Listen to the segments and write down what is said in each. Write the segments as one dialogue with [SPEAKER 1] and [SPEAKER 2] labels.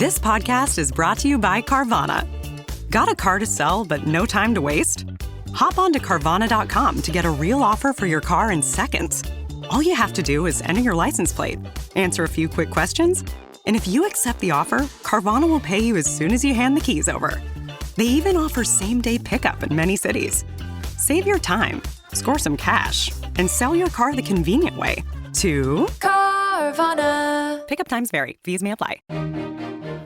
[SPEAKER 1] This podcast is brought to you by Carvana. Got a car to sell but no time to waste? Hop on to Carvana.com to get a real offer for your car in seconds. All you have to do is enter your license plate, answer a few quick questions, and if you accept the offer, Carvana will pay you as soon as you hand the keys over. They even offer same-day pickup in many cities. Save your time, score some cash, and sell your car the convenient way to Carvana. Pickup times vary. Fees may apply.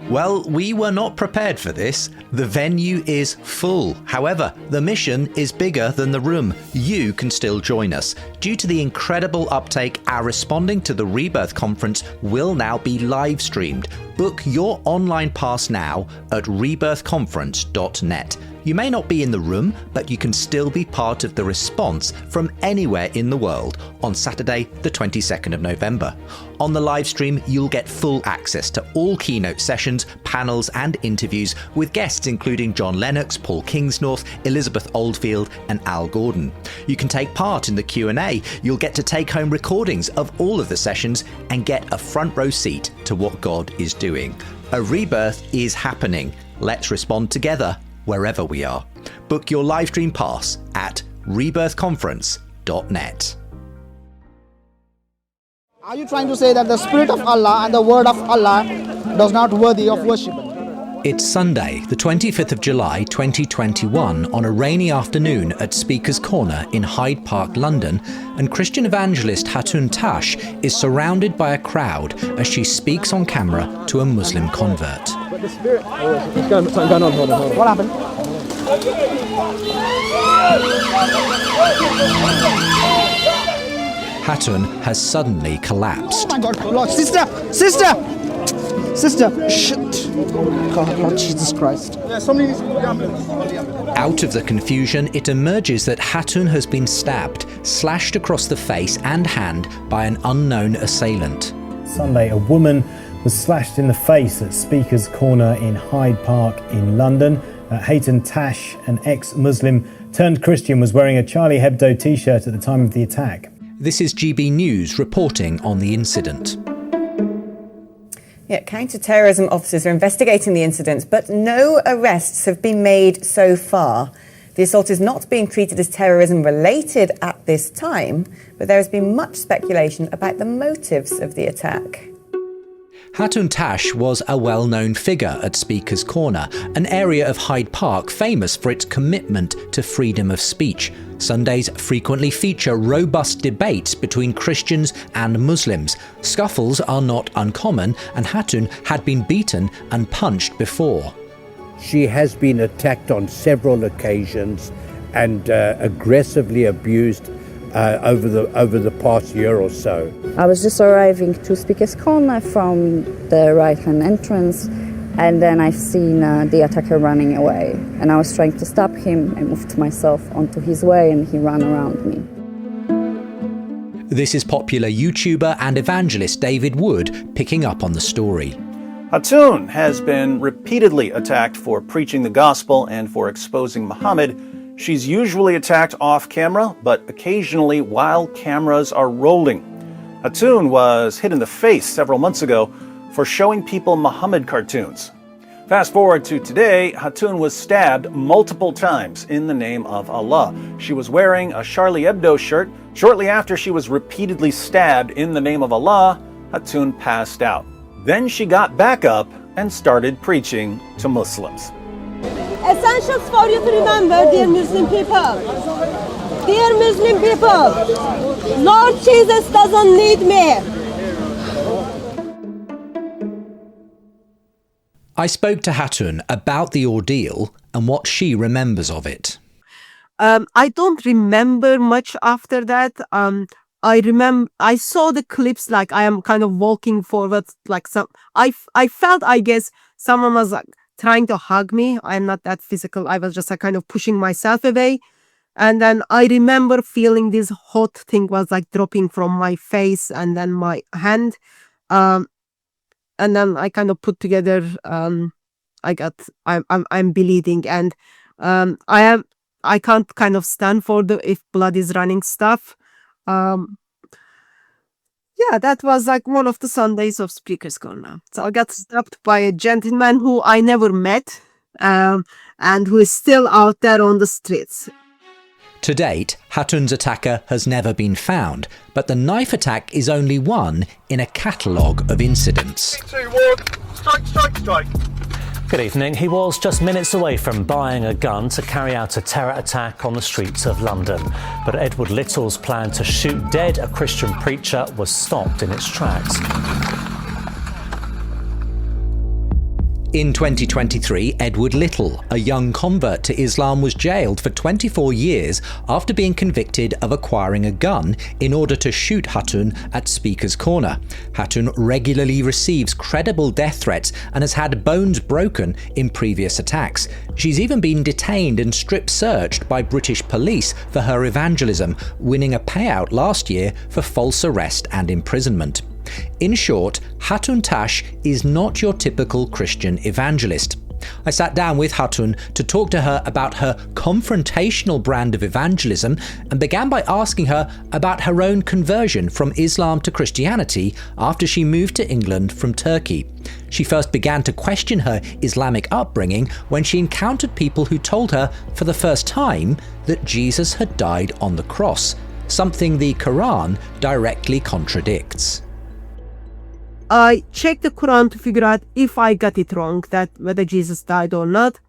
[SPEAKER 2] Well, we were not prepared for this. The venue is full. However, the mission is bigger than the room. You can still join us. Due to the incredible uptake, our Responding to the Rebirth conference will now be live streamed. Book your online pass now at rebirthconference.net. You may not be in the room, but you can still be part of the response from anywhere in the world on Saturday, the 22nd of November. On the live stream, you'll get full access to all keynote sessions, panels and interviews with guests including John Lennox, Paul Kingsnorth, Elizabeth Oldfield and Al Gordon. You can take part in the Q&A. You'll get to take home recordings of all of the sessions and get a front row seat to what God is doing. A rebirth is happening. Let's respond together wherever we are. Book your live stream pass at rebirthconference.net.
[SPEAKER 3] Are you trying to say that the Spirit of Allah and the Word of Allah does not worthy of worship?
[SPEAKER 2] It's Sunday, the 25th of July 2021, on a rainy afternoon at Speaker's Corner in Hyde Park, London, and Christian evangelist Hatun Tash is surrounded by a crowd as she speaks on camera to a Muslim convert.
[SPEAKER 3] But the Spirit... What's going on? Hold on. What happened?
[SPEAKER 2] Hatun has suddenly collapsed.
[SPEAKER 3] Oh my God, Lord, sister! Shit! God, Lord Jesus Christ. Yeah, somebody needs to call the ambulance.
[SPEAKER 2] Out of the confusion, it emerges that Hatun has been stabbed, slashed across the face and hand by an unknown assailant.
[SPEAKER 4] Sunday, a woman was slashed in the face at Speaker's Corner in Hyde Park in London. Hatun Tash, an ex-Muslim turned Christian, was wearing a Charlie Hebdo t-shirt at the time of the attack.
[SPEAKER 2] This is GB News reporting on the incident.
[SPEAKER 5] Yeah, counter-terrorism officers are investigating the incident, but no arrests have been made so far. The assault is not being treated as terrorism-related at this time, but there has been much speculation about the motives of the attack.
[SPEAKER 2] Hatun Tash was a well-known figure at Speaker's Corner, an area of Hyde Park famous for its commitment to freedom of speech. Sundays frequently feature robust debates between Christians and Muslims. Scuffles are not uncommon, and Hatun had been beaten and punched before.
[SPEAKER 6] She has been attacked on several occasions and aggressively abused over the past year or so.
[SPEAKER 7] I was just arriving to Speaker's Corner from the right-hand entrance, and then I've seen the attacker running away. And I was trying to stop him. I moved myself onto his way, and he ran around me.
[SPEAKER 2] This is popular YouTuber and evangelist David Wood picking up on the story.
[SPEAKER 8] Hatun has been repeatedly attacked for preaching the gospel and for exposing Muhammad. She's usually attacked off camera, but occasionally while cameras are rolling. Hatun was hit in the face several months ago for showing people Muhammad cartoons. Fast forward to today, Hatun was stabbed multiple times in the name of Allah. She was wearing a Charlie Hebdo shirt. Shortly after she was repeatedly stabbed in the name of Allah, Hatun passed out. Then she got back up and started preaching to Muslims.
[SPEAKER 9] Essentials for you to remember, dear Muslim people. Dear Muslim people, Lord Jesus doesn't need me.
[SPEAKER 2] I spoke to Hatun about the ordeal and what she remembers of it.
[SPEAKER 9] I don't remember much after that. I saw the clips, like I am kind of walking forward, like I felt, I guess, someone was like trying to hug me. I'm not that physical. I was just kind of pushing myself away. And then I remember feeling this hot thing was like dropping from my face and then my hand. And then I kind of put together, I'm bleeding, and I can't kind of stand for if blood is running stuff. Yeah, that was like one of the Sundays of Speaker's Corner. So I got stopped by a gentleman who I never met, and who is still out there on the streets.
[SPEAKER 2] To date, Hatun's attacker has never been found, but the knife attack is only one in a catalogue of incidents.
[SPEAKER 10] 3, 2, 1, strike, strike, strike.
[SPEAKER 11] Good evening. He was just minutes away from buying a gun to carry out a terror attack on the streets of London. But Edward Little's plan to shoot dead a Christian preacher was stopped in its tracks.
[SPEAKER 2] In 2023, Edward Little, a young convert to Islam, was jailed for 24 years after being convicted of acquiring a gun in order to shoot Hatun at Speaker's Corner. Hatun regularly receives credible death threats and has had bones broken in previous attacks. She's even been detained and strip-searched by British police for her evangelism, winning a payout last year for false arrest and imprisonment. In short, Hatun Tash is not your typical Christian evangelist. I sat down with Hatun to talk to her about her confrontational brand of evangelism and began by asking her about her own conversion from Islam to Christianity after she moved to England from Turkey. She first began to question her Islamic upbringing when she encountered people who told her for the first time that Jesus had died on the cross, something the Quran directly contradicts.
[SPEAKER 9] I checked the Quran to figure out if I got it wrong, that whether Jesus died or not.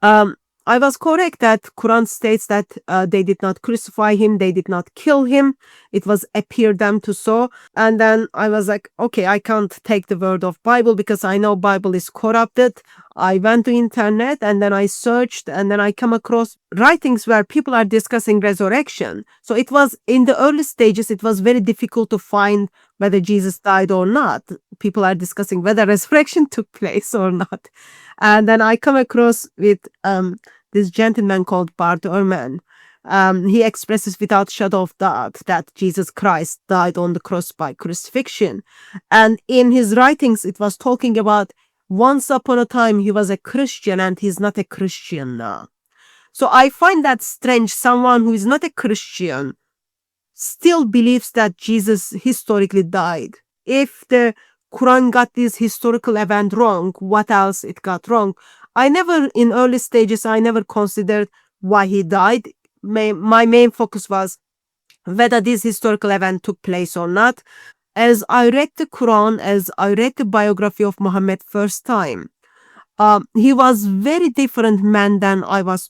[SPEAKER 9] I was correct that Quran states that they did not crucify him, they did not kill him. It was appear them to so. And then I was like, okay, I can't take the word of Bible because I know Bible is corrupted. I went to internet and then I searched and then I come across writings where people are discussing resurrection. So it was in the early stages, it was very difficult to find whether Jesus died or not. People are discussing whether resurrection took place or not. And then I come across with this gentleman called Bart Ehrman. He expresses without shadow of doubt that Jesus Christ died on the cross by crucifixion. And in his writings, it was talking about once upon a time he was a Christian and he's not a Christian now. So I find that strange. Someone who is not a Christian still believes that Jesus historically died. If the Quran got this historical event wrong, what else it got wrong? In early stages, I never considered why he died. My main focus was whether this historical event took place or not. As I read the Quran, as I read the biography of Muhammad first time, he was very different man than I was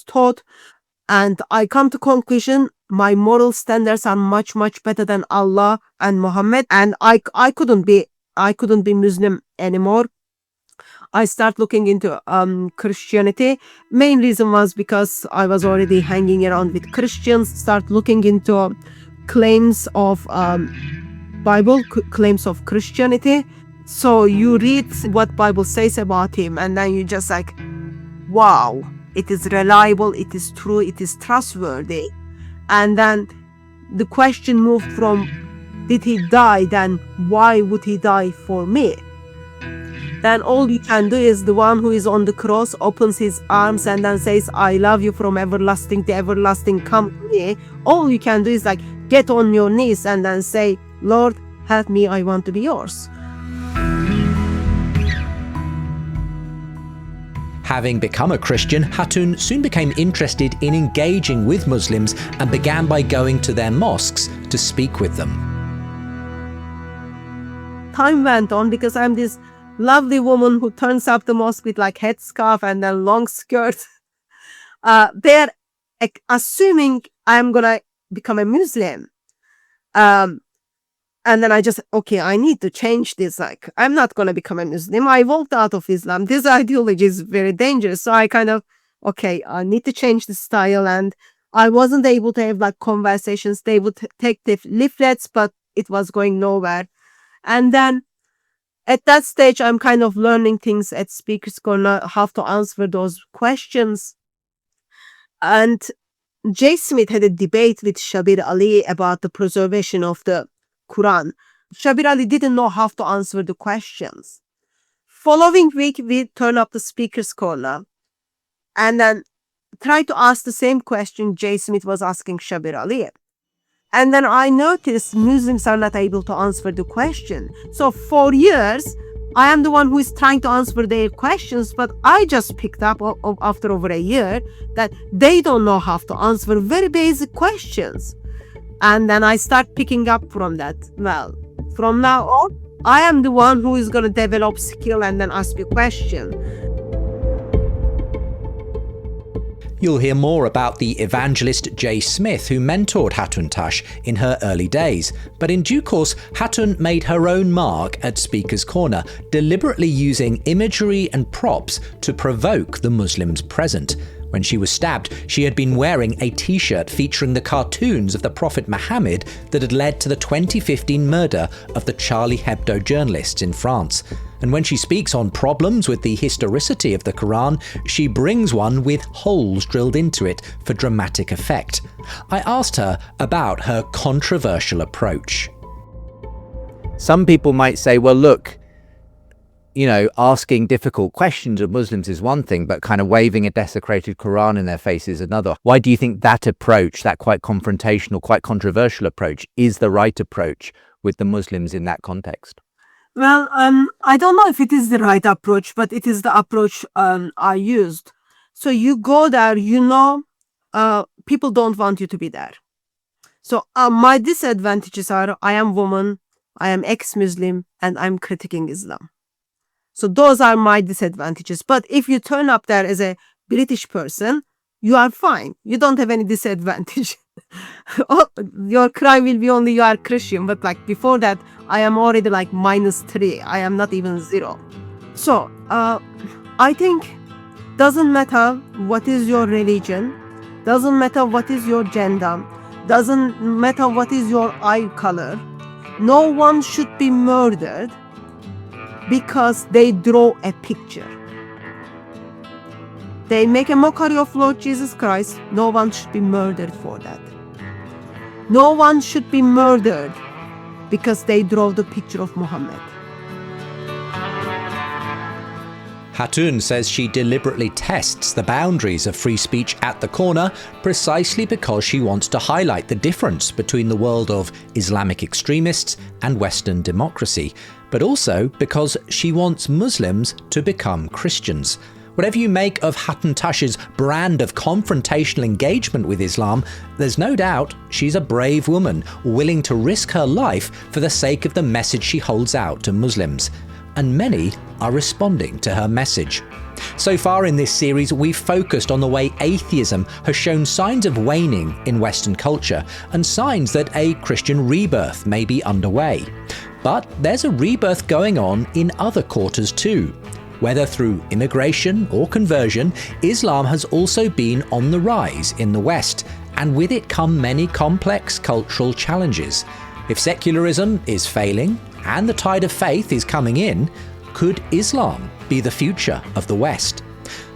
[SPEAKER 9] taught. And I come to conclusion, my moral standards are much, much better than Allah and Muhammad. And I couldn't be Muslim anymore. I start looking into Christianity. Main reason was because I was already hanging around with Christians. Start looking into claims of Bible, claims of Christianity. So you read what Bible says about him, and then you just like, wow, it is reliable, it is true, it is trustworthy. And then the question moved from, did he die? Then why would he die for me? Then all you can do is the one who is on the cross opens his arms and then says, I love you from everlasting to everlasting, come to me. All you can do is like get on your knees and then say, Lord, help me, I want to be yours.
[SPEAKER 2] Having become a Christian, Hatun soon became interested in engaging with Muslims and began by going to their mosques to speak with them.
[SPEAKER 9] Time went on because I'm this lovely woman who turns up the mosque with like headscarf and a long skirt. They're assuming I'm gonna become a Muslim. And then I just, I need to change this. Like, I'm not going to become a Muslim. I walked out of Islam. This ideology is very dangerous. So I kind of, I need to change the style. And I wasn't able to have like conversations. They would take the leaflets, but it was going nowhere. And then at that stage, I'm kind of learning things at Speaker's Corner, how to answer those questions. And Jay Smith had a debate with Shabir Ali about the preservation of the Quran. Shabir Ali didn't know how to answer the questions. Following week, we turn up the Speaker's Corner and then try to ask the same question Jay Smith was asking Shabir Ali. And then I noticed Muslims are not able to answer the question. So for years, I am the one who is trying to answer their questions, but I just picked up after over a year that they don't know how to answer very basic questions. And then I start picking up from that. Well, from now on, I am the one who is going to develop skill and then ask you a question.
[SPEAKER 2] You'll hear more about the evangelist Jay Smith, who mentored Hatun Tash in her early days. But in due course, Hatun made her own mark at Speaker's Corner, deliberately using imagery and props to provoke the Muslims present. When she was stabbed, she had been wearing a t-shirt featuring the cartoons of the Prophet Muhammad that had led to the 2015 murder of the Charlie Hebdo journalists in France. And when she speaks on problems with the historicity of the Quran, she brings one with holes drilled into it for dramatic effect. I asked her about her controversial approach.
[SPEAKER 12] Some people might say, well, look, asking difficult questions of Muslims is one thing, but kind of waving a desecrated Quran in their face is another. Why do you think that approach, that quite confrontational, quite controversial approach, is the right approach with the Muslims in that context?
[SPEAKER 9] Well, I don't know if it is the right approach, but it is the approach I used. So you go there, people don't want you to be there. So my disadvantages are I am woman, I am ex-Muslim, and I'm critiquing Islam. So those are my disadvantages. But if you turn up there as a British person, you are fine. You don't have any disadvantage. Your crime will be only you are Christian. But before that, I am already -3. I am not even 0. So I think doesn't matter what is your religion, doesn't matter what is your gender, doesn't matter what is your eye color. No one should be murdered because they draw a picture. They make a mockery of Lord Jesus Christ. No one should be murdered for that. No one should be murdered because they draw the picture of Muhammad.
[SPEAKER 2] Hatun says she deliberately tests the boundaries of free speech at the corner precisely because she wants to highlight the difference between the world of Islamic extremists and Western democracy, but also because she wants Muslims to become Christians. Whatever you make of Hatun Tash's brand of confrontational engagement with Islam, there's no doubt she's a brave woman willing to risk her life for the sake of the message she holds out to Muslims. And many are responding to her message. So far in this series, we've focused on the way atheism has shown signs of waning in Western culture and signs that a Christian rebirth may be underway. But there's a rebirth going on in other quarters too. Whether through immigration or conversion, Islam has also been on the rise in the West, and with it come many complex cultural challenges. If secularism is failing and the tide of faith is coming in, could Islam be the future of the West?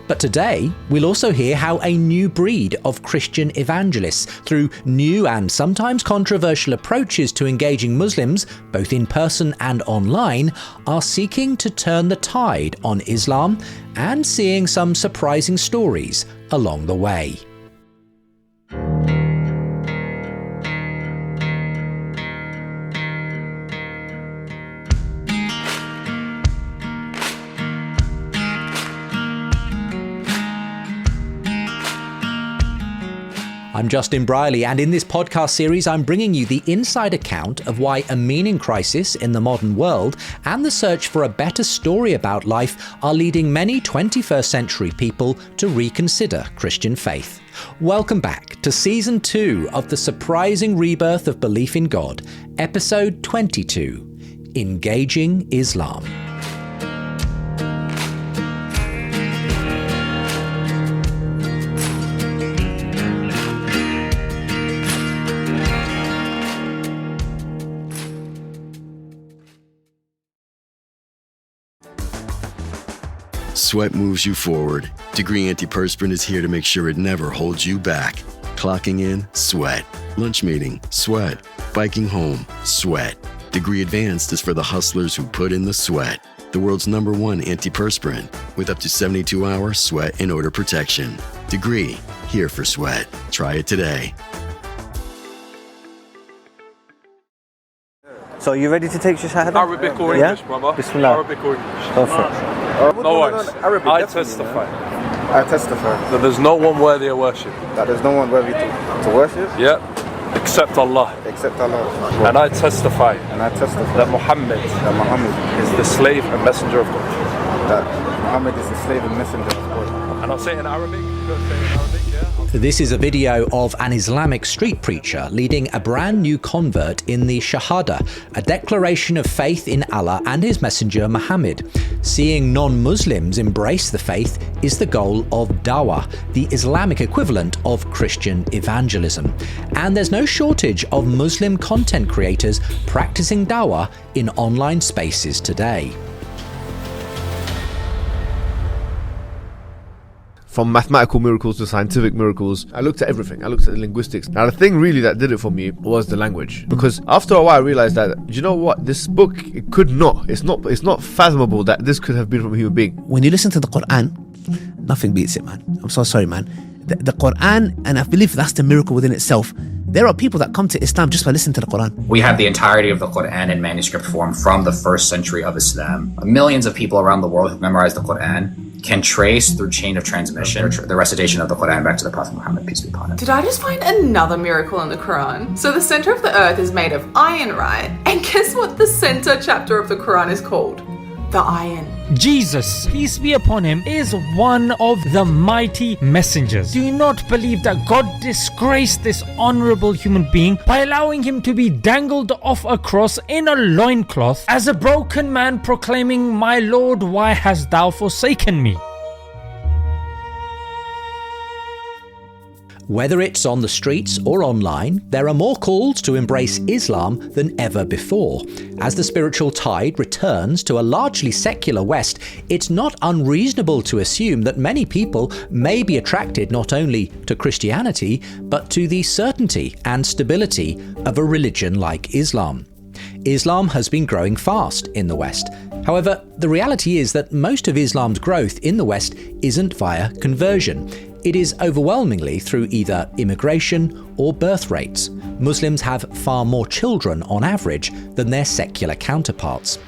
[SPEAKER 2] But today, we'll also hear how a new breed of Christian evangelists, through new and sometimes controversial approaches to engaging Muslims, both in person and online, are seeking to turn the tide on Islam and seeing some surprising stories along the way. I'm Justin Brierley, and in this podcast series, I'm bringing you the inside account of why a meaning crisis in the modern world and the search for a better story about life are leading many 21st century people to reconsider Christian faith. Welcome back to Season 2 of The Surprising Rebirth of Belief in God, Episode 22, Engaging Islam.
[SPEAKER 13] Sweat moves you forward. Degree Antiperspirant is here to make sure it never holds you back. Clocking in, sweat. Lunch meeting, sweat. Biking home, sweat. Degree Advanced is for the hustlers who put in the sweat. The world's #1 antiperspirant with up to 72-hour sweat and odor protection. Degree, here for sweat. Try it today.
[SPEAKER 14] So are you ready to take your shahada?
[SPEAKER 15] Arabic or English, brother?
[SPEAKER 14] Bismillah.
[SPEAKER 15] Arabic or English.
[SPEAKER 14] Perfect.
[SPEAKER 15] No worries. I testify.
[SPEAKER 16] I testify
[SPEAKER 15] That there's no one worthy of worship.
[SPEAKER 16] that there's no one worthy to worship
[SPEAKER 15] Yeah. Except Allah.
[SPEAKER 16] except Allah.
[SPEAKER 15] And I testify
[SPEAKER 16] And I testify
[SPEAKER 15] that Muhammad
[SPEAKER 16] that Muhammad
[SPEAKER 15] is the slave and messenger of God.
[SPEAKER 16] that Muhammad is the slave and messenger of God.
[SPEAKER 15] And I'll say it in Arabic. You gotta say it in Arabic, yeah?
[SPEAKER 2] This is a video of an Islamic street preacher leading a brand new convert in the Shahada, a declaration of faith in Allah and his messenger Muhammad. Seeing non-Muslims embrace the faith is the goal of dawah, the Islamic equivalent of Christian evangelism. And there's no shortage of Muslim content creators practicing dawah in online spaces today.
[SPEAKER 17] From mathematical miracles to scientific miracles, I looked at everything. I looked at the linguistics. Now, the thing really that did it for me was the language. Because after a while, I realized that, you know what? This book, it's not fathomable that this could have been from a human being.
[SPEAKER 18] When you listen to the Quran, nothing beats it, man. I'm so sorry, man. The Quran, and I believe that's the miracle within itself. There are people that come to Islam just by listening to the Quran.
[SPEAKER 19] We have the entirety of the Quran in manuscript form from the 1st century of Islam. Millions of people around the world who've memorized the Quran can trace through chain of transmission the recitation of the Quran back to the Prophet Muhammad, peace be upon him.
[SPEAKER 20] Did I just find another miracle in the Quran? So the center of the earth is made of iron, right? And guess what the center chapter of the Quran is called? The iron.
[SPEAKER 21] Jesus, peace be upon him, is one of the mighty messengers. Do you not believe that God disgraced this honorable human being by allowing him to be dangled off a cross in a loincloth as a broken man proclaiming, "My Lord, why hast thou forsaken me?"
[SPEAKER 2] Whether it's on the streets or online, there are more calls to embrace Islam than ever before. As the spiritual tide returns to a largely secular West, it's not unreasonable to assume that many people may be attracted not only to Christianity, but to the certainty and stability of a religion like Islam. Islam has been growing fast in the West. However, the reality is that most of Islam's growth in the West isn't via conversion. It is overwhelmingly through either immigration or birth rates. Muslims have far more children on average than their secular counterparts.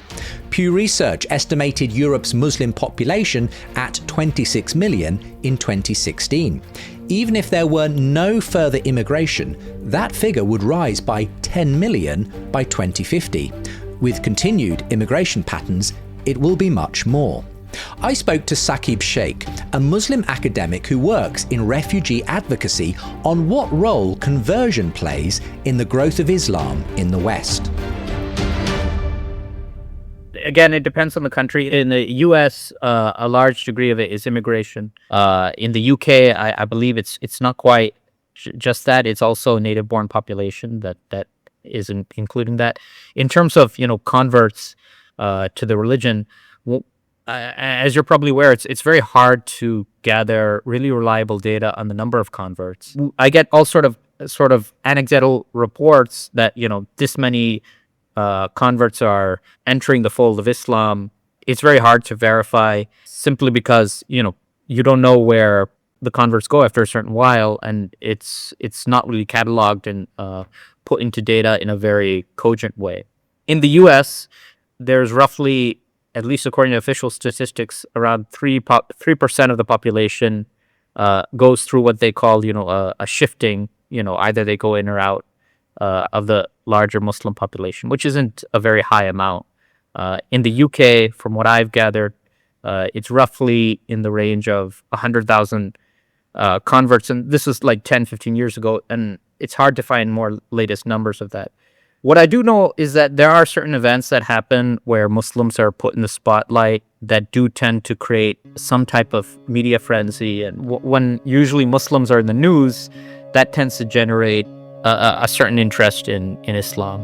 [SPEAKER 2] Pew Research estimated Europe's Muslim population at 26 million in 2016. Even if there were no further immigration, that figure would rise by 10 million by 2050. With continued immigration patterns, it will be much more. I spoke to Saqib Sheikh, a Muslim academic who works in refugee advocacy, on what role conversion plays in the growth of Islam in the West.
[SPEAKER 22] Again, it depends on the country. In the US, a large degree of it is immigration. In the UK, I believe it's not quite just that. It's also native-born population that isn't including that. In terms of converts to the religion, as you're probably aware, it's very hard to gather really reliable data on the number of converts. I get all sort of anecdotal reports that this many converts are entering the fold of Islam. It's very hard to verify simply because you don't know where the converts go after a certain while, and it's not really cataloged and put into data in a very cogent way. In the U.S., there's roughly, at least according to official statistics, around 3% of the population goes through what they call, a shifting. Either they go in or out of the larger Muslim population, which isn't a very high amount. In the UK, from what I've gathered, it's roughly in the range of 100,000 converts, and this is like 10, 15 years ago, and it's hard to find more latest numbers of that. What I do know is that there are certain events that happen where Muslims are put in the spotlight that do tend to create some type of media frenzy. And when usually Muslims are in the news, that tends to generate a certain interest in Islam.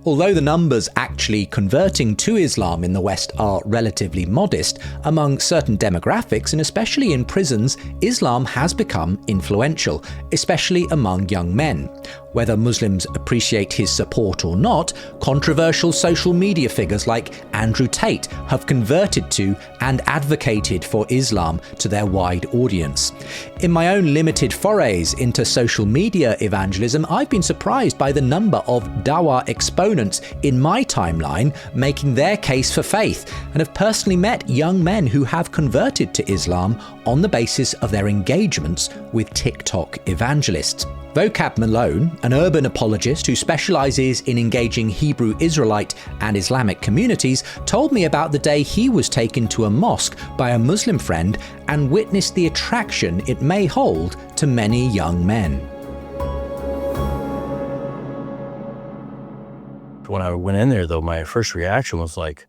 [SPEAKER 2] Although the numbers actually converting to Islam in the West are relatively modest, among certain demographics and especially in prisons, Islam has become influential, especially among young men. Whether Muslims appreciate his support or not, controversial social media figures like Andrew Tate have converted to and advocated for Islam to their wide audience. In my own limited forays into social media evangelism, I've been surprised by the number of dawah exponents in my timeline making their case for faith, and have personally met young men who have converted to Islam on the basis of their engagements with TikTok evangelists. Vocab Malone, an urban apologist who specialises in engaging Hebrew Israelite and Islamic communities, told me about the day he was taken to a mosque by a Muslim friend and witnessed the attraction it may hold to many young men.
[SPEAKER 1] When I went in there, though, my first reaction was like,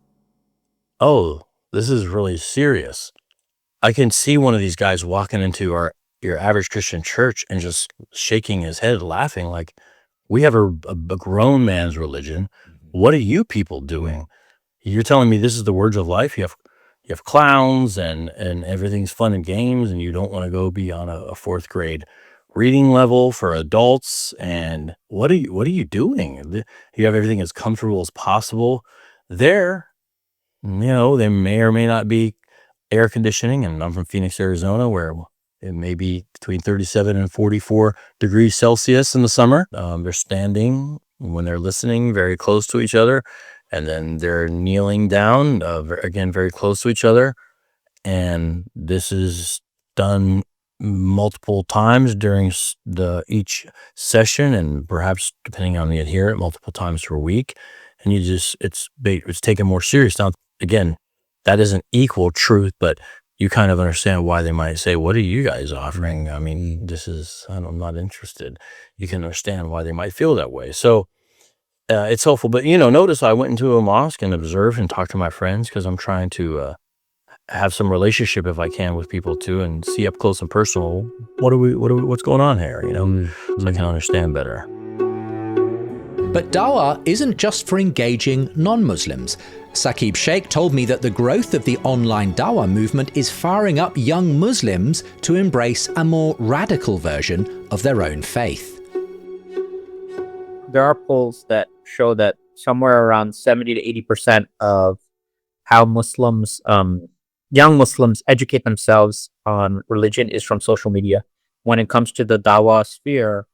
[SPEAKER 1] oh, this is really serious. I can see one of these guys walking into your average Christian church and just shaking his head, laughing like, we have a grown man's religion. What are you people doing? You're telling me this is the words of life? You have clowns and everything's fun and games, and you don't want to go beyond a fourth grade reading level for adults. And what are you doing? You have everything as comfortable as possible. There, they may or may not be air conditioning, and I'm from Phoenix, Arizona, where it may be between 37 and 44 degrees Celsius in the summer. They're standing when they're listening very close to each other, and then they're kneeling down, again, very close to each other. And this is done multiple times during each session, and perhaps, depending on the adherent, multiple times per week. And it's taken more serious. Now, again, that doesn't equal truth, but you kind of understand why they might say, what are you guys offering? I mean, I'm not interested. You can understand why they might feel that way. So it's helpful. But, notice I went into a mosque and observed and talked to my friends, because I'm trying to have some relationship, if I can, with people too, and see up close and personal, what's going on here, so I can understand better.
[SPEAKER 2] But dawah isn't just for engaging non-Muslims. Saqib Sheikh told me that the growth of the online dawah movement is firing up young Muslims to embrace a more radical version of their own faith.
[SPEAKER 3] There are polls that show that somewhere around 70 to 80% of how Muslims, young Muslims, educate themselves on religion is from social media. When it comes to the dawah sphere,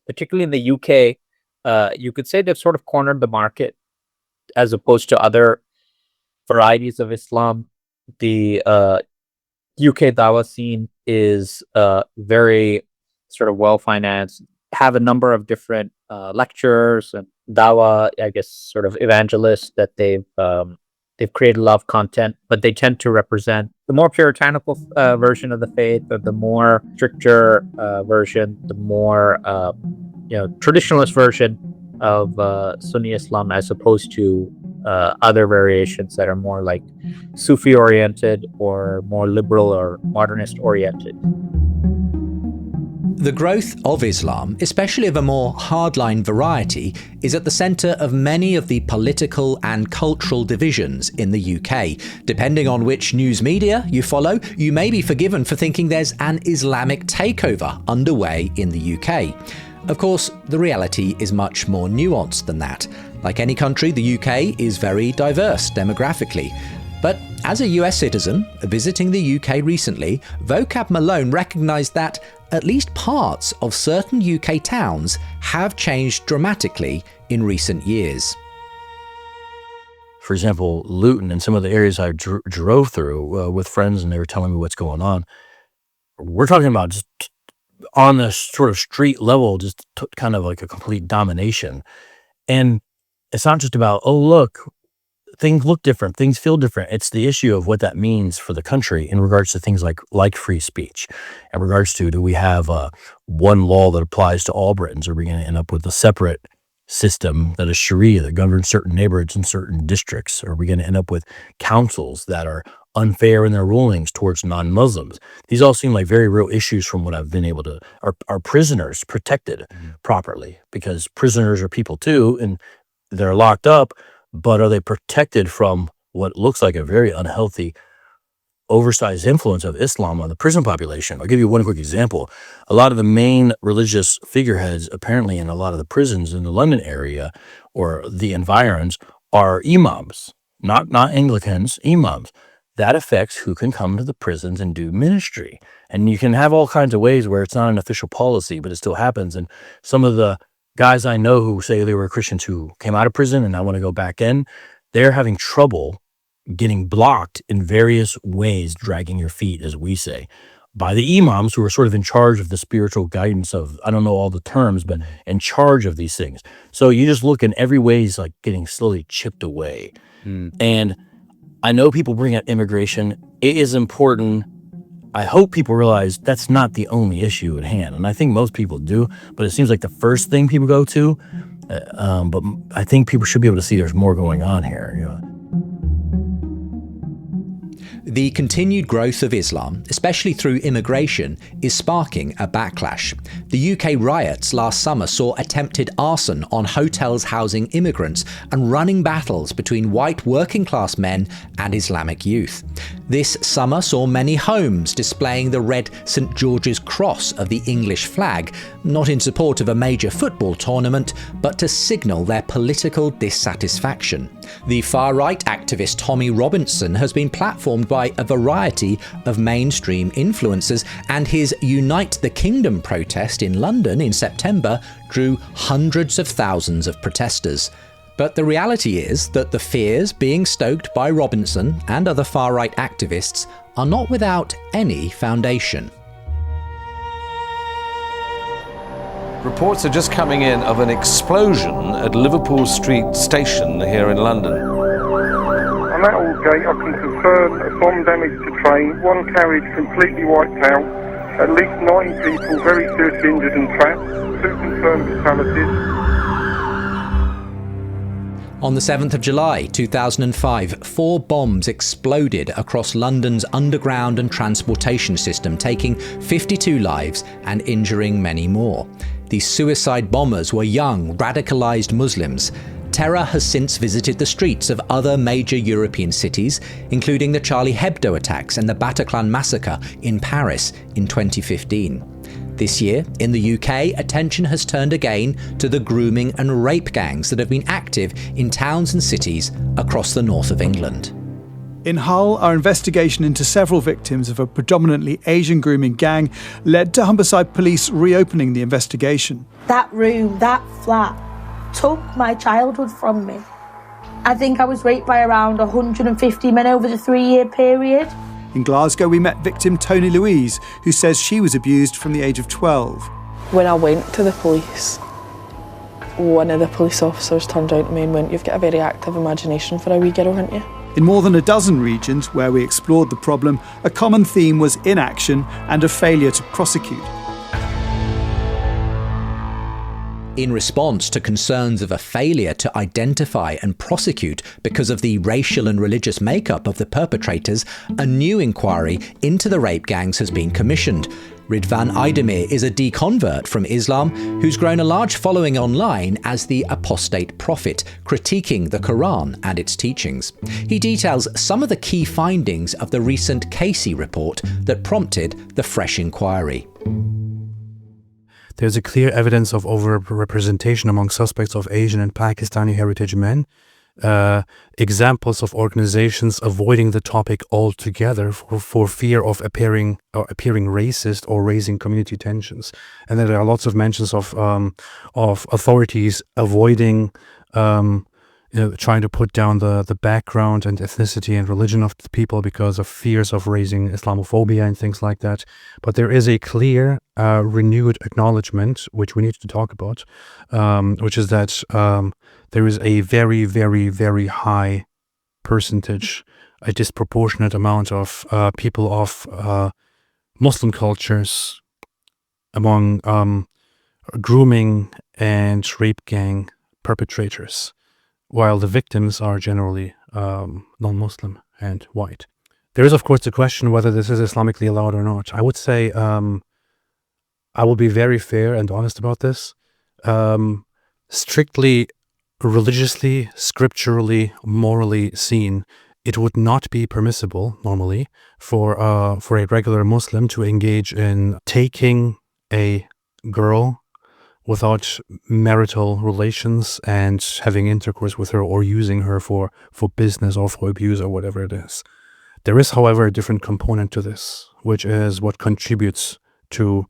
[SPEAKER 3] particularly in the UK, you could say they've sort of cornered the market as opposed to other varieties of Islam. The UK dawah scene is very sort of well-financed, have a number of different lectures and dawah, sort of evangelists that they've created a lot of content, but they tend to represent the more puritanical version of the faith, or the more stricter version, the more traditionalist version of Sunni Islam, as opposed to other variations that are more like Sufi oriented or more liberal or modernist oriented.
[SPEAKER 2] The growth of Islam, especially of a more hardline variety, is at the centre of many of the political and cultural divisions in the UK. Depending on which news media you follow, you may be forgiven for thinking there's an Islamic takeover underway in the UK. Of course, the reality is much more nuanced than that. Like any country, the UK is very diverse demographically. But as a US citizen visiting the UK recently, Vocab Malone recognised that at least parts of certain UK towns have changed dramatically in recent years.
[SPEAKER 1] For example, Luton and some of the areas I drove through with friends, and they were telling me what's going on. We're talking about just on the sort of street level, just kind of like a complete domination. And it's not just about, oh, look, things look different, things feel different. It's the issue of what that means for the country in regards to things like free speech. In regards to, do we have one law that applies to all Britons? Are we going to end up with a separate system that is Sharia that governs certain neighborhoods and certain districts? Are we going to end up with councils that are unfair in their rulings towards non-Muslims? These all seem like very real issues from what I've been able to. Are prisoners protected properly? Because prisoners are people too, and they're locked up, but are they protected from what looks like a very unhealthy, oversized influence of Islam on the prison population? I'll give you one quick example. A lot of the main religious figureheads, apparently in a lot of the prisons in the London area or the environs, are imams, not Anglicans, imams. That affects who can come to the prisons and do ministry. And you can have all kinds of ways where it's not an official policy, but it still happens. And some of the guys I know who say they were Christians who came out of prison and I want to go back in, they're having trouble getting blocked in various ways, dragging your feet, as we say, by the imams who are sort of in charge of the spiritual guidance of, I don't know all the terms, but in charge of these things. So you just look in every way, it's like getting slowly chipped away. And I know people bring up immigration. It is important. I hope people realize that's not the only issue at hand. And I think most people do, but it seems like the first thing people go to. But I think people should be able to see there's more going on here. You know?
[SPEAKER 2] The continued growth of Islam, especially through immigration, is sparking a backlash. The UK riots last summer saw attempted arson on hotels housing immigrants and running battles between white working-class men and Islamic youth. This summer saw many homes displaying the red St George's Cross of the English flag, not in support of a major football tournament, but to signal their political dissatisfaction. The far-right activist Tommy Robinson has been platformed by a variety of mainstream influencers, and his Unite the Kingdom protest in London in September drew hundreds of thousands of protesters. But the reality is that the fears being stoked by Robinson and other far-right activists are not without any foundation.
[SPEAKER 4] Reports are just coming in of an explosion at Liverpool Street Station here in London.
[SPEAKER 5] On that Aldgate, I can confirm a bomb damage to train, one carriage completely wiped out, at least 9 people very seriously injured and trapped, 2 confirmed fatalities.
[SPEAKER 2] On the 7th of July 2005, 4 bombs exploded across London's underground and transportation system, taking 52 lives and injuring many more. These suicide bombers were young, radicalised Muslims. Terror has since visited the streets of other major European cities, including the Charlie Hebdo attacks and the Bataclan massacre in Paris in 2015. This year, in the UK, attention has turned again to the grooming and rape gangs that have been active in towns and cities across the north of England.
[SPEAKER 23] In Hull, our investigation into several victims of a predominantly Asian grooming gang led to Humberside Police reopening the investigation.
[SPEAKER 24] That room, that flat, took my childhood from me. I think I was raped by around 150 men over the 3-year period.
[SPEAKER 23] In Glasgow, we met victim Tony Louise, who says she was abused from the age of 12.
[SPEAKER 25] When I went to the police, one of the police officers turned out to me and went, "You've got a very active imagination for a wee girl, haven't you?"
[SPEAKER 23] In more than a dozen regions where we explored the problem, a common theme was inaction and a failure to prosecute.
[SPEAKER 2] In response to concerns of a failure to identify and prosecute because of the racial and religious makeup of the perpetrators, a new inquiry into the rape gangs has been commissioned. Ridvan Aydemir is a deconvert from Islam who's grown a large following online as the Apostate Prophet, critiquing the Quran and its teachings. He details some of the key findings of the recent Casey report that prompted the fresh inquiry.
[SPEAKER 26] There's a clear evidence of overrepresentation among suspects of Asian and Pakistani heritage men. Examples of organizations avoiding the topic altogether for fear of appearing racist or raising community tensions. And then there are lots of mentions of authorities avoiding trying to put down the background and ethnicity and religion of the people because of fears of raising Islamophobia and things like that. But there is a clear, renewed acknowledgement, which we need to talk about, which is that there is a very, very, very high percentage, a disproportionate amount of people of Muslim cultures among grooming and rape gang perpetrators, while the victims are generally non-Muslim and white. There is, of course, the question whether this is Islamically allowed or not. I would say, I will be very fair and honest about this. Strictly religiously, scripturally, morally seen, it would not be permissible normally for a regular Muslim to engage in taking a girl without marital relations and having intercourse with her or using her for business or for abuse or whatever it is. There is, however, a different component to this, which is what contributes to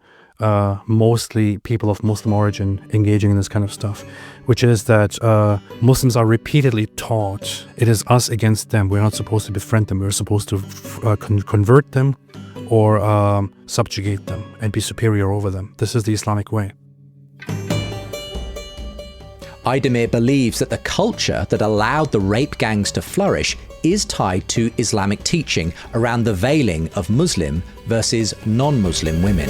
[SPEAKER 26] mostly people of Muslim origin engaging in this kind of stuff, which is that Muslims are repeatedly taught it is us against them. We're not supposed to befriend them. We're supposed to convert them or subjugate them and be superior over them. This is the Islamic way.
[SPEAKER 2] Aydemir believes that the culture that allowed the rape gangs to flourish is tied to Islamic teaching around the veiling of Muslim versus non-Muslim women.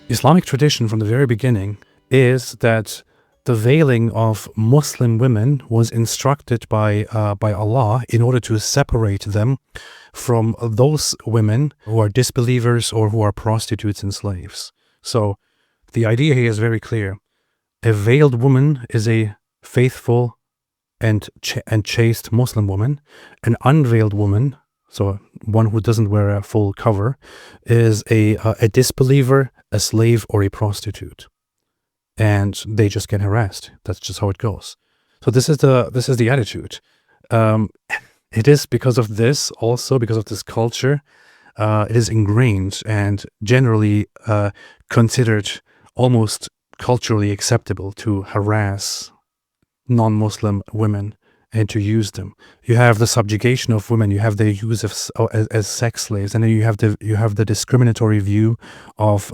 [SPEAKER 26] Islamic tradition from the very beginning is that the veiling of Muslim women was instructed by Allah in order to separate them from those women who are disbelievers or who are prostitutes and slaves. So the idea here is very clear. A veiled woman is a faithful and chaste Muslim woman. An unveiled woman, so one who doesn't wear a full cover, is a disbeliever, a slave, or a prostitute. And they just get harassed. That's just how it goes. So this is the attitude. It is because of this, also because of this culture, it is ingrained and generally considered almost culturally acceptable to harass non-Muslim women and to use them. You have the subjugation of women. You have their use as sex slaves, and then you have the discriminatory view of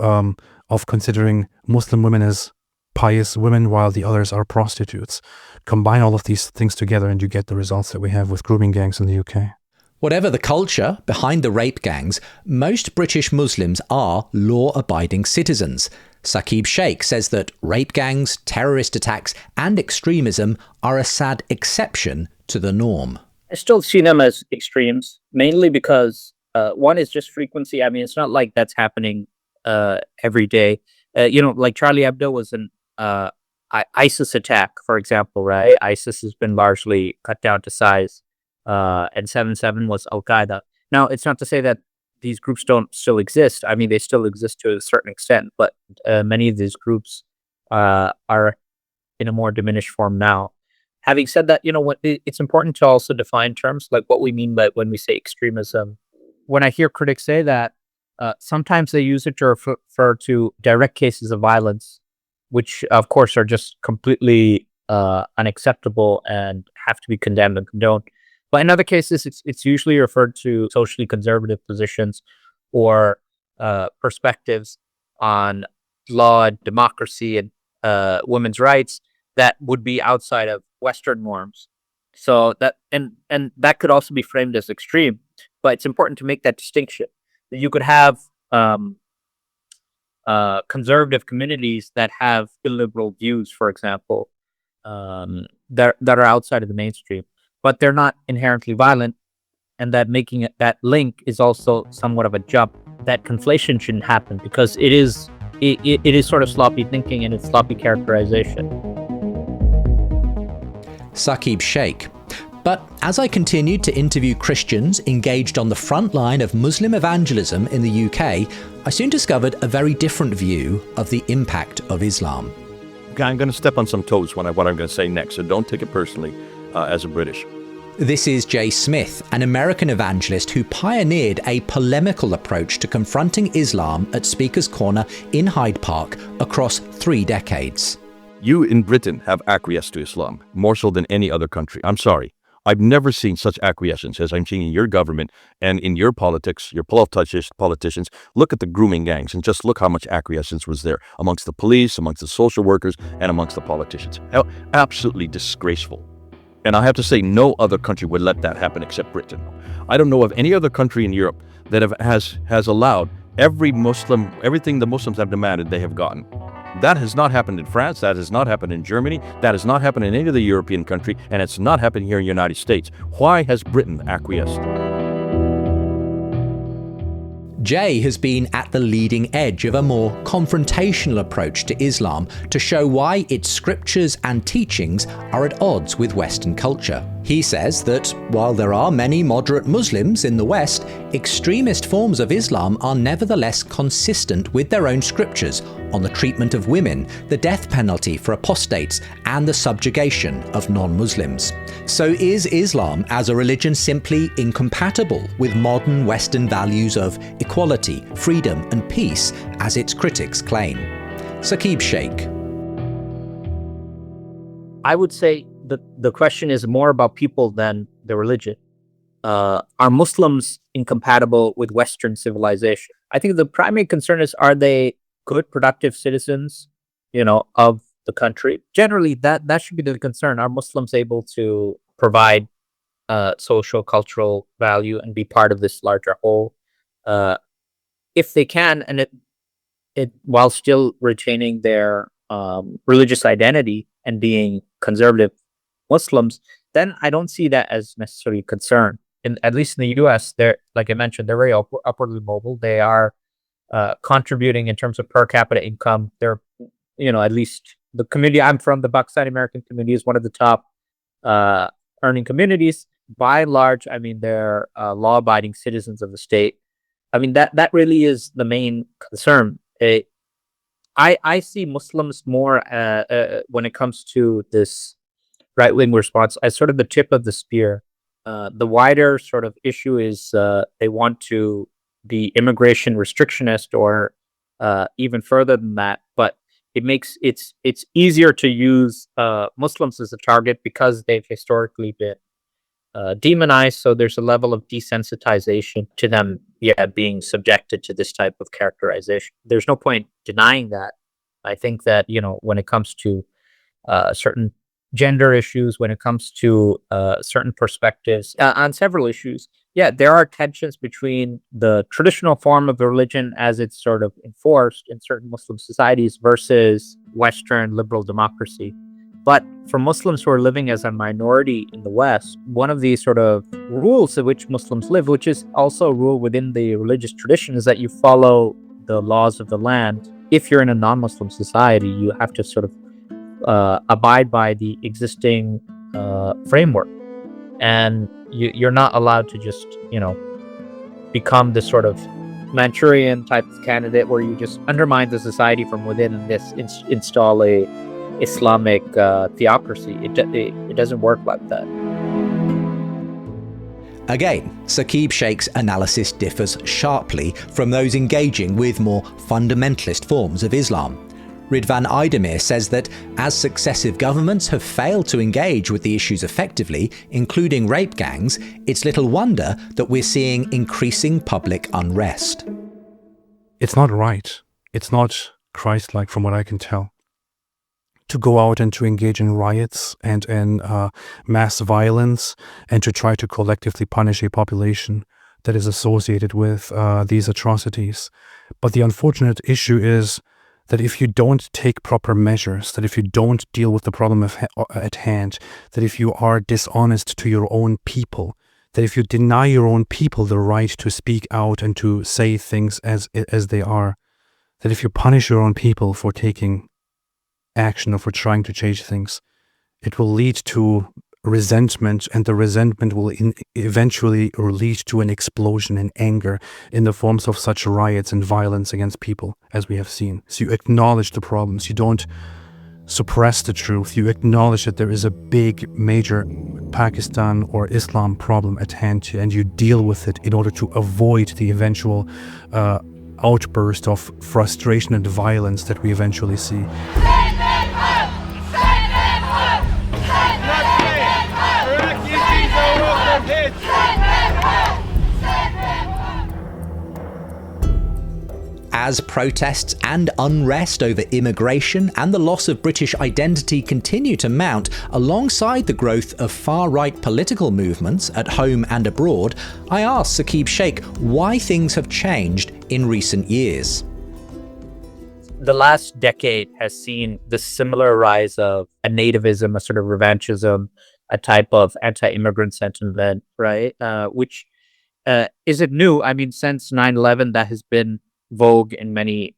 [SPEAKER 26] considering Muslim women as pious women while the others are prostitutes. Combine all of these things together, and you get the results that we have with grooming gangs in the UK.
[SPEAKER 2] Whatever the culture behind the rape gangs, most British Muslims are law-abiding citizens. Saqib Sheikh says that rape gangs, terrorist attacks, and extremism are a sad exception to the norm.
[SPEAKER 3] I still see them as extremes, mainly because one is just frequency. I mean, it's not like that's happening every day. Like Charlie Hebdo was an ISIS attack, for example, right? ISIS has been largely cut down to size, and 7/7 was Al-Qaeda. Now, it's not to say that these groups don't still exist. I mean, they still exist to a certain extent, but many of these groups are in a more diminished form now. Having said that, it's important to also define terms, like what we mean by when we say extremism. When I hear critics say that, sometimes they use it to refer to direct cases of violence, which of course are just completely unacceptable and have to be condemned and condoned. But in other cases, it's usually referred to socially conservative positions or perspectives on law and democracy and women's rights that would be outside of Western norms. So that and that could also be framed as extreme. But it's important to make that distinction. That you could have conservative communities that have illiberal views, for example, that are outside of the mainstream, but they're not inherently violent, and that making that link is also somewhat of a jump. That conflation shouldn't happen because it is sort of sloppy thinking and it's sloppy characterization.
[SPEAKER 2] Saqib Sheikh. But as I continued to interview Christians engaged on the front line of Muslim evangelism in the UK, I soon discovered a very different view of the impact of Islam.
[SPEAKER 1] I'm going to step on some toes what I'm going to say next, so don't take it personally as a British.
[SPEAKER 2] This is Jay Smith, an American evangelist who pioneered a polemical approach to confronting Islam at Speaker's Corner in Hyde Park across 3 decades.
[SPEAKER 1] You in Britain have acquiesced to Islam more so than any other country. I'm sorry. I've never seen such acquiescence as I'm seeing in your government and in your politics, your politicians. Look at the grooming gangs and just look how much acquiescence was there amongst the police, amongst the social workers, and amongst the politicians. How absolutely disgraceful. And I have to say, no other country would let that happen except Britain. I don't know of any other country in Europe that has allowed everything the Muslims have demanded they have gotten. That has not happened in France, that has not happened in Germany, that has not happened in any of the European country, and it's not happened here in the United States. Why has Britain acquiesced?
[SPEAKER 2] Jay has been at the leading edge of a more confrontational approach to Islam to show why its scriptures and teachings are at odds with Western culture. He says that while there are many moderate Muslims in the West, extremist forms of Islam are nevertheless consistent with their own scriptures on the treatment of women, the death penalty for apostates, and the subjugation of non-Muslims. So is Islam as a religion simply incompatible with modern Western values of equality, freedom, and peace, as its critics claim? Saqib Sheikh.
[SPEAKER 3] I would say the question is more about people than the religion. Are Muslims incompatible with Western civilization? I think the primary concern is, are they good, productive citizens, of the country? Generally, that should be the concern. Are Muslims able to provide social, cultural value and be part of this larger whole? If they can, and it while still retaining their religious identity and being conservative Muslims, then I don't see that as necessarily a concern. At least in the U.S., they're, like I mentioned, they're very upwardly mobile. They are contributing in terms of per capita income. They're, at least the community I'm from, the Pakistani American community, is one of the top earning communities. By and large, I mean, they're law-abiding citizens of the state. I mean, that really is the main concern. I see Muslims more when it comes to this right-wing response as sort of the tip of the spear. The wider sort of issue is they want to be immigration restrictionist or even further than that. But it makes it's easier to use Muslims as a target because they've historically been demonized. So there's a level of desensitization to them, being subjected to this type of characterization. There's no point denying that. I think that, when it comes to certain gender issues, when it comes to certain perspectives on several issues, there are tensions between the traditional form of religion as it's sort of enforced in certain Muslim societies versus Western liberal democracy. But for Muslims who are living as a minority in the West, one of the sort of rules in which Muslims live, which is also a rule within the religious tradition, is that you follow the laws of the land. If you're in a non-Muslim society, you have to sort of abide by the existing framework, and you're not allowed to just become this sort of Manchurian type of candidate where you just undermine the society from within and this install a Islamic theocracy. It doesn't work like that.
[SPEAKER 2] Again, Saqib Sheikh's analysis differs sharply from those engaging with more fundamentalist forms of Islam. Ridvan Aydemir says that as successive governments have failed to engage with the issues effectively, including rape gangs, it's little wonder that we're seeing increasing public unrest.
[SPEAKER 26] It's not right. It's not Christ-like from what I can tell, to go out and to engage in riots and in mass violence and to try to collectively punish a population that is associated with these atrocities. But the unfortunate issue is that if you don't take proper measures, that if you don't deal with the problem at hand, that if you are dishonest to your own people, that if you deny your own people the right to speak out and to say things as they are, that if you punish your own people for taking action or for trying to change things, it will lead to resentment, and the resentment will eventually lead to an explosion in anger in the forms of such riots and violence against people, as we have seen. So you acknowledge the problems. You don't suppress the truth. You acknowledge that there is a big, major Pakistan or Islam problem at hand, and you deal with it in order to avoid the eventual outburst of frustration and violence that we eventually see.
[SPEAKER 2] As protests and unrest over immigration and the loss of British identity continue to mount alongside the growth of far-right political movements at home and abroad, I asked Saqib Sheikh why things have changed in recent years.
[SPEAKER 3] The last decade has seen the similar rise of a nativism, a sort of revanchism, a type of anti-immigrant sentiment, right? Which Is it new? I mean, since 9/11, that has been vogue in many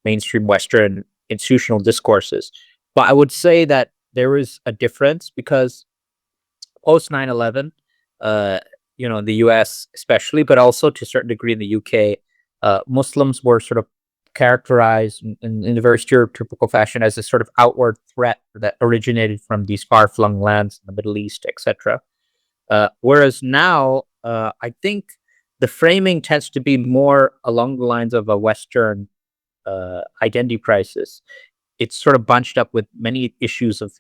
[SPEAKER 3] mainstream Western institutional discourses. But I would say that there is a difference because post 9/11, in the US especially, but also to a certain degree in the UK, Muslims were sort of characterized in a very stereotypical fashion as a sort of outward threat that originated from these far-flung lands in the Middle East, etc. Whereas now, I think the framing tends to be more along the lines of a Western identity crisis. It's sort of bunched up with many issues of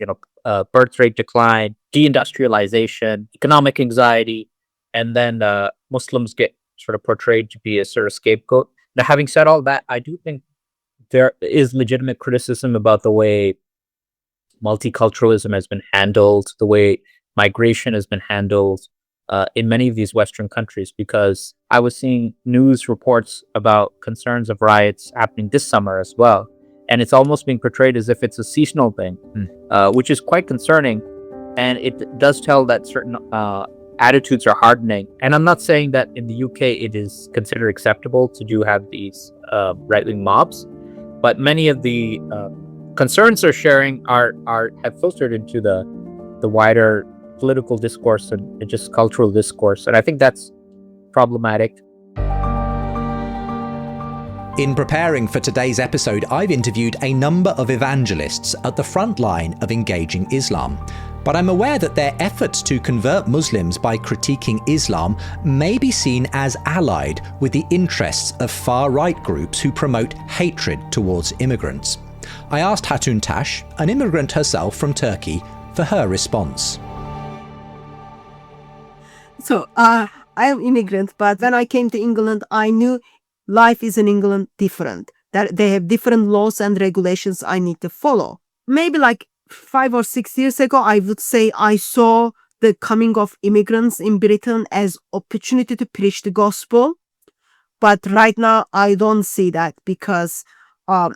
[SPEAKER 3] birth rate decline, deindustrialization, economic anxiety, and then Muslims get sort of portrayed to be a sort of scapegoat. Now, having said all that, I do think there is legitimate criticism about the way multiculturalism has been handled, the way migration has been handled in many of these Western countries, because I was seeing news reports about concerns of riots happening this summer as well. And it's almost being portrayed as if it's a seasonal thing, which is quite concerning. And it does tell that certain attitudes are hardening. And I'm not saying that in the UK it is considered acceptable to have these right-wing mobs, but many of the concerns they're sharing have filtered into the wider political discourse and just cultural discourse. And I think that's problematic.
[SPEAKER 2] In preparing for today's episode, I've interviewed a number of evangelists at the front line of engaging Islam. But I'm aware that their efforts to convert Muslims by critiquing Islam may be seen as allied with the interests of far-right groups who promote hatred towards immigrants. I asked Hatun Tash, an immigrant herself from Turkey, for her response.
[SPEAKER 9] So, I am immigrant, but when I came to England, I knew life is in England different. That they have different laws and regulations I need to follow. Maybe like 5 or 6 years ago, I would say I saw the coming of immigrants in Britain as opportunity to preach the gospel. But right now, I don't see that because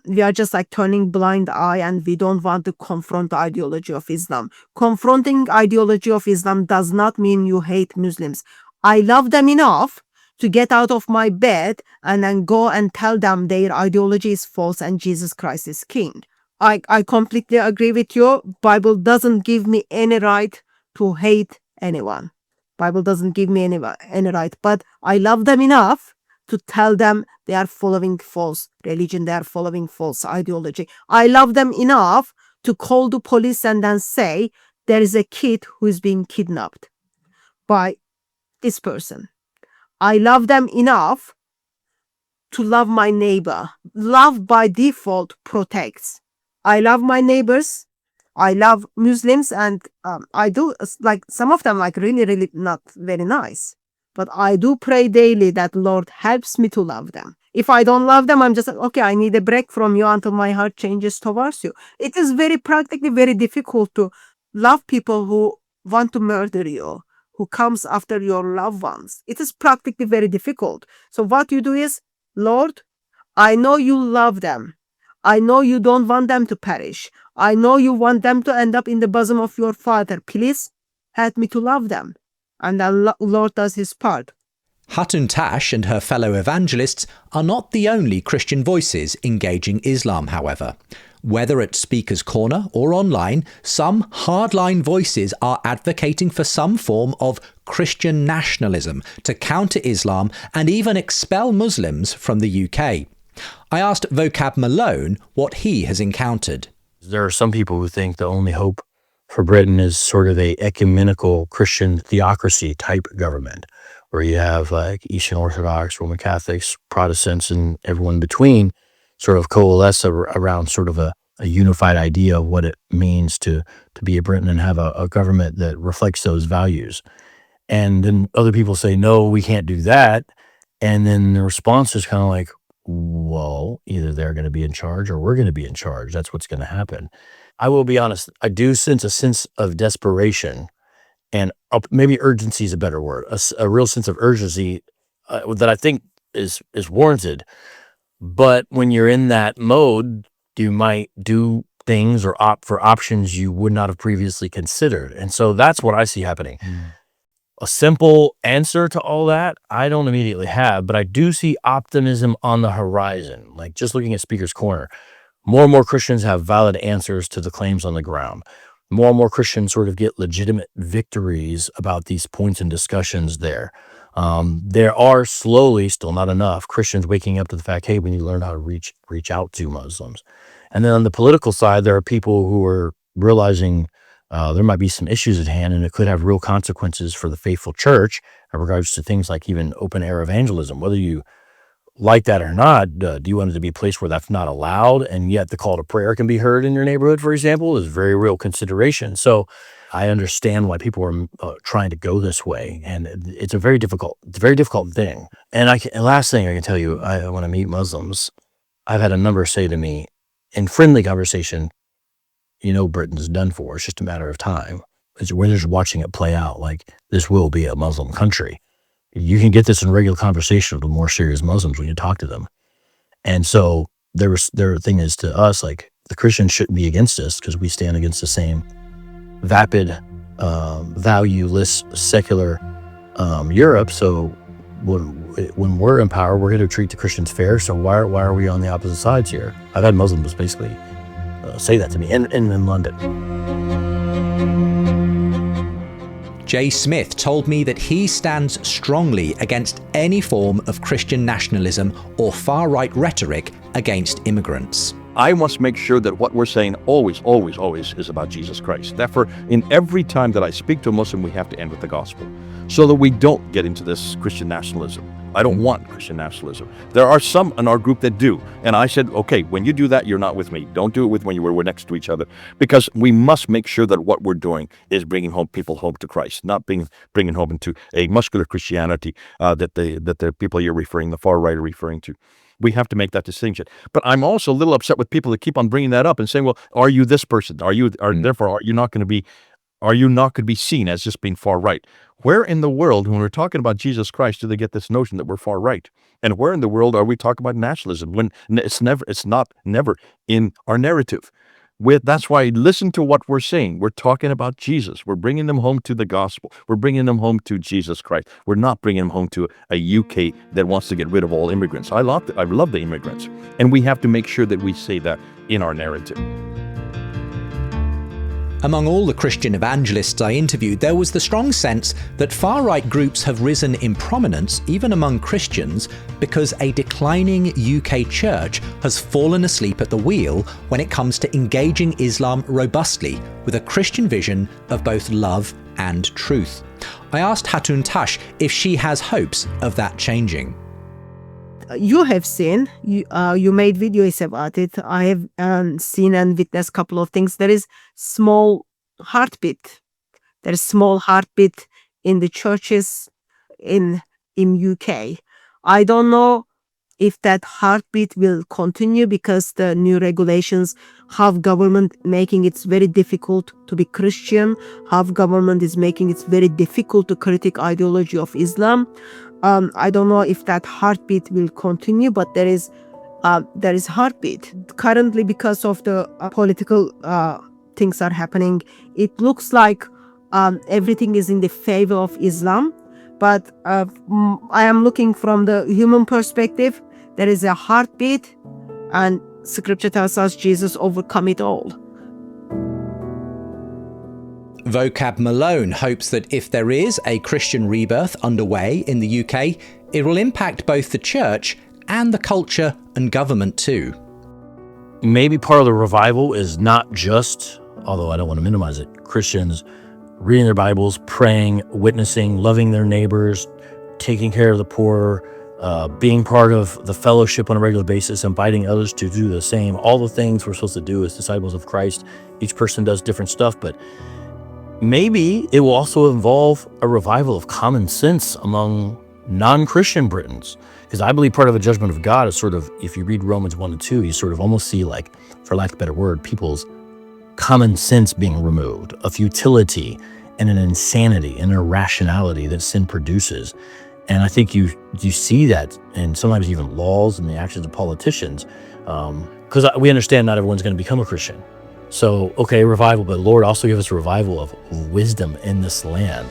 [SPEAKER 9] we are just like turning blind eye and we don't want to confront the ideology of Islam. Confronting ideology of Islam does not mean you hate Muslims. I love them enough to get out of my bed and then go and tell them their ideology is false and Jesus Christ is king. I completely agree with you. Bible doesn't give me any right to hate anyone. Bible doesn't give me any right, but I love them enough to tell them they are following false religion, they are following false ideology. I love them enough to call the police and then say there is a kid who is being kidnapped by this person. I love them enough to love my neighbor. Love by default protects. I love my neighbors. I love Muslims, and I do like some of them like really, really not very nice. But I do pray daily that Lord helps me to love them. If I don't love them, I'm just like, okay, I need a break from you until my heart changes towards you. It is very practically very difficult to love people who want to murder you, who comes after your loved ones. It is practically very difficult. So what you do is, Lord, I know you love them. I know you don't want them to perish. I know you want them to end up in the bosom of your Father. Please help me to love them. And the Lord does his part.
[SPEAKER 2] Hatun Tash and her fellow evangelists are not the only Christian voices engaging Islam, however. Whether at Speaker's Corner or online, some hardline voices are advocating for some form of Christian nationalism to counter Islam and even expel Muslims from the UK. I asked Vocab Malone what he has encountered.
[SPEAKER 1] There are some people who think the only hope for Britain is sort of a ecumenical Christian theocracy type government, where you have like Eastern Orthodox, Roman Catholics, Protestants, and everyone between sort of coalesce around sort of a unified idea of what it means to be a Briton and have a government that reflects those values. And then other people say, no, we can't do that. And then the response is kind of like, well, either they're going to be in charge or we're going to be in charge. That's what's going to happen. I will be honest, I do sense a sense of desperation, and maybe urgency is a better word, a real sense of urgency that I think is warranted. But when you're in that mode, you might do things or opt for options you would not have previously considered. And so that's what I see happening. a simple answer to all that, I don't immediately have, but I do see optimism on the horizon. Like just looking at Speaker's Corner, more and more Christians have valid answers to the claims on the ground. More and more Christians sort of get legitimate victories about these points and discussions there. There are slowly, still not enough, Christians waking up to the fact, hey, we need to learn how to reach out to Muslims. And then on the political side, there are people who are realizing there might be some issues at hand, and it could have real consequences for the faithful church in regards to things like even open-air evangelism. Whether you like that or not, do you want it to be a place where that's not allowed, and yet the call to prayer can be heard in your neighborhood, for example, is very real consideration. So I understand why people are trying to go this way, and it's a very difficult thing. And last thing I can tell you, when I meet Muslims, I've had a number say to me in friendly conversation, Britain's done for. It's just a matter of time. We're just watching it play out. Like, this will be a Muslim country. You can get this in regular conversation with more serious Muslims when you talk to them. And so their thing is to us, like, the Christians shouldn't be against us because we stand against the same vapid, valueless, secular Europe. So when we're in power, we're going to treat the Christians fair. So why are we on the opposite sides here? I've had Muslims basically say that to me in London.
[SPEAKER 2] Jay Smith told me that he stands strongly against any form of Christian nationalism or far-right rhetoric against immigrants.
[SPEAKER 6] I must make sure that what we're saying always is about Jesus Christ. Therefore, in every time that I speak to a Muslim, we have to end with the gospel so that we don't get into this Christian nationalism. I don't want Christian nationalism. There are some in our group that do. And I said, okay, when you do that, you're not with me. Don't do it when we're next to each other. Because we must make sure that what we're doing is bringing people home to Christ, not bringing home into a muscular Christianity that the people you're referring, the far right are referring to. We have to make that distinction. But I'm also a little upset with people that keep on bringing that up and saying, well, are you this person? Therefore, are you not going to be seen as just being far right? Where in the world, when we're talking about Jesus Christ, do they get this notion that we're far right? And where in the world are we talking about nationalism when it's not in our narrative? That's why listen to what we're saying. We're talking about Jesus. We're bringing them home to the gospel. We're bringing them home to Jesus Christ. We're not bringing them home to a UK that wants to get rid of all immigrants. I love the immigrants. And we have to make sure that we say that in our narrative.
[SPEAKER 2] Among all the Christian evangelists I interviewed, there was the strong sense that far-right groups have risen in prominence, even among Christians, because a declining UK church has fallen asleep at the wheel when it comes to engaging Islam robustly with a Christian vision of both love and truth. I asked Hatun Tash if she has hopes of that changing.
[SPEAKER 9] You have seen, you made videos about it. I have seen and witnessed a couple of things. There is small heartbeat. There is small heartbeat in the churches in UK. I don't know if that heartbeat will continue because the new regulations have government making it very difficult to be Christian, have government is making it very difficult to critique ideology of Islam. I don't know if that heartbeat will continue, but there is heartbeat. Currently, because of the political things are happening, it looks like everything is in the favor of Islam. But I am looking from the human perspective. There is a heartbeat, and Scripture tells us Jesus overcome it all.
[SPEAKER 2] Vocab Malone hopes that if there is a Christian rebirth underway in the UK, it will impact both the church and the culture and government too.
[SPEAKER 1] Maybe part of the revival is not just, although I don't want to minimize it, Christians reading their Bibles, praying, witnessing, loving their neighbors, taking care of the poor, being part of the fellowship on a regular basis, inviting others to do the same. All the things we're supposed to do as disciples of Christ. Each person does different stuff, but maybe it will also involve a revival of common sense among non-Christian Britons. Because I believe part of the judgment of God is sort of, if you read Romans 1 and 2, you sort of almost see, like, for lack of a better word, people's common sense being removed, a futility and an insanity and irrationality that sin produces. And I think you see that, and sometimes even laws and the actions of politicians, because we understand not everyone's going to become a Christian. So, okay, revival, but Lord, also give us a revival of wisdom in this land.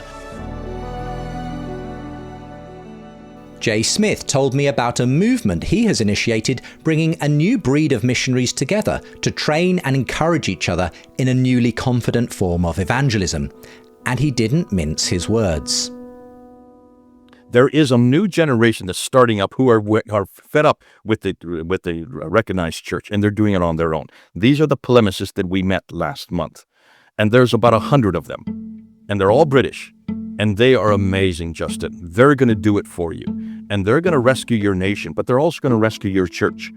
[SPEAKER 2] Jay Smith told me about a movement he has initiated bringing a new breed of missionaries together to train and encourage each other in a newly confident form of evangelism. And he didn't mince his words.
[SPEAKER 6] There is a new generation that's starting up who are fed up with the recognized church, and they're doing it on their own. These are the polemicists that we met last month, and there's about 100 of them, and they're all British, and they are amazing, Justin. They're going to do it for you, and they're going to rescue your nation, but they're also going to rescue your church.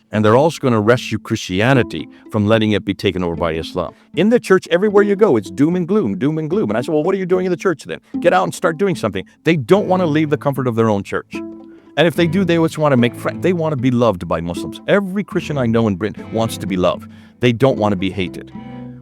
[SPEAKER 6] And they're also going to rescue Christianity from letting it be taken over by Islam. In the church, everywhere you go, it's doom and gloom, doom and gloom. And I said, well, what are you doing in the church then? Get out and start doing something. They don't want to leave the comfort of their own church. And if they do, they just want to make friends. They want to be loved by Muslims. Every Christian I know in Britain wants to be loved. They don't want to be hated.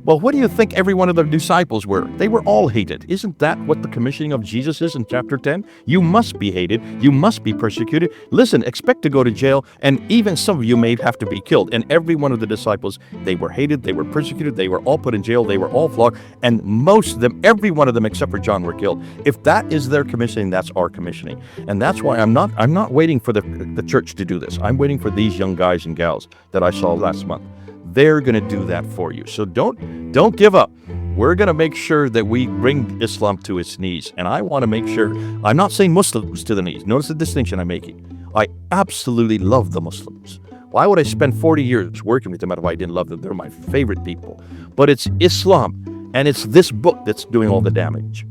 [SPEAKER 6] Well, what do you think every one of the disciples were? They were all hated. Isn't that what the commissioning of Jesus is in chapter 10? You must be hated. You must be persecuted. Listen, expect to go to jail, and even some of you may have to be killed. And every one of the disciples, they were hated, they were persecuted, they were all put in jail, they were all flogged, and most of them, every one of them except for John, were killed. If that is their commissioning, that's our commissioning. And that's why I'm not waiting for the church to do this. I'm waiting for these young guys and gals that I saw last month. They're going to do that for you. So don't give up. We're going to make sure that we bring Islam to its knees. And I want to make sure, I'm not saying Muslims to the knees. Notice the distinction I'm making. I absolutely love the Muslims. Why would I spend 40 years working with them if I didn't love them? They're my favorite people. But it's Islam, and it's this book that's doing all the damage.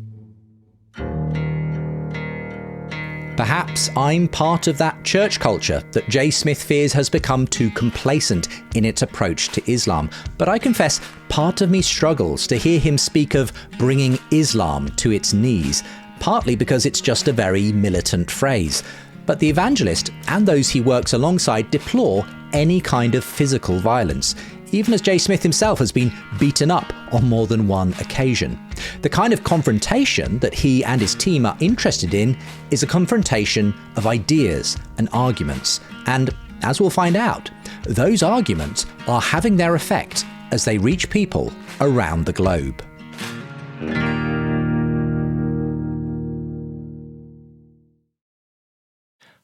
[SPEAKER 2] Perhaps I'm part of that church culture that Jay Smith fears has become too complacent in its approach to Islam. But I confess, part of me struggles to hear him speak of bringing Islam to its knees, partly because it's just a very militant phrase. But the evangelist and those he works alongside deplore any kind of physical violence, even as Jay Smith himself has been beaten up on more than one occasion. The kind of confrontation that he and his team are interested in is a confrontation of ideas and arguments. And as we'll find out, those arguments are having their effect as they reach people around the globe.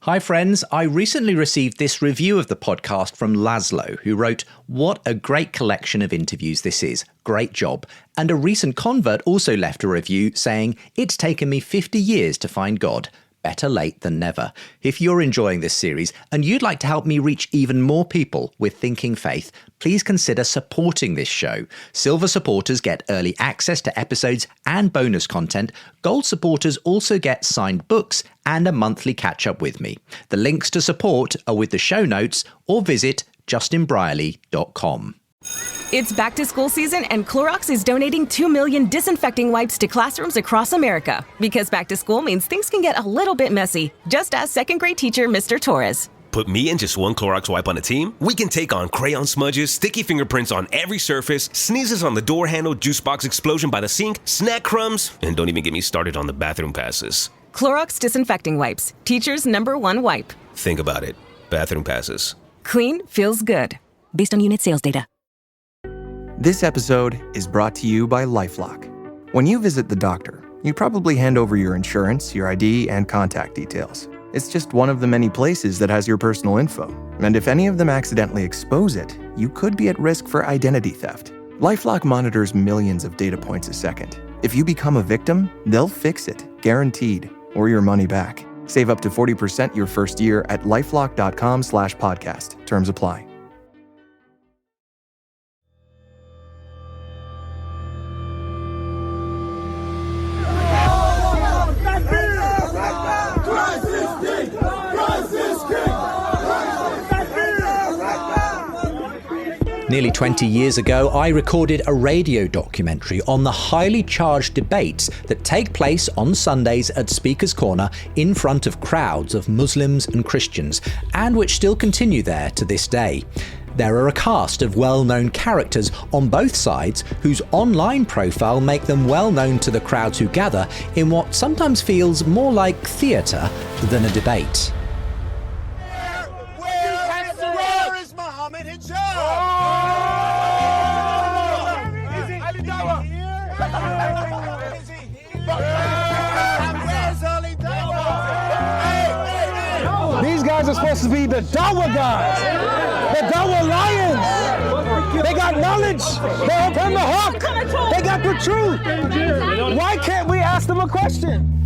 [SPEAKER 2] Hi friends, I recently received this review of the podcast from Laszlo, who wrote, "What a great collection of interviews this is. Great job." And a recent convert also left a review saying, "It's taken me 50 years to find God. Better late than never." If you're enjoying this series and you'd like to help me reach even more people with thinking faith, please consider supporting this show. Silver supporters get early access to episodes and bonus content. Gold supporters also get signed books and a monthly catch-up with me. The links to support are with the show notes, or visit justinbrierley.com.
[SPEAKER 7] It's back to school season, and Clorox is donating 2 million disinfecting wipes to classrooms across America. Because back to school means things can get a little bit messy. Just ask second grade teacher Mr. Torres.
[SPEAKER 8] Put me and just one Clorox wipe on a team? We can take on crayon smudges, sticky fingerprints on every surface, sneezes on the door handle, juice box explosion by the sink, snack crumbs, and don't even get me started on the bathroom passes.
[SPEAKER 7] Clorox disinfecting wipes, teacher's #1 wipe.
[SPEAKER 8] Think about it. Bathroom passes.
[SPEAKER 7] Clean feels good. Based on unit sales data.
[SPEAKER 10] This episode is brought to you by LifeLock. When you visit the doctor, you probably hand over your insurance, your ID, and contact details. It's just one of the many places that has your personal info. And if any of them accidentally expose it, you could be at risk for identity theft. LifeLock monitors millions of data points a second. If you become a victim, they'll fix it, guaranteed, or your money back. Save up to 40% your first year at lifelock.com/podcast. Terms apply.
[SPEAKER 2] Nearly 20 years ago, I recorded a radio documentary on the highly charged debates that take place on Sundays at Speaker's Corner in front of crowds of Muslims and Christians, and which still continue there to this day. There are a cast of well-known characters on both sides whose online profile make them well known to the crowds who gather in what sometimes feels more like theatre than a debate.
[SPEAKER 11] Where is Muhammad hijab? Where's Ali Dawah? guys are supposed to be the Dawa guys, the Dawa lions. They got knowledge. They open the hawk. They got the truth. Why can't we ask them a question?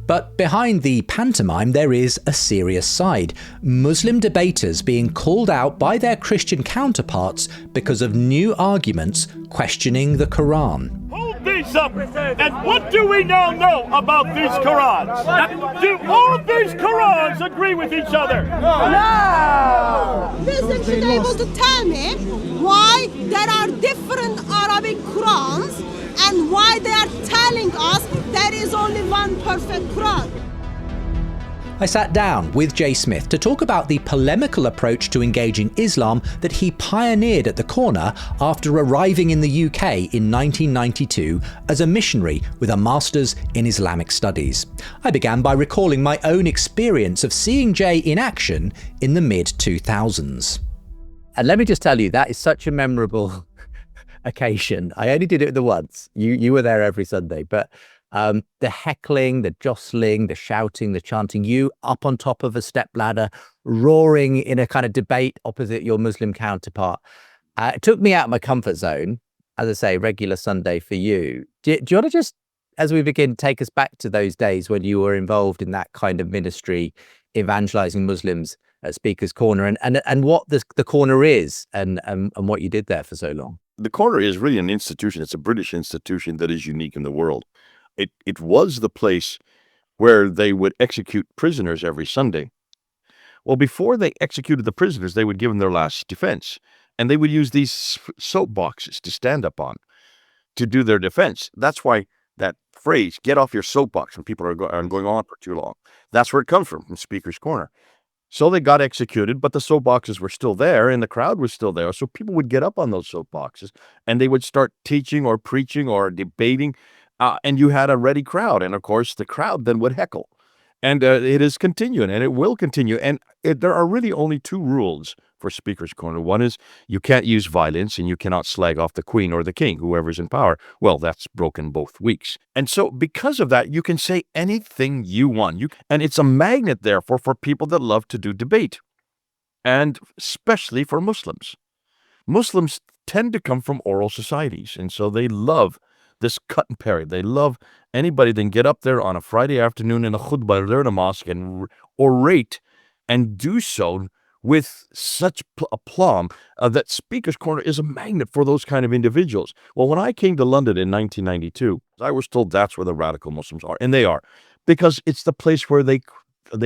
[SPEAKER 2] But behind the pantomime, there is a serious side. Muslim debaters being called out by their Christian counterparts because of new arguments questioning the Quran.
[SPEAKER 12] Hold these up, and what do we now know about these Qurans? Do all of these Qurans agree with each other?
[SPEAKER 13] No! Muslims should be able to tell me why there are different Arabic Qurans and why they are telling us there is only one perfect Quran.
[SPEAKER 2] I sat down with Jay Smith to talk about the polemical approach to engaging Islam that he pioneered at the corner after arriving in the UK in 1992 as a missionary with a master's in Islamic studies. I began by recalling my own experience of seeing Jay in action in the mid-2000s.
[SPEAKER 3] And let me just tell you, that is such a memorable occasion. I only did it the once. You were there every Sunday, but the heckling, the jostling, the shouting, the chanting, you up on top of a stepladder, roaring in a kind of debate opposite your Muslim counterpart. It took me out of my comfort zone. As I say, regular Sunday for you. Do you want to just, as we begin, take us back to those days when you were involved in that kind of ministry, evangelizing Muslims at Speaker's Corner, and what the corner is and what you did there for so long?
[SPEAKER 6] The corner is really an institution. It's a British institution that is unique in the world. It was the place where they would execute prisoners every Sunday. Well, before they executed the prisoners, they would give them their last defense. And they would use these soapboxes to stand up on to do their defense. That's why that phrase, get off your soapbox when people are going on for too long. That's where it comes from Speaker's Corner. So they got executed, but the soapboxes were still there and the crowd was still there. So people would get up on those soapboxes and they would start teaching or preaching or debating. And you had a ready crowd. And of course, the crowd then would heckle. And it is continuing and it will continue. And there are really only two rules for Speaker's Corner. One is you can't use violence and you cannot slag off the Queen or the King, whoever's in power. Well, that's broken both weeks. And so because of that, you can say anything you want. And it's a magnet, therefore, for people that love to do debate. And especially for Muslims. Muslims tend to come from oral societies. And so they love this cut and parry. They love anybody that can get up there on a Friday afternoon in a khutbah or in a mosque and orate and do so with such aplomb that Speaker's Corner is a magnet for those kind of individuals. Well, when I came to London in 1992, I was told that's where the radical Muslims are, and they are, because it's the place where they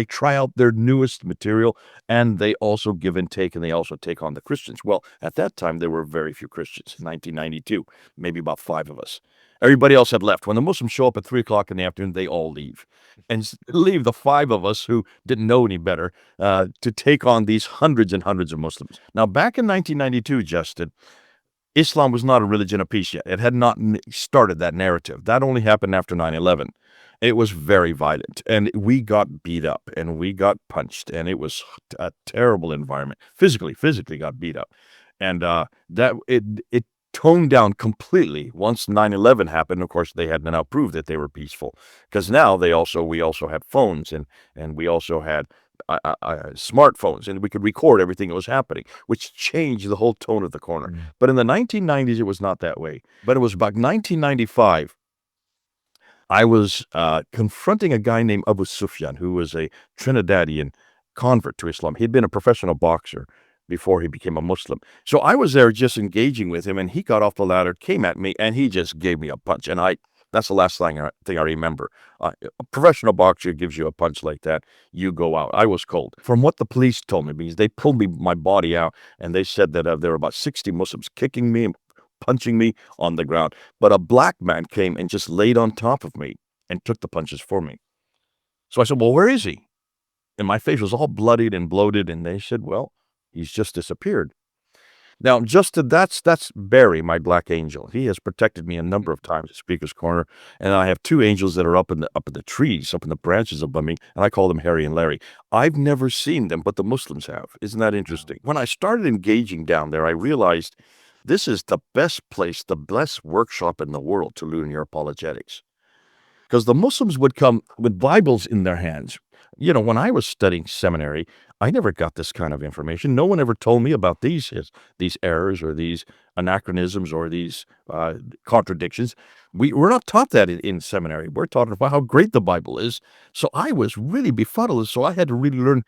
[SPEAKER 6] try out their newest material, and they also give and take, and they also take on the Christians. Well, at that time, there were very few Christians in 1992, maybe about 5 of us. Everybody else had left. When the Muslims show up at 3 o'clock in the afternoon, they all leave. And leave the 5 of us who didn't know any better to take on these hundreds and hundreds of Muslims. Now, back in 1992, Justin, Islam was not a religion of peace yet. It had not started that narrative. That only happened after 9/11. It was very violent, and we got beat up, and we got punched, and it was a terrible environment. Physically got beat up. And it toned down completely once 9/11 happened. Of course, they had now proved that they were peaceful, because now we also had phones and we also had smartphones, and we could record everything that was happening, which changed the whole tone of the corner. But in the 1990s, it was not that way. But it was about 1995. I was confronting a guy named Abu Sufyan, who was a Trinidadian convert to Islam. He'd been a professional boxer before he became a Muslim. So I was there just engaging with him, and he got off the ladder, came at me, and he just gave me a punch. And that's the last thing I remember. A professional boxer gives you a punch like that, you go out. I was cold. From what the police told me, because they pulled my body out, and they said that there were about 60 Muslims kicking me and punching me on the ground. But a black man came and just laid on top of me and took the punches for me. So I said, well, where is he? And my face was all bloodied and bloated, and they said, well, he's just disappeared. Now, that's Barry, my black angel. He has protected me a number of times at Speaker's Corner, and I have 2 angels that are up in the trees, up in the branches above me, and I call them Harry and Larry. I've never seen them, but the Muslims have. Isn't that interesting? When I started engaging down there, I realized this is the best place, the best workshop in the world to learn your apologetics. because the Muslims would come with Bibles in their hands. You know, when I was studying seminary, I never got this kind of information. No one ever told me about these errors or these anachronisms or these contradictions. We're not taught that in seminary. We're taught about how great the Bible is. So I was really befuddled. So I had to really learn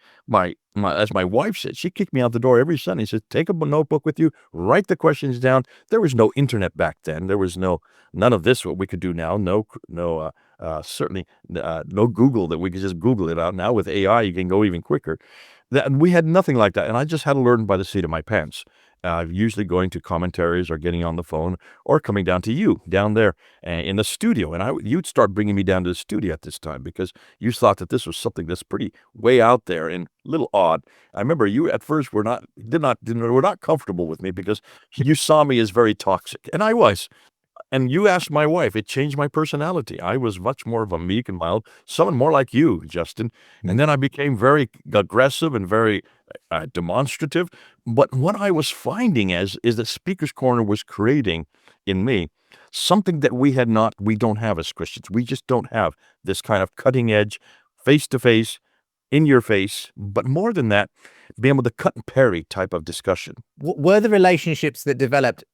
[SPEAKER 6] as my wife said, she kicked me out the door every Sunday. She said, take a notebook with you, write the questions down. There was no internet back then. There was none of this what we could do now. Certainly no Google that we could just Google it out. Now with AI, you can go even quicker. We had nothing like that. And I just had to learn by the seat of my pants. Usually going to commentaries or getting on the phone or coming down to you down there in the studio. And you'd start bringing me down to the studio at this time because you thought that this was something that's pretty way out there and a little odd. I remember you at first were not comfortable with me because you saw me as very toxic. And I was. And you asked my wife, it changed my personality. I was much more of a meek and mild, someone more like you, Justin. And then I became very aggressive and very demonstrative. But what I was finding is that Speaker's Corner was creating in me something that we don't have as Christians. We just don't have this kind of cutting edge, face-to-face, in your face, but more than that, being able to cut and parry type of discussion.
[SPEAKER 2] Were the relationships that developed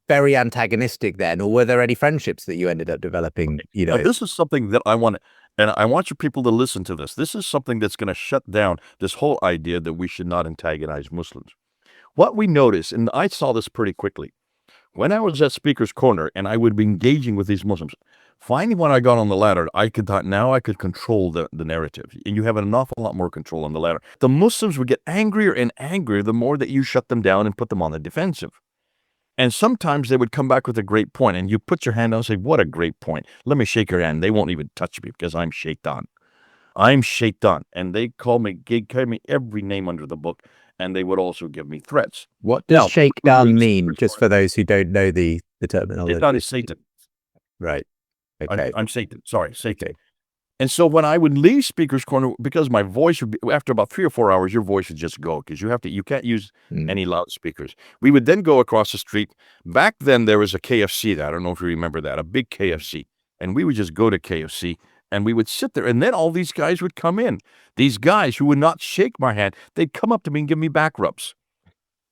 [SPEAKER 2] very antagonistic then, or were there any friendships that you ended up developing?
[SPEAKER 6] Now, this is something that I want, and I want you people to listen to this. This is something that's going to shut down this whole idea that we should not antagonize Muslims. What we noticed, and I saw this pretty quickly, when I was at Speaker's Corner and I would be engaging with these Muslims, finally when I got on the ladder, I could control the narrative, and you have an awful lot more control on the ladder. The Muslims would get angrier and angrier the more that you shut them down and put them on the defensive. And sometimes they would come back with a great point, and you put your hand out and say, what a great point. Let me shake your hand. They won't even touch me because I'm shaitan. I'm shaitan. And they gave me every name under the book, and they would also give me threats.
[SPEAKER 2] What does shaitan mean, just for those who don't know the terminology?
[SPEAKER 6] Shaitan is Satan.
[SPEAKER 2] Right. Okay.
[SPEAKER 6] I'm Satan. Sorry, Satan. Okay. And so when I would leave Speaker's Corner, because my voice would be, after about 3 or 4 hours, your voice would just go because you can't use any loudspeakers. We would then go across the street. Back then there was a KFC there. I don't know if you remember that, a big KFC. And we would just go to KFC and we would sit there. And then all these guys would come in. These guys who would not shake my hand, they'd come up to me and give me back rubs.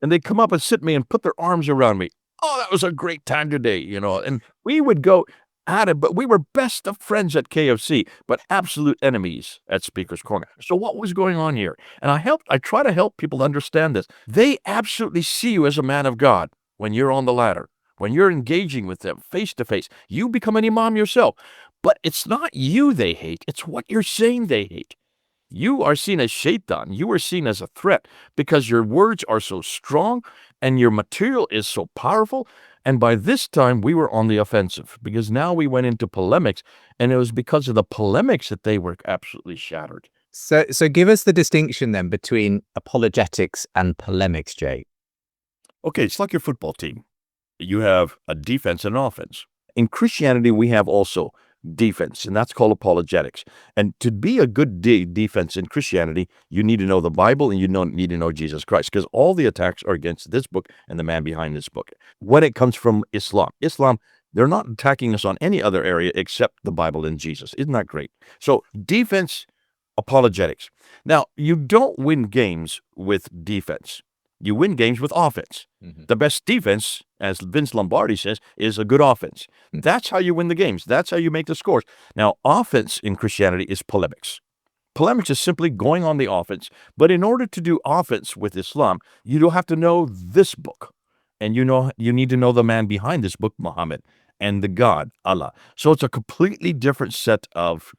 [SPEAKER 6] And they'd come up and sit me and put their arms around me. Oh, that was a great time today, And we would go at it, but we were best of friends at KFC, but absolute enemies at Speaker's Corner. So what was going on here? And I try to help people understand this. They absolutely see you as a man of God when you're on the ladder, when you're engaging with them face to face. You become an imam yourself, but it's not you they hate. It's what you're saying they hate. You are seen as shaitan. You are seen as a threat because your words are so strong and your material is so powerful. And by this time, we were on the offensive because now we went into polemics, and it was because of the polemics that they were absolutely shattered.
[SPEAKER 2] So give us the distinction then between apologetics and polemics, Jay.
[SPEAKER 6] Okay, it's like your football team. You have a defense and an offense. In Christianity, we have also defense, and that's called apologetics. And to be a good defense in Christianity, you need to know the Bible and you need to know Jesus Christ, because all the attacks are against this book and the man behind this book. When it comes from Islam, they're not attacking us on any other area except the Bible and Jesus. Isn't that great? So defense, apologetics. Now, you don't win games with defense. You win games with offense. Mm-hmm. The best defense, as Vince Lombardi says, is a good offense. Mm-hmm. That's how you win the games. That's how you make the scores. Now, offense in Christianity is polemics. Polemics is simply going on the offense. But in order to do offense with Islam, you don't have to know this book. And you need to know the man behind this book, Muhammad, and the God, Allah. So it's a completely different set of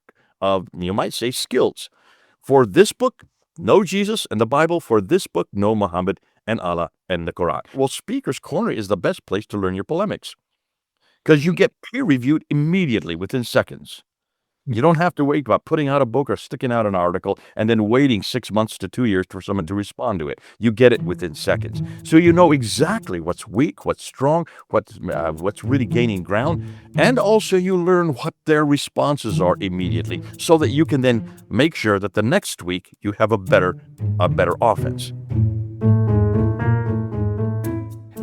[SPEAKER 6] you might say, skills. For this book, know Jesus and the Bible. For this book, know Muhammad and Allah and the Quran. Well, Speaker's Corner is the best place to learn your polemics because you get peer-reviewed immediately within seconds. You don't have to wait about putting out a book or sticking out an article and then waiting 6 months to 2 years for someone to respond to it. You get it within seconds. So you know exactly what's weak, what's strong, what's really gaining ground. And also you learn what their responses are immediately so that you can then make sure that the next week you have a better offense.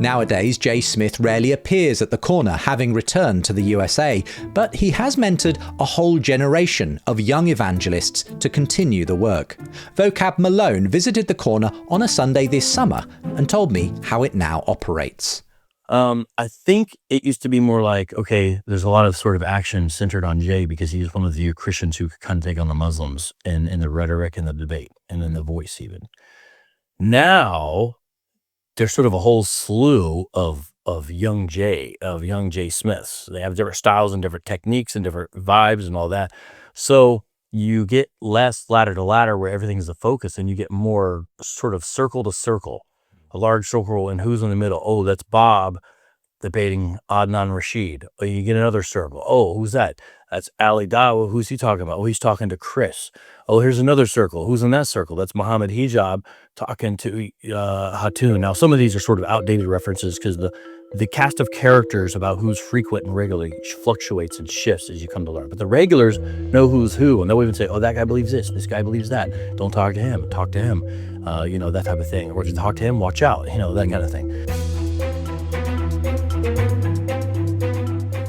[SPEAKER 2] Nowadays, Jay Smith rarely appears at the corner, having returned to the USA, but he has mentored a whole generation of young evangelists to continue the work. Vocab Malone visited the corner on a Sunday this summer and told me how it now operates.
[SPEAKER 1] I think it used to be more like, okay, there's a lot of sort of action centered on Jay because he's one of the few Christians who could kind of take on the Muslims in the rhetoric and the debate and in the voice even. Now, there's sort of a whole slew of young Jay Smiths. They have different styles and different techniques and different vibes and all that. So you get less ladder to ladder where everything's the focus, and you get more sort of circle to circle. A large circle, and who's in the middle? Oh, that's Bob debating Adnan Rashid. Oh, you get another circle. Oh, who's that? That's Ali Dawa. Who's he talking about? Oh, he's talking to Chris. Oh, here's another circle. Who's in that circle? That's Muhammad Hijab talking to Hatun. Now, some of these are sort of outdated references because the cast of characters about who's frequent and regularly fluctuates and shifts as you come to learn. But the regulars know who's who, and they'll even say, oh, that guy believes this guy believes that. Don't talk to him. Talk to him. That type of thing. Or to talk to him, watch out. That kind of thing.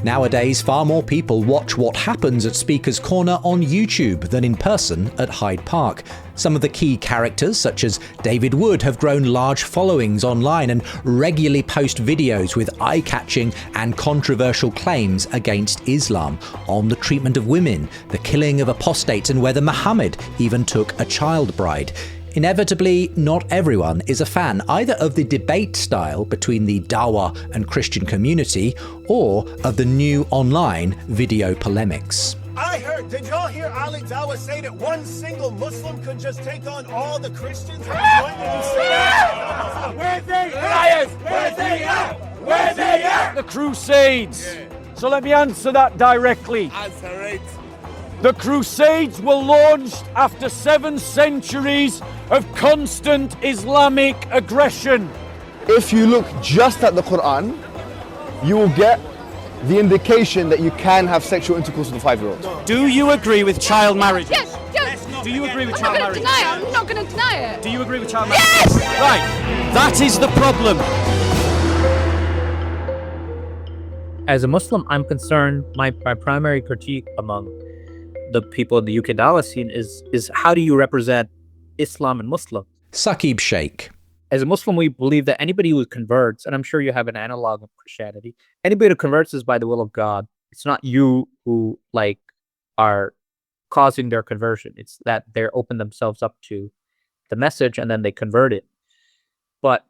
[SPEAKER 2] Nowadays, far more people watch what happens at Speaker's Corner on YouTube than in person at Hyde Park. Some of the key characters, such as David Wood, have grown large followings online and regularly post videos with eye-catching and controversial claims against Islam, on the treatment of women, the killing of apostates, and whether Muhammad even took a child bride. Inevitably, not everyone is a fan either of the debate style between the Dawa and Christian community or of the new online video polemics.
[SPEAKER 11] Did y'all hear Ali Dawa say that one single Muslim could just take on all the Christians? Where they at? Where they at?
[SPEAKER 12] The Crusades. Yeah. So let me answer that directly.
[SPEAKER 11] Answer it.
[SPEAKER 12] The Crusades were launched after 7 centuries of constant Islamic aggression.
[SPEAKER 14] If you look just at the Quran, you will get the indication that you can have sexual intercourse with a 5-year-old.
[SPEAKER 12] Do you agree with child marriage?
[SPEAKER 15] Yes.
[SPEAKER 12] Do you agree with
[SPEAKER 15] I'm
[SPEAKER 12] child
[SPEAKER 15] not
[SPEAKER 12] marriage?
[SPEAKER 15] I'm not going to deny it.
[SPEAKER 12] Do you agree with child marriage?
[SPEAKER 15] Yes!
[SPEAKER 12] Right. That is the problem.
[SPEAKER 3] As a Muslim, I'm concerned, my primary critique among the people in the UK Dawa scene is how do you represent Islam and Muslim?
[SPEAKER 2] Saqib Sheikh.
[SPEAKER 3] As a Muslim, we believe that anybody who converts, and I'm sure you have an analog of Christianity, anybody who converts is by the will of God. It's not you who are causing their conversion. It's that they open themselves up to the message and then they convert it. But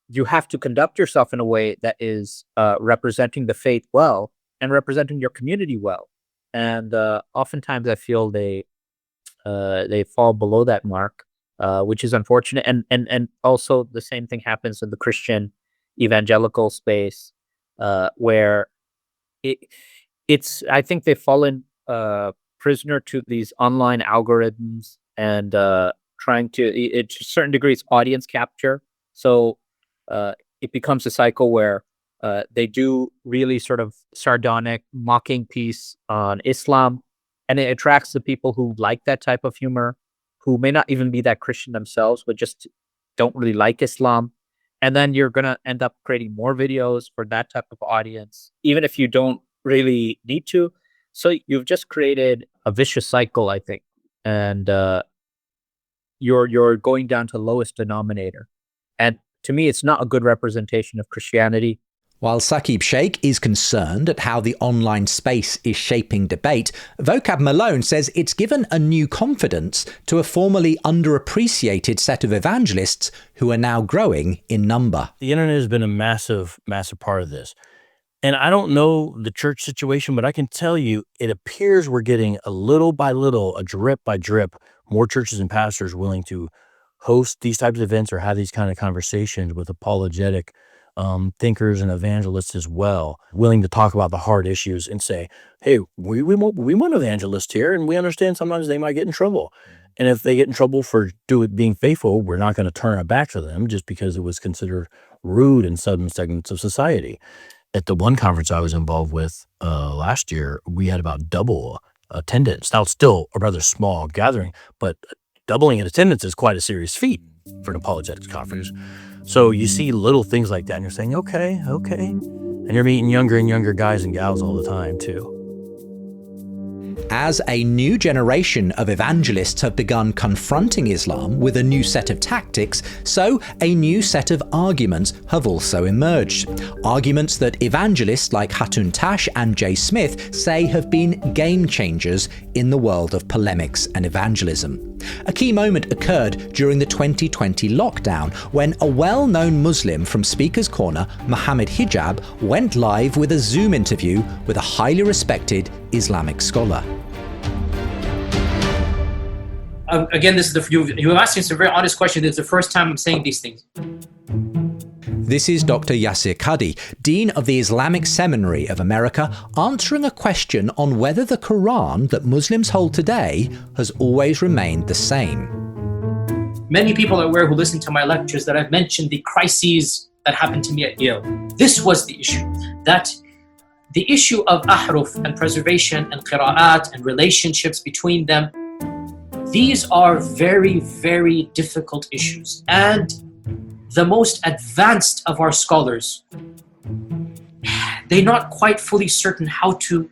[SPEAKER 3] you have to conduct yourself in a way that is representing the faith well and representing your community well. And oftentimes I feel they fall below that mark, which is unfortunate. And also the same thing happens in the Christian evangelical space, where I think they've fallen prisoner to these online algorithms and trying to, to a certain degree, it's audience capture. So it becomes a cycle where they do really sort of sardonic, mocking piece on Islam, and it attracts the people who like that type of humor, who may not even be that Christian themselves, but just don't really like Islam. And then you're going to end up creating more videos for that type of audience, even if you don't really need to. So you've just created a vicious cycle, I think. And you're going down to lowest denominator. And to me, it's not a good representation of Christianity.
[SPEAKER 2] While Saqib Sheikh is concerned at how the online space is shaping debate, Vocab Malone says it's given a new confidence to a formerly underappreciated set of evangelists who are now growing in number.
[SPEAKER 1] The internet has been a massive, massive part of this. And I don't know the church situation, but I can tell you it appears we're getting a little by little, a drip by drip, more churches and pastors willing to host these types of events or have these kind of conversations with apologetic thinkers and evangelists as well, willing to talk about the hard issues and say, hey, we want evangelists here, and we understand sometimes they might get in trouble. And if they get in trouble for being faithful, we're not going to turn our back to them just because it was considered rude in some segments of society. At the one conference I was involved with last year, we had about double attendance. Now, it's still a rather small gathering, but doubling in attendance is quite a serious feat for an apologetics conference. So you see little things like that and you're saying, okay. And you're meeting younger and younger guys and gals all the time too.
[SPEAKER 2] As a new generation of evangelists have begun confronting Islam with a new set of tactics, so a new set of arguments have also emerged. Arguments that evangelists like Hatun Tash and J. Smith say have been game changers in the world of polemics and evangelism. A key moment occurred during the 2020 lockdown when a well-known Muslim from Speaker's Corner, Mohammed Hijab, went live with a Zoom interview with a highly respected Islamic scholar.
[SPEAKER 15] Again, this is you asked me some very honest questions. It's the first time I'm saying these things.
[SPEAKER 2] This is Dr. Yasir Qadhi, Dean of the Islamic Seminary of America, answering a question on whether the Quran that Muslims hold today has always remained the same.
[SPEAKER 15] Many people are aware who listen to my lectures that I've mentioned the crises that happened to me at Yale. This was the issue, that the issue of ahruf and preservation and qira'at and relationships between them, these are very, very difficult issues. And the most advanced of our scholars, they're not quite fully certain how to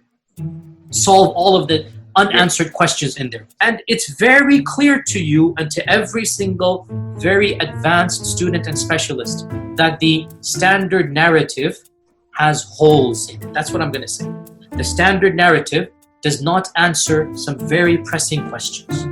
[SPEAKER 15] solve all of the unanswered questions in there. And it's very clear to you and to every single very advanced student and specialist that the standard narrative has holes in it. That's what I'm going to say. The standard narrative does not answer some very pressing questions.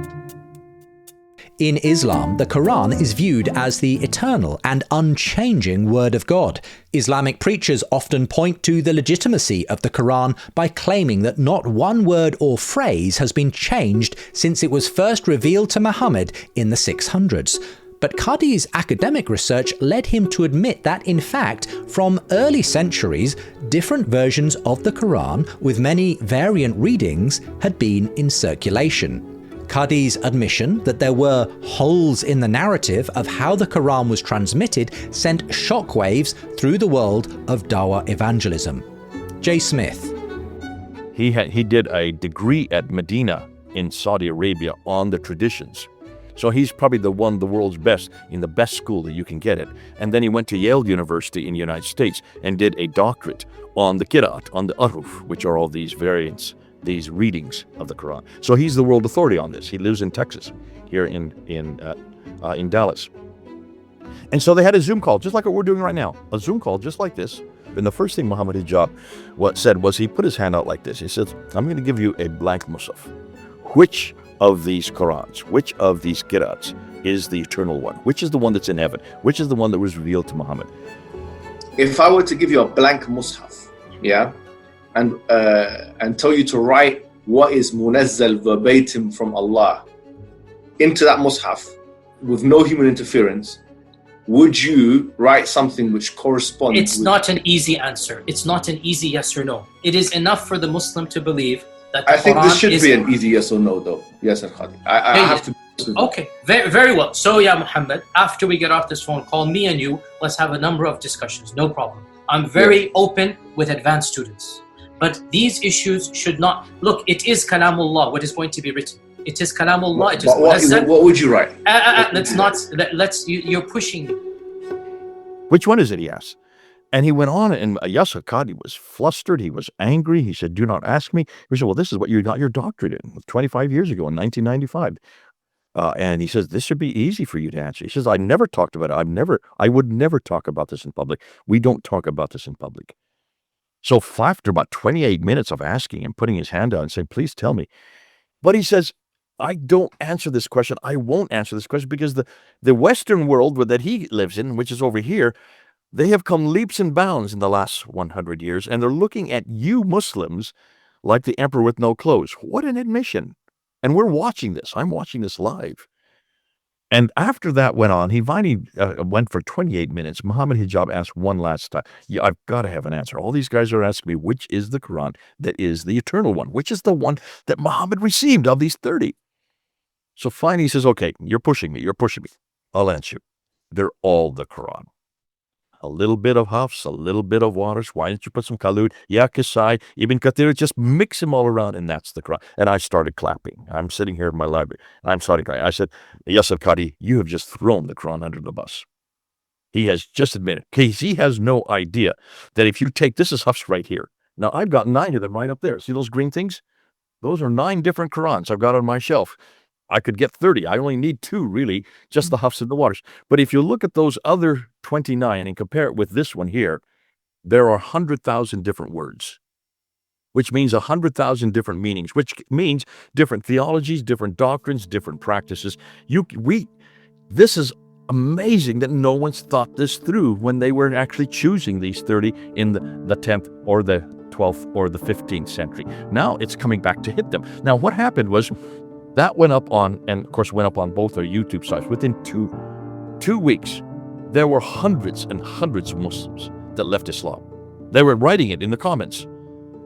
[SPEAKER 2] In Islam, the Quran is viewed as the eternal and unchanging word of God. Islamic preachers often point to the legitimacy of the Quran by claiming that not one word or phrase has been changed since it was first revealed to Muhammad in the 600s. But Qadhi's academic research led him to admit that, in fact, from early centuries, different versions of the Quran, with many variant readings, had been in circulation. Qadhi's admission that there were holes in the narrative of how the Quran was transmitted sent shockwaves through the world of dawah evangelism. J. Smith.
[SPEAKER 6] He did a degree at Medina in Saudi Arabia on the traditions. So he's probably the world's best, in the best school that you can get it. And then he went to Yale University in the United States and did a doctorate on the Qira'at, on the Aruf, which are all these variants, these readings of the Quran. So he's the world authority on this. He lives in Texas, here in Dallas. And so they had a Zoom call, just like what we're doing right now, a Zoom call just like this. And the first thing Muhammad Hijab said was he put his hand out like this. He said, I'm going to give you a blank Musaf. Which of these Qurans, which of these Qira'ats is the eternal one? Which is the one that's in heaven? Which is the one that was revealed to Muhammad?
[SPEAKER 14] If I were to give you a blank Mus'haf, yeah, and tell you to write what is munazzal verbatim from Allah into that Mus'haf with no human interference, would you write something which corresponds?
[SPEAKER 15] It's not an easy answer. It's not an easy yes or no. It is enough for the Muslim to believe that the
[SPEAKER 14] I think
[SPEAKER 15] Quran
[SPEAKER 14] this should be an easy yes or no, though. Yes, Al-Khadi. I have to.
[SPEAKER 15] Okay, very, very well. So, yeah, Muhammad, after we get off this phone call, me and you, let's have a number of discussions. No problem. I'm very open with advanced students. But these issues should not... Look, it is Kalamullah, what is going to be written. It is Kalamullah. It is
[SPEAKER 14] what would you write?
[SPEAKER 15] You're pushing me.
[SPEAKER 6] Which one is it, he asked. And he went on, and Yasir Qadhi was flustered. He was angry. He said, do not ask me. He said, well, this is what you got your doctorate in 25 years ago in 1995. And he says, this should be easy for you to answer. He says, I never talked about it. I would never talk about this in public. We don't talk about this in public. So after about 28 minutes of asking him, putting his hand out and saying, please tell me. But he says, I don't answer this question. I won't answer this question because the Western world that he lives in, which is over here, they have come leaps and bounds in the last 100 years, and they're looking at you Muslims like the emperor with no clothes. What an admission. And we're watching this. I'm watching this live. And after that went on, he finally went for 28 minutes. Muhammad Hijab asked one last time, yeah, I've got to have an answer. All these guys are asking me, which is the Quran that is the eternal one? Which is the one that Muhammad received of these 30? So finally he says, okay, you're pushing me. I'll answer you. They're all the Quran. A little bit of Hafs, a little bit of waters. Why don't you put some Khalud? Ya Kasai, Ibn Kathir, just mix them all around, and that's the Quran. And I started clapping. I'm sitting here in my library, and I'm starting crying. I said, Yasir Qadhi, you have just thrown the Quran under the bus. He has just admitted, he has no idea that if you take, this is Hafs right here. Now, I've got 9 of them right up there. See those green things? Those are 9 different Qurans I've got on my shelf. I could get 30. I only need 2, really, just the Hafs and the Waters. But if you look at those other 29 and compare it with this one here, there are 100,000 different words, which means 100,000 different meanings, which means different theologies, different doctrines, different practices. This is amazing that no one's thought this through when they were actually choosing these 30 in the 10th or the 12th or the 15th century. Now it's coming back to hit them. Now what happened was that went up on, and of course went up on both our YouTube sites. Within two weeks, there were hundreds and hundreds of Muslims that left Islam. They were writing it in the comments.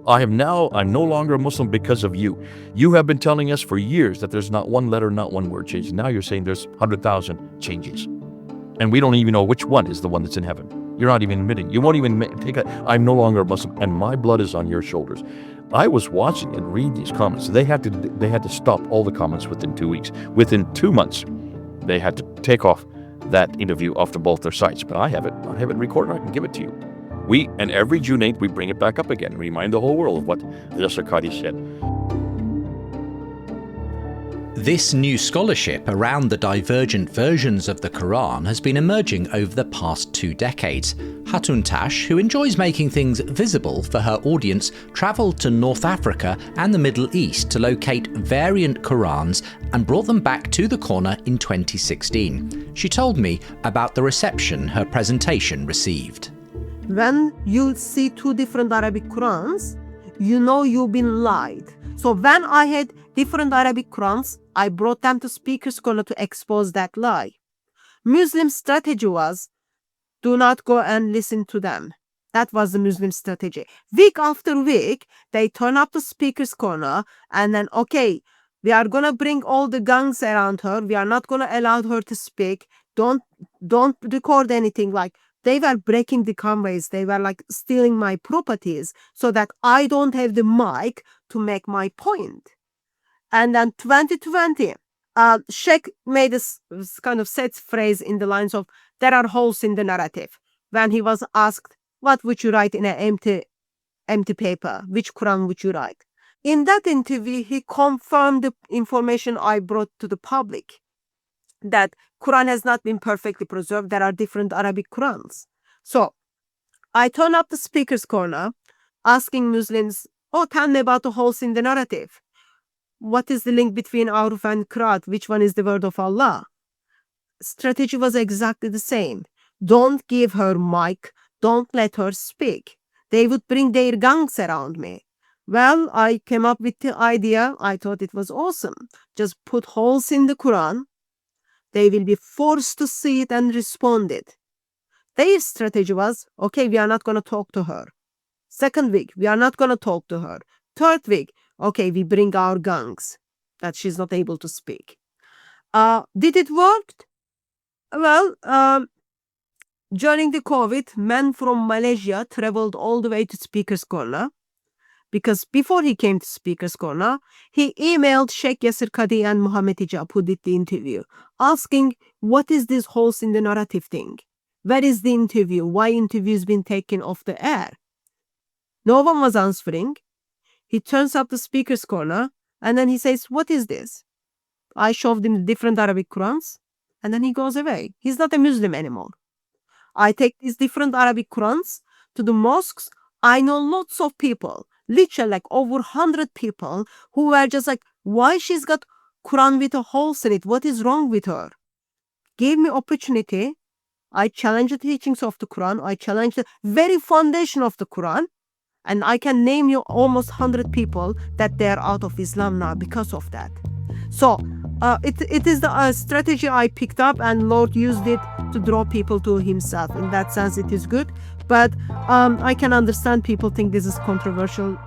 [SPEAKER 6] I'm no longer a Muslim because of you. You have been telling us for years that there's not one letter, not one word change. Now you're saying there's 100,000 changes. And we don't even know which one is the one that's in heaven. You're not even admitting. You won't even I'm no longer a Muslim and my blood is on your shoulders. I was watching and reading these comments. They had to stop all the comments within 2 weeks. Within 2 months, they had to take off that interview off of both their sites. But I have it recorded. I can give it to you. And every June 8th, we bring it back up again and remind the whole world of what the Qadi said.
[SPEAKER 2] This new scholarship around the divergent versions of the Quran has been emerging over the past 2 decades. Hatun Tash, who enjoys making things visible for her audience, travelled to North Africa and the Middle East to locate variant Qurans and brought them back to the corner in 2016. She told me about the reception her presentation received.
[SPEAKER 9] When you see 2 different Arabic Qurans, you know you've been lied. So when I had different Arabic Qurans, I brought them to Speaker's Corner to expose that lie. Muslim strategy was, do not go and listen to them. That was the Muslim strategy. Week after week, they turn up to Speaker's Corner and then, okay, we are going to bring all the gangs around her. We are not going to allow her to speak. Don't record anything. Like, they were breaking the conveys. They were like stealing my properties so that I don't have the mic to make my point. And then 2020, Sheikh made this kind of set phrase in the lines of, there are holes in the narrative. When he was asked, what would you write in an empty paper? Which Quran would you write? In that interview, he confirmed the information I brought to the public, that Quran has not been perfectly preserved. There are different Arabic Qurans. So I turn up the Speaker's Corner asking Muslims, tell me about the holes in the narrative. What is the link between Aruf and Qiraat? Which one is the word of Allah? Strategy was exactly the same. Don't give her mic. Don't let her speak. They would bring their gangs around me. Well, I came up with the idea. I thought it was awesome. Just put holes in the Quran. They will be forced to see it and respond it. Their strategy was, okay, we are not going to talk to her. Second week, we are not going to talk to her. Third week, okay, we bring our gangs, that she's not able to speak. Did it work? Well, during the COVID, men from Malaysia traveled all the way to Speaker's Corner, because before he came to Speaker's Corner, he emailed Sheikh Yasir Qadi and Muhammad Hijab, who did the interview, asking, what is this holes in the narrative thing? Where is the interview? Why interview's been taken off the air? No one was answering. He turns up the Speaker's Corner, and then he says, what is this? I showed him different Arabic Qurans, and then he goes away. He's not a Muslim anymore. I take these different Arabic Qurans to the mosques. I know lots of people, literally like over 100 people, who were just like, why she's got Quran with a holes in it? What is wrong with her? Gave me opportunity. I challenged the teachings of the Quran. I challenged the very foundation of the Quran. And I can name you almost 100 people that they are out of Islam now because of that. So it is the strategy I picked up, and Lord used it to draw people to himself. In that sense, it is good. But I can understand people think this is controversial.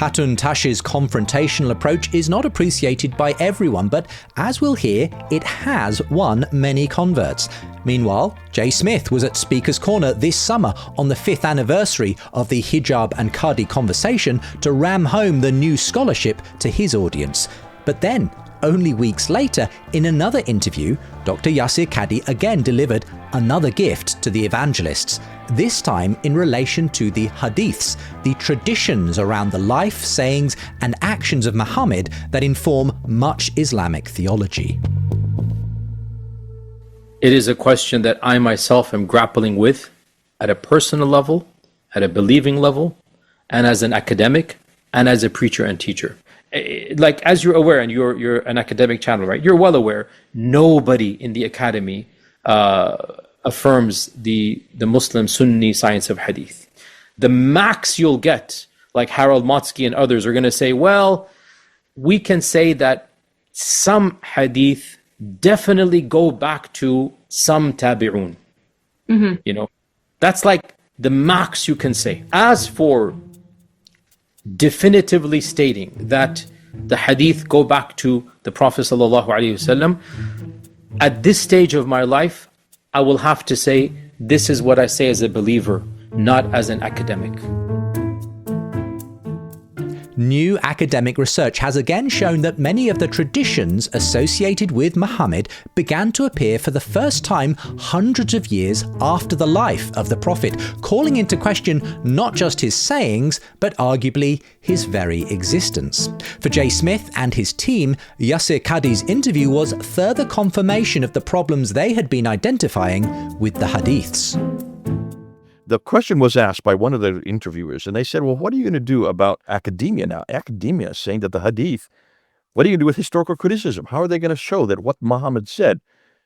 [SPEAKER 2] Hatun Tash's confrontational approach is not appreciated by everyone, but as we'll hear, it has won many converts. Meanwhile, Jay Smith was at Speaker's Corner this summer on the 5th anniversary of the Hijab and Qadi conversation to ram home the new scholarship to his audience. But then, only weeks later, in another interview, Dr. Yasir Qadhi again delivered another gift to the evangelists, this time in relation to the Hadiths, the traditions around the life, sayings, and actions of Muhammad that inform much Islamic theology.
[SPEAKER 16] It is a question that I myself am grappling with at a personal level, at a believing level, and as an academic, and as a preacher and teacher. Like, as you're aware, and you're an academic channel, right? You're well aware, nobody in the academy affirms the Muslim Sunni science of hadith. The max you'll get, like Harold Motsky and others, are going to say, well, we can say that some hadith definitely go back to some tabi'un.
[SPEAKER 17] Mm-hmm.
[SPEAKER 16] You know, that's like the max you can say. As for definitively stating that the hadith go back to the Prophet ﷺ, at this stage of my life, I will have to say this is what I say as a believer, not as an academic.
[SPEAKER 2] New academic research has again shown that many of the traditions associated with Muhammad began to appear for the first time hundreds of years after the life of the Prophet, calling into question not just his sayings, but arguably his very existence. For Jay Smith and his team, Yasir Qadhi's interview was further confirmation of the problems they had been identifying with the Hadiths.
[SPEAKER 6] The question was asked by one of the interviewers, and they said, well, what are you going to do about academia now? Academia is saying that the hadith, what are you going to do with historical criticism? How are they going to show that what Muhammad said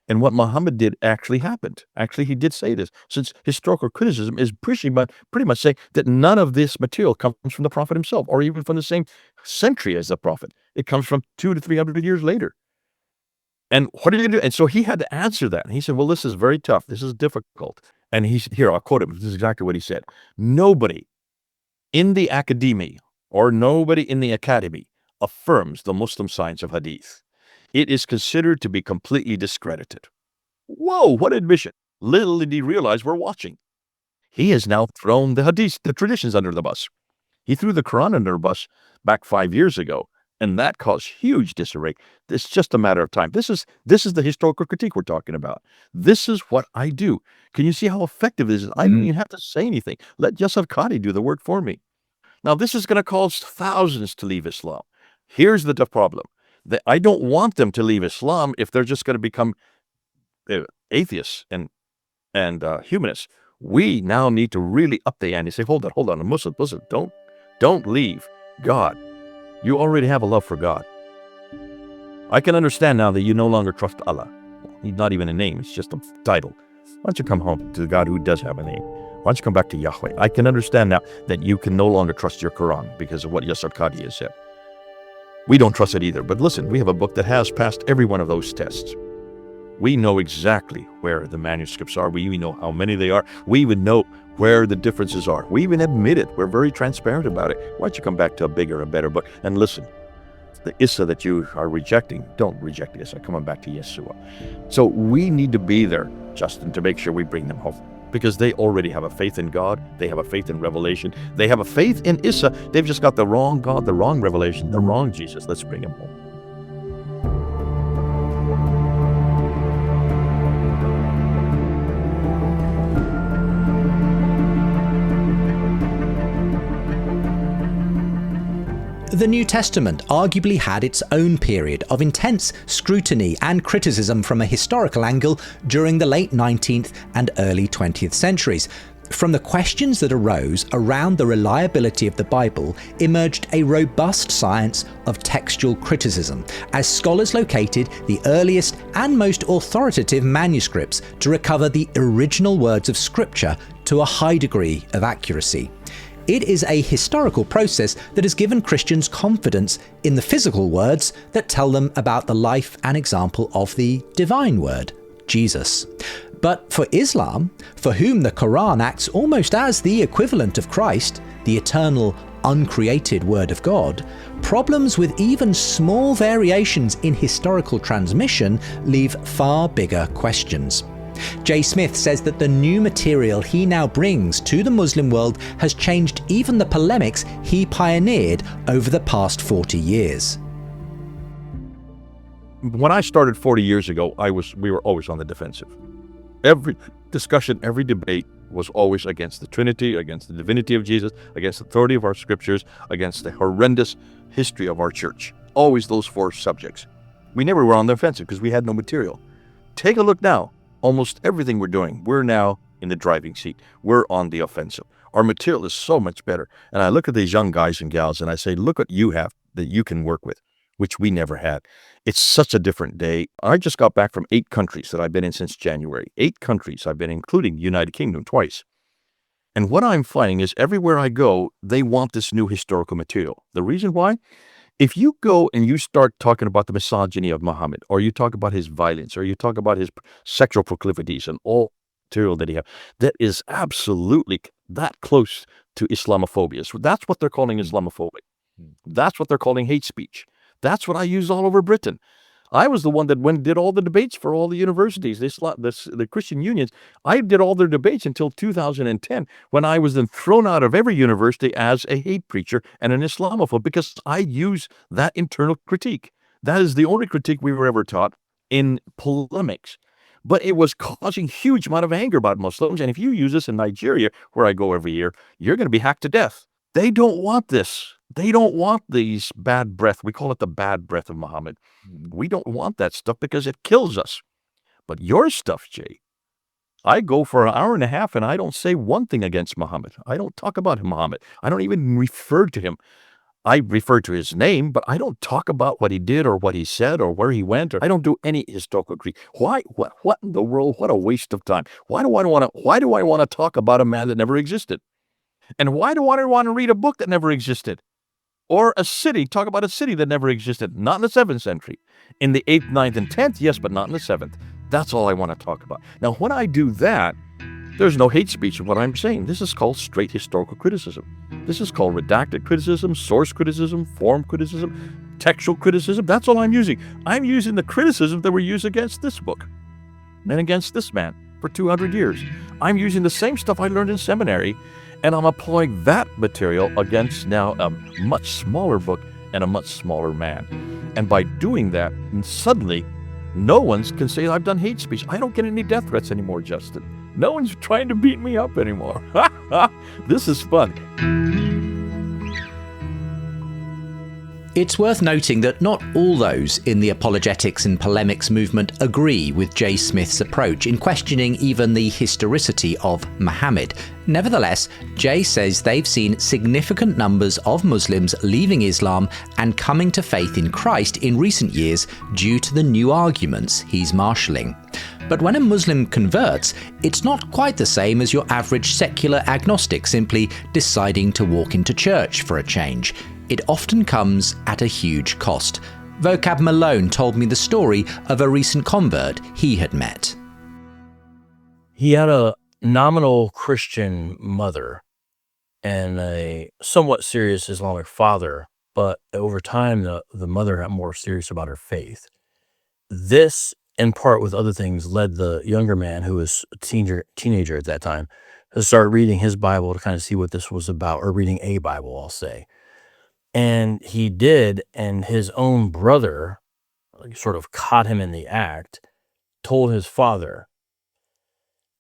[SPEAKER 6] and what Muhammad did actually happened? Actually, he did say this, since historical criticism is pretty much saying that none of this material comes from the Prophet himself, or even from the same century as the Prophet. It comes from 200 to 300 years later. And what are you going to do? And so he had to answer that. And he said, well, this is very tough. This is difficult. And here, I'll quote him. This is exactly what he said. Nobody in the academy or nobody in the academy affirms the Muslim science of hadith. It is considered to be completely discredited. Whoa, what admission. Little did he realize we're watching. He has now thrown the hadith, the traditions, under the bus. He threw the Quran under the bus back 5 years ago, and that caused huge disarray. It's just a matter of time. This is the historical critique we're talking about. This is what I do. Can you see how effective this is? I don't even have to say anything. Let Yasir Qadhi do the work for me. Now, this is going to cause thousands to leave Islam. Here's the problem. I don't want them to leave Islam if they're just going to become atheists and humanists. We now need to really up the ante and say, hold on, Muslim, don't leave God. You already have a love for God. I can understand now that you no longer trust Allah. He's not even a name, it's just a title. Why don't you come home to the God who does have a name? Why don't you come back to Yahweh? I can understand now that you can no longer trust your Quran because of what Yasir Qadhi has said. We don't trust it either, but listen, we have a book that has passed every one of those tests. We know exactly where the manuscripts are. We know how many they are. We even know where the differences are. We even admit it. We're very transparent about it. Why don't you come back to a bigger and better book? And listen, the Issa that you are rejecting, don't reject Issa. Come on back to Yeshua. So we need to be there, Justin, to make sure we bring them home. Because they already have a faith in God. They have a faith in revelation. They have a faith in Issa. They've just got the wrong God, the wrong revelation, the wrong Jesus. Let's bring them home.
[SPEAKER 2] The New Testament arguably had its own period of intense scrutiny and criticism from a historical angle during the late 19th and early 20th centuries. From the questions that arose around the reliability of the Bible emerged a robust science of textual criticism, as scholars located the earliest and most authoritative manuscripts to recover the original words of Scripture to a high degree of accuracy. It is a historical process that has given Christians confidence in the physical words that tell them about the life and example of the divine word, Jesus. But for Islam, for whom the Quran acts almost as the equivalent of Christ, the eternal, uncreated Word of God, problems with even small variations in historical transmission leave far bigger questions. Jay Smith says that the new material he now brings to the Muslim world has changed even the polemics he pioneered over the past 40 years.
[SPEAKER 6] when I started 40 years ago, we were always on the defensive. Every discussion, every debate was always against the Trinity, against the divinity of Jesus, against the authority of our scriptures, against the horrendous history of our church. Always those four subjects. We never were on the offensive because we had no material. Take a look now. Almost everything we're doing, we're now in the driving seat. We're on the offensive. Our material is so much better. And I look at these young guys and gals and I say, look what you have that you can work with, which we never had. It's such a different day. I just got back from 8 countries that I've been in since January. 8 countries I've been in, including the United Kingdom twice. And what I'm finding is everywhere I go, they want this new historical material. The reason why? If you go and you start talking about the misogyny of Muhammad, or you talk about his violence, or you talk about his sexual proclivities and all material that he has, that is absolutely that close to Islamophobia. So that's what they're calling Islamophobic. That's what they're calling hate speech. That's what I use all over Britain. I was the one that went and did all the debates for all the universities, the Christian unions. I did all their debates until 2010, when I was then thrown out of every university as a hate preacher and an Islamophobe, because I use that internal critique. That is the only critique we were ever taught in polemics. But it was causing huge amount of anger about Muslims. And if you use this in Nigeria, where I go every year, you're going to be hacked to death. They don't want this. They don't want these bad breath. We call it the bad breath of Muhammad. We don't want that stuff because it kills us. But your stuff, Jay, I go for an hour and a half and I don't say one thing against Muhammad. I don't talk about Muhammad. I don't even refer to him. I refer to his name, but I don't talk about what he did or what he said or where he went. Or I don't do any historical critique. Why? What in the world? What a waste of time. Why do I want to talk about a man that never existed? And why do I want to read a book that never existed? Or a city, talk about a city that never existed, not in the 7th century. In the 8th, 9th, and 10th, yes, but not in the 7th. That's all I want to talk about. Now, when I do that, there's no hate speech in what I'm saying. This is called straight historical criticism. This is called redacted criticism, source criticism, form criticism, textual criticism. That's all I'm using. I'm using the criticism that were used against this book and against this man for 200 years. I'm using the same stuff I learned in seminary, and I'm applying that material against now a much smaller book and a much smaller man. And by doing that, suddenly, no one can say I've done hate speech. I don't get any death threats anymore, Justin. No one's trying to beat me up anymore. This is fun.
[SPEAKER 2] It's worth noting that not all those in the apologetics and polemics movement agree with Jay Smith's approach in questioning even the historicity of Muhammad. Nevertheless, Jay says they've seen significant numbers of Muslims leaving Islam and coming to faith in Christ in recent years due to the new arguments he's marshalling. But when a Muslim converts, it's not quite the same as your average secular agnostic simply deciding to walk into church for a change. It often comes at a huge cost. Vocab Malone told me the story of a recent convert he had met.
[SPEAKER 1] He had a nominal Christian mother and a somewhat serious Islamic father, but over time the mother got more serious about her faith. This, in part with other things, led the younger man, who was a teenager at that time, to start reading his Bible to kind of see what this was about, or reading a Bible, I'll say. And he did, and his own brother sort of caught him in the act, told his father.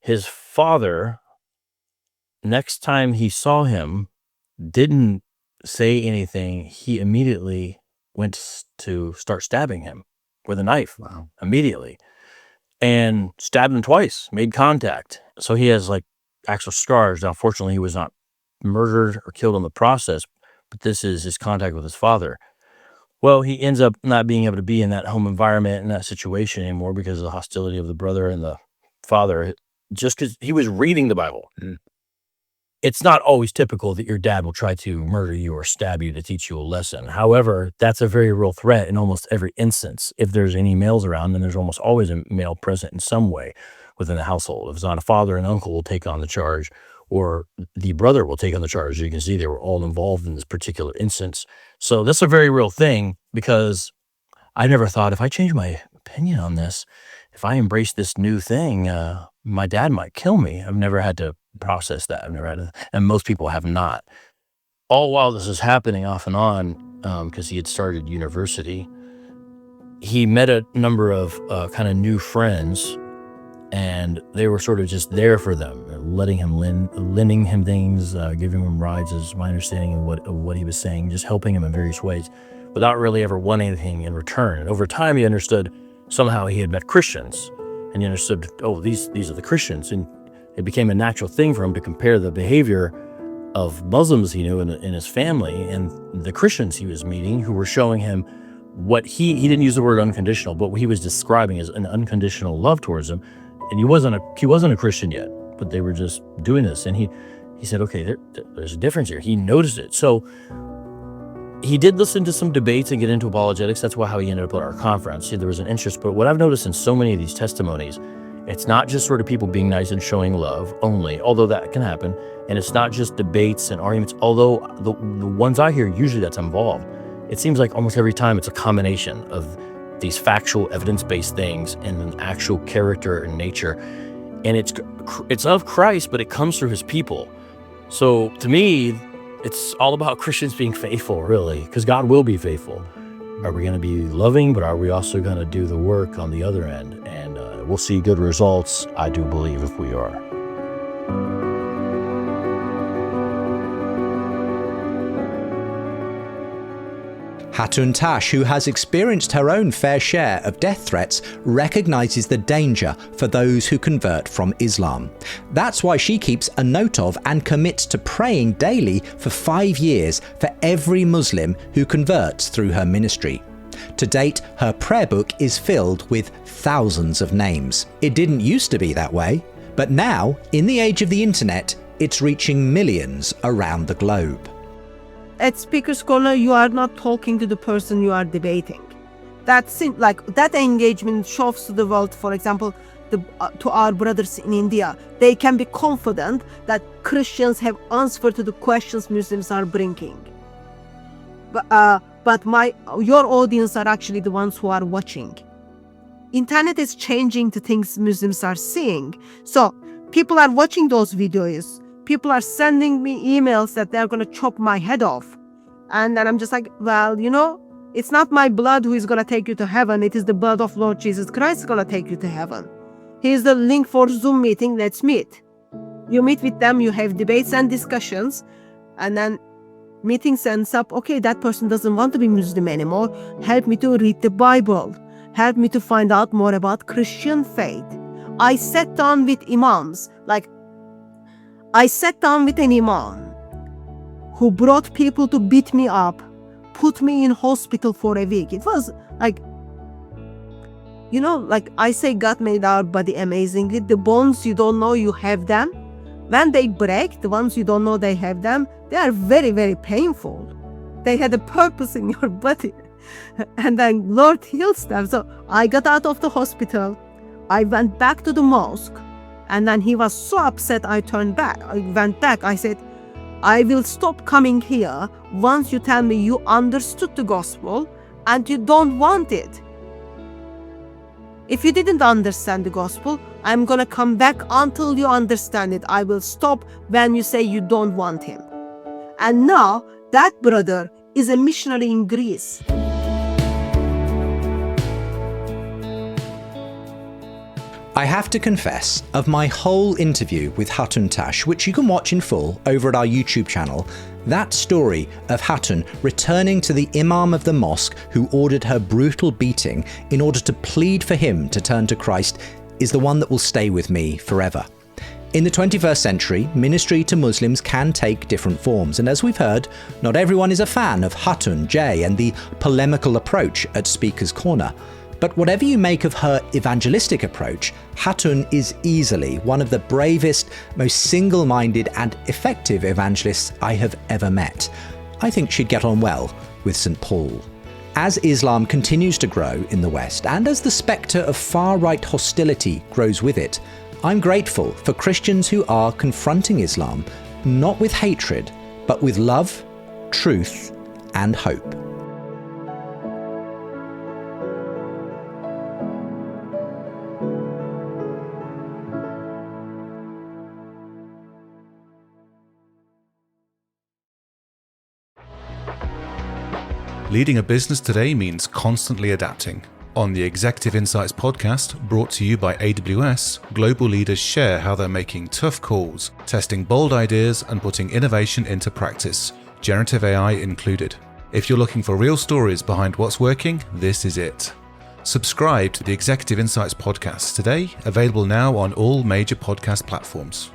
[SPEAKER 1] His father, next time he saw him, didn't say anything. He immediately went to start stabbing him with a knife. Wow. Immediately. And stabbed him twice, made contact. So he has like actual scars. Now, fortunately, he was not murdered or killed in the process, but this is his contact with his father. Well, he ends up not being able to be in that home environment, in that situation anymore, because of the hostility of the brother and the father, just because he was reading the Bible. Mm. It's not always typical that your dad will try to murder you or stab you to teach you a lesson. However, that's a very real threat in almost every instance. If there's any males around, then there's almost always a male present in some way within the household. If it's not a father, an uncle will take on the charge, or the brother will take on the charge. As you can see, they were all involved in this particular instance. So that's a very real thing, because I never thought, if I change my opinion on this, if I embrace this new thing, my dad might kill me. I've never had to process that. I've never had to, and most people have not. All while this is happening off and on, because he had started university, he met a number of kind of new friends, and they were sort of just there for them, lending him things, giving him rides, is my understanding of what he was saying, just helping him in various ways, without really ever wanting anything in return. And over time, he understood somehow he had met Christians, and he understood, oh, these are the Christians, and it became a natural thing for him to compare the behavior of Muslims he knew in his family and the Christians he was meeting, who were showing him what he didn't use the word unconditional, but what he was describing as an unconditional love towards him. And he wasn't a Christian yet, but they were just doing this. And he said, okay, there's a difference here. He noticed it. So he did listen to some debates and get into apologetics. That's how he ended up at our conference. There was an interest. But what I've noticed in so many of these testimonies, it's not just sort of people being nice and showing love only, although that can happen. And it's not just debates and arguments, although the ones I hear, usually that's involved. It seems like almost every time it's a combination of these factual, evidence-based things and an actual character and nature. And it's of Christ, but it comes through his people. So to me, it's all about Christians being faithful, really, because God will be faithful. Are we going to be loving, but are we also going to do the work on the other end? And we'll see good results, I do believe, if we are.
[SPEAKER 2] Hatun Tash, who has experienced her own fair share of death threats, recognises the danger for those who convert from Islam. That's why she keeps a note of and commits to praying daily for 5 years for every Muslim who converts through her ministry. To date, her prayer book is filled with thousands of names. It didn't used to be that way, but now, in the age of the internet, it's reaching millions around the globe.
[SPEAKER 9] At Speaker's Corner, you are not talking to the person you are debating. That engagement shows to the world, for example, to our brothers in India, they can be confident that Christians have answer to the questions Muslims are bringing. But your audience are actually the ones who are watching. Internet is changing the things Muslims are seeing. So people are watching those videos. People are sending me emails that they're going to chop my head off. And then I'm just like, well, it's not my blood who is going to take you to heaven. It is the blood of Lord Jesus Christ going to take you to heaven. Here's the link for Zoom meeting. Let's meet. You meet with them. You have debates and discussions. And then meeting ends up, okay, that person doesn't want to be Muslim anymore. Help me to read the Bible. Help me to find out more about Christian faith. I sat down with imams, I sat down with an imam who brought people to beat me up, put me in hospital for a week. It was I say God made our body amazingly. The bones you don't know you have them. When they break, the ones you don't know they have them, they are very, very painful. They had a purpose in your body. And then Lord heals them. So I got out of the hospital. I went back to the mosque. And then he was so upset I turned back. I went back. I said, I will stop coming here once you tell me you understood the gospel and you don't want it. If you didn't understand the gospel, I'm going to come back until you understand it. I will stop when you say you don't want him. And now that brother is a missionary in Greece.
[SPEAKER 2] I have to confess, of my whole interview with Hatun Tash, which you can watch in full over at our YouTube channel, that story of Hatun returning to the imam of the mosque who ordered her brutal beating in order to plead for him to turn to Christ is the one that will stay with me forever. In the 21st century, ministry to Muslims can take different forms, and as we've heard, not everyone is a fan of Hatun J and the polemical approach at Speaker's Corner. But whatever you make of her evangelistic approach, Hatun is easily one of the bravest, most single-minded and effective evangelists I have ever met. I think she'd get on well with St. Paul. As Islam continues to grow in the West, and as the spectre of far-right hostility grows with it, I'm grateful for Christians who are confronting Islam, not with hatred, but with love, truth, and hope.
[SPEAKER 17] Leading a business today means constantly adapting. On the Executive Insights podcast, brought to you by AWS, global leaders share how they're making tough calls, testing bold ideas, and putting innovation into practice, generative AI included. If you're looking for real stories behind what's working, this is it. Subscribe to the Executive Insights podcast today, available now on all major podcast platforms.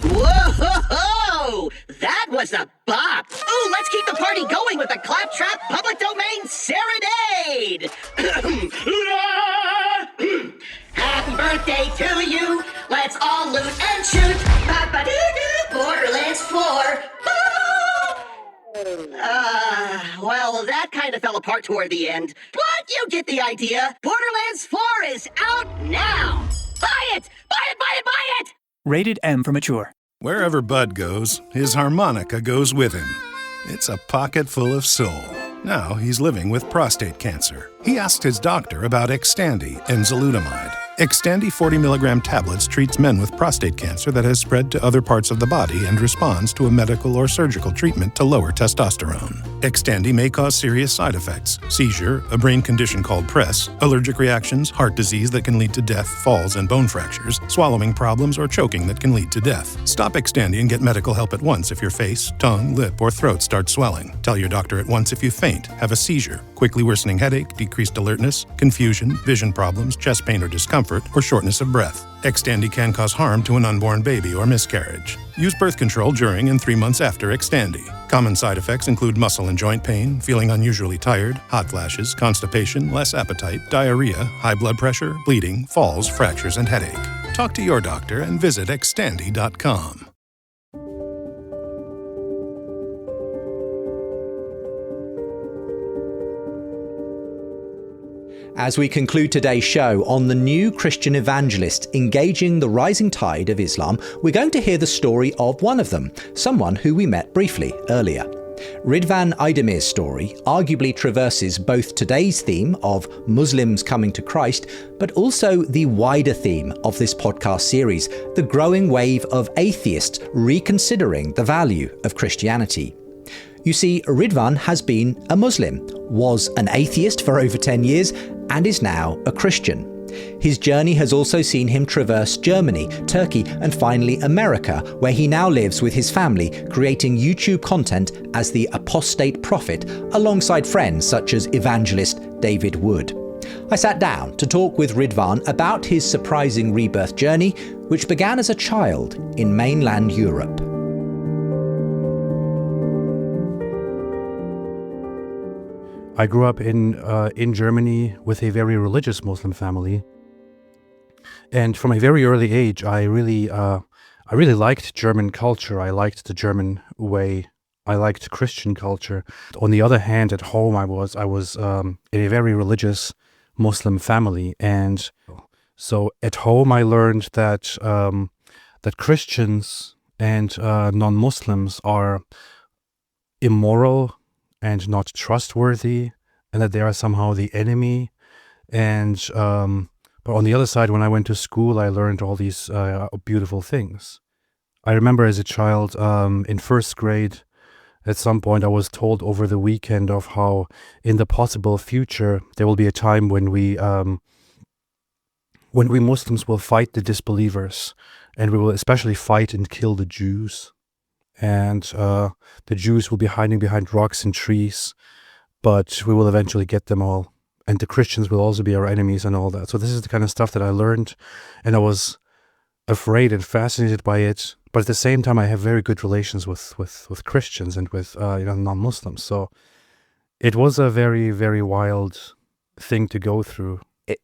[SPEAKER 18] Whoa! That was a bop! Ooh, let's keep the party going with a claptrap public domain serenade! Happy birthday to you! Let's all loot and shoot! Ba-ba-doo-doo! Borderlands 4! Well, that kind of fell apart toward the end. But you get the idea. Borderlands 4 is out now! Buy it! Buy it, buy it, buy it!
[SPEAKER 19] Rated M for mature.
[SPEAKER 20] Wherever Bud goes, his harmonica goes with him. It's a pocket full of soul. Now he's living with prostate cancer. He asked his doctor about Xtandi and enzalutamide. Xtandi 40 milligram tablets treats men with prostate cancer that has spread to other parts of the body and responds to a medical or surgical treatment to lower testosterone. Xtandi may cause serious side effects: seizure, a brain condition called PRESS, allergic reactions, heart disease that can lead to death, falls and bone fractures, swallowing problems, or choking that can lead to death. Stop Xtandi and get medical help at once if your face, tongue, lip, or throat start swelling. Tell your doctor at once if you faint, have a seizure, quickly worsening headache, decreased alertness, confusion, vision problems, chest pain or discomfort, or shortness of breath. Xtandi can cause harm to an unborn baby or miscarriage. Use birth control during and 3 months after Xtandi. Common side effects include muscle and joint pain, feeling unusually tired, hot flashes, constipation, less appetite, diarrhea, high blood pressure, bleeding, falls, fractures, and headache. Talk to your doctor and visit Xtandi.com.
[SPEAKER 2] As we conclude today's show on the new Christian evangelist engaging the rising tide of Islam, we're going to hear the story of one of them, someone who we met briefly earlier. Ridvan Aydemir's story arguably traverses both today's theme of Muslims coming to Christ, but also the wider theme of this podcast series, the growing wave of atheists reconsidering the value of Christianity. You see, Ridvan has been a Muslim, was an atheist for over 10 years, and is now a Christian. His journey has also seen him traverse Germany, Turkey, and finally America, where he now lives with his family, creating YouTube content as the Apostate Prophet, alongside friends such as evangelist David Wood. I sat down to talk with Ridvan about his surprising rebirth journey, which began as a child in mainland Europe.
[SPEAKER 26] I grew up in Germany with a very religious Muslim family, and from a very early age, I really liked German culture. I liked the German way. I liked Christian culture. On the other hand, at home, I was in a very religious Muslim family, and so at home, I learned that that Christians and non-Muslims are immoral and not trustworthy, and that they are somehow the enemy. And but on the other side, when I went to school, I learned all these beautiful things. I remember as a child in first grade, at some point I was told over the weekend of how in the possible future there will be a time when we Muslims will fight the disbelievers, and we will especially fight and kill the Jews. And the Jews will be hiding behind rocks and trees, but we will eventually get them all. And the Christians will also be our enemies and all that. So this is the kind of stuff that I learned, and I was afraid and fascinated by it. But at the same time, I have very good relations with Christians and with non-Muslims. So it was a very, very wild thing to go through.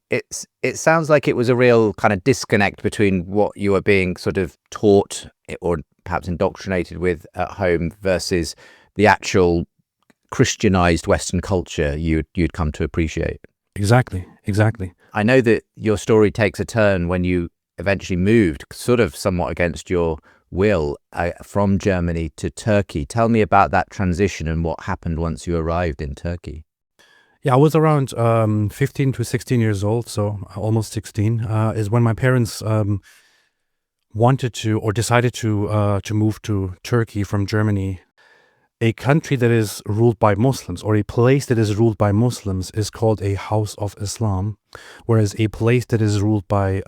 [SPEAKER 3] It sounds like it was a real kind of disconnect between what you were being sort of taught or perhaps indoctrinated with at home versus the actual Christianized Western culture you'd come to appreciate.
[SPEAKER 26] Exactly.
[SPEAKER 3] I know that your story takes a turn when you eventually moved, sort of somewhat against your will, from Germany to Turkey. Tell me about that transition and what happened once you arrived in Turkey.
[SPEAKER 26] Yeah, I was around 15 to 16 years old, so almost 16, is when my parents wanted to or decided to move to Turkey from Germany. a country that is ruled by Muslims, or a place that is ruled by Muslims, is called a house of Islam, whereas a place that is ruled by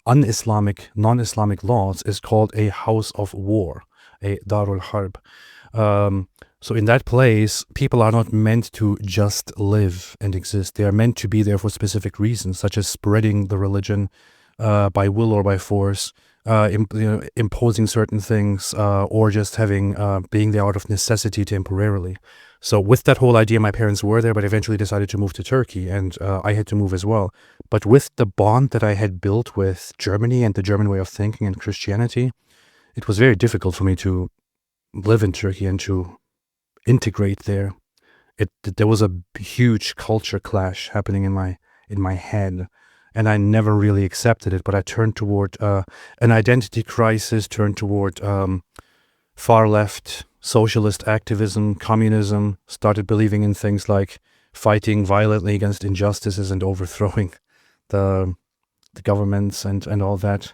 [SPEAKER 26] un-Islamic, non-Islamic laws is called a house of war, a Darul Harb. So in that place, people are not meant to just live and exist. They are meant to be there for specific reasons, such as spreading the religion by will or by force, imposing certain things, or just being there out of necessity temporarily. So with that whole idea, my parents were there, but eventually decided to move to Turkey, and I had to move as well. But with the bond that I had built with Germany and the German way of thinking and Christianity, it was very difficult for me to live in Turkey and to integrate there. There was a huge culture clash happening in my head, and I never really accepted it. But I turned toward an identity crisis, turned toward far left socialist activism, communism, started believing in things like fighting violently against injustices and overthrowing the governments and all that,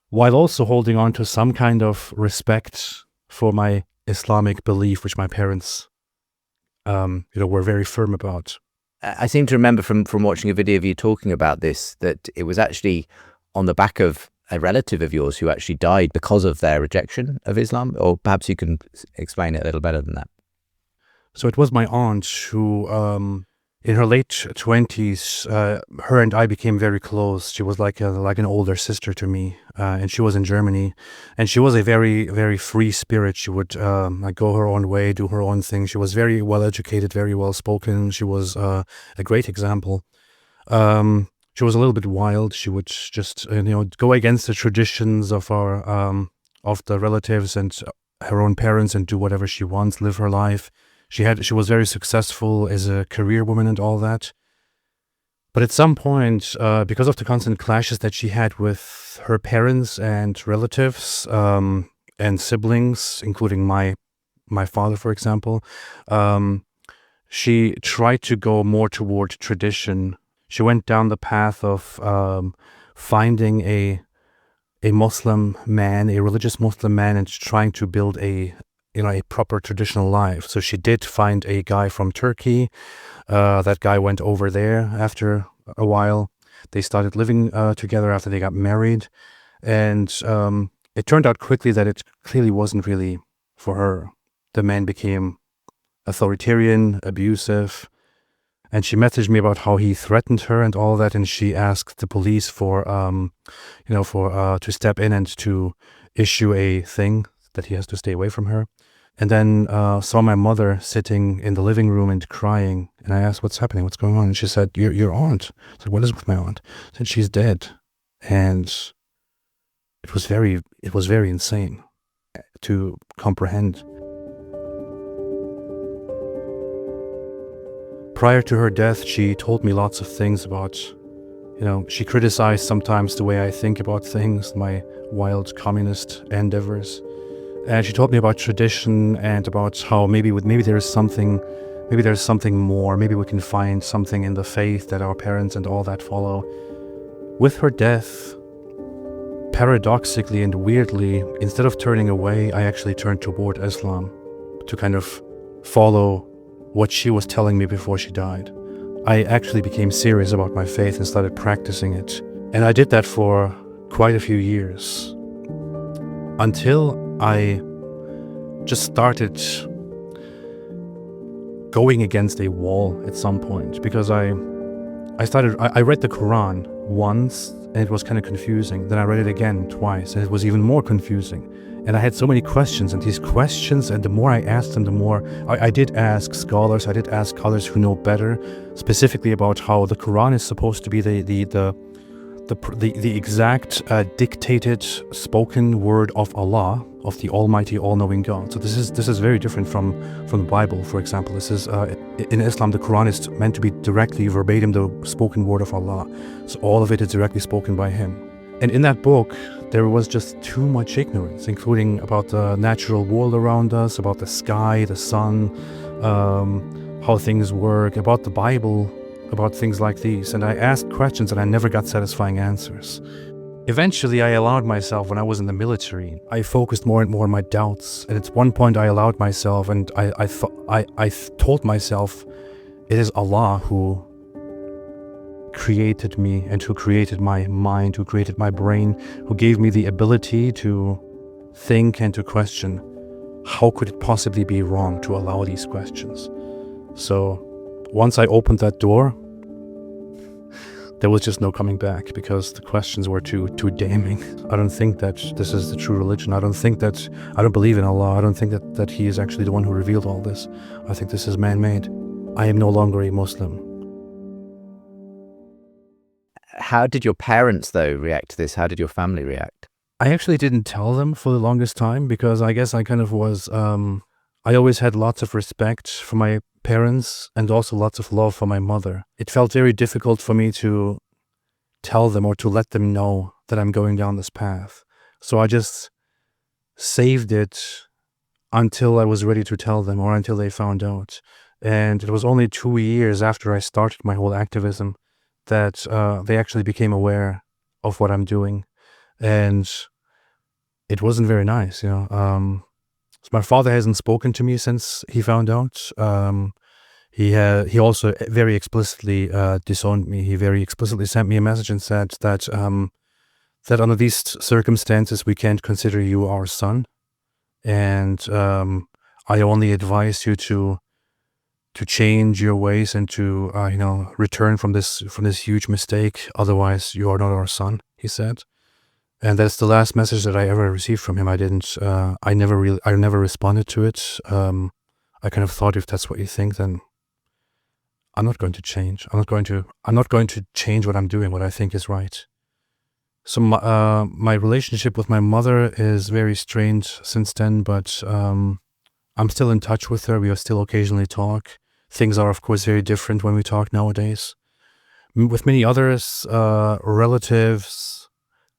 [SPEAKER 26] while also holding on to some kind of respect for my Islamic belief, which my parents, were very firm about.
[SPEAKER 4] I seem to remember from watching a video of you talking about this, that it was actually on the back of a relative of yours who actually died because of their rejection of Islam, or perhaps you can explain it a little better than that.
[SPEAKER 26] So it was my aunt who, in her late 20s, her and I became very close. She was like an older sister to me, and she was in Germany, and she was a very, very free spirit. She would go her own way, do her own thing. She was very well educated, very well spoken. She was a great example. She was a little bit wild. She would just go against the traditions of of the relatives and her own parents and do whatever she wants, live her life. She was very successful as a career woman and all that. But at some point, because of the constant clashes that she had with her parents and relatives and siblings, including my father, for example, she tried to go more toward tradition. She went down the path of finding a Muslim man, a religious Muslim man, and trying to build a proper traditional life. So she did find a guy from Turkey. That guy went over there after a while. They started living together after they got married. And it turned out quickly that it clearly wasn't really for her. The man became authoritarian, abusive. And she messaged me about how he threatened her and all that. And she asked the police to step in and to issue a thing that he has to stay away from her. And then saw my mother sitting in the living room and crying. And I asked, what's happening? What's going on? And she said, your aunt. I said, what is with my aunt? She said, she's dead. And it was very insane to comprehend. Prior to her death, she told me lots of things about, she criticized sometimes the way I think about things, my wild communist endeavors. And she told me about tradition and about how maybe there's something more. Maybe we can find something in the faith that our parents and all that follow. With her death, paradoxically and weirdly, instead of turning away, I actually turned toward Islam to kind of follow what she was telling me before she died. I actually became serious about my faith and started practicing it. And I did that for quite a few years, until I just started going against a wall at some point, because I read the Quran once and it was kind of confusing. Then I read it again twice and it was even more confusing. And I had so many questions, and these questions, and the more I asked them, the more I did ask scholars, I did ask others who know better, specifically about how the Quran is supposed to be the exact dictated spoken word of Allah, of the Almighty, all-knowing God. So this is very different from the Bible, for example. This is in Islam, the Quran is meant to be directly verbatim the spoken word of Allah. So all of it is directly spoken by Him. And in that book, there was just too much ignorance, including about the natural world around us, about the sky, the sun, how things work, about the Bible, about things like these. And I asked questions and I never got satisfying answers. Eventually, I allowed myself, when I was in the military, I focused more and more on my doubts. And at one point, I allowed myself, and I told myself, it is Allah who created me and who created my mind, who created my brain, who gave me the ability to think and to question. How could it possibly be wrong to allow these questions? So once I opened that door, there was just no coming back, because the questions were too damning. I don't think that this is the true religion. I don't believe in Allah. I don't think that He is actually the one who revealed all this. I think this is man-made. I am no longer a Muslim.
[SPEAKER 4] How did your parents, though, react to this? How did your family react?
[SPEAKER 26] I actually didn't tell them for the longest time, because I guess I kind of was, I always had lots of respect for my parents and also lots of love for my mother. It felt very difficult for me to tell them or to let them know that I'm going down this path. So I just saved it until I was ready to tell them, or until they found out. And it was only 2 years after I started my whole activism that they actually became aware of what I'm doing. And it wasn't very nice, you know. So my father hasn't spoken to me since he found out. He also very explicitly disowned me. He very explicitly sent me a message and said that that under these circumstances we can't consider you our son, and I only advise you to change your ways and to return from this huge mistake. Otherwise, you are not our son, he said. And that's the last message that I ever received from him. I never responded to it. I kind of thought, if that's what you think, then I'm not going to change. I'm not going to change what I'm doing, what I think is right. So my relationship with my mother is very strained since then, but I'm still in touch with her. We still occasionally talk. Things are, of course, very different when we talk nowadays. With many others, relatives,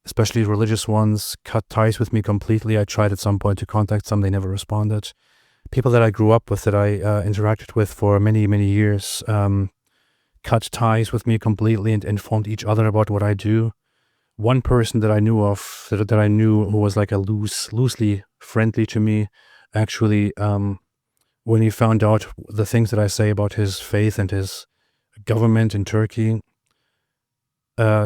[SPEAKER 26] especially religious ones, cut ties with me completely. I tried at some point to contact some, they never responded. People that I grew up with, that I interacted with for many, many years, cut ties with me completely and informed each other about what I do. One person that I knew of, that I knew who was like a loosely friendly to me, actually, when he found out the things that I say about his faith and his government in Turkey,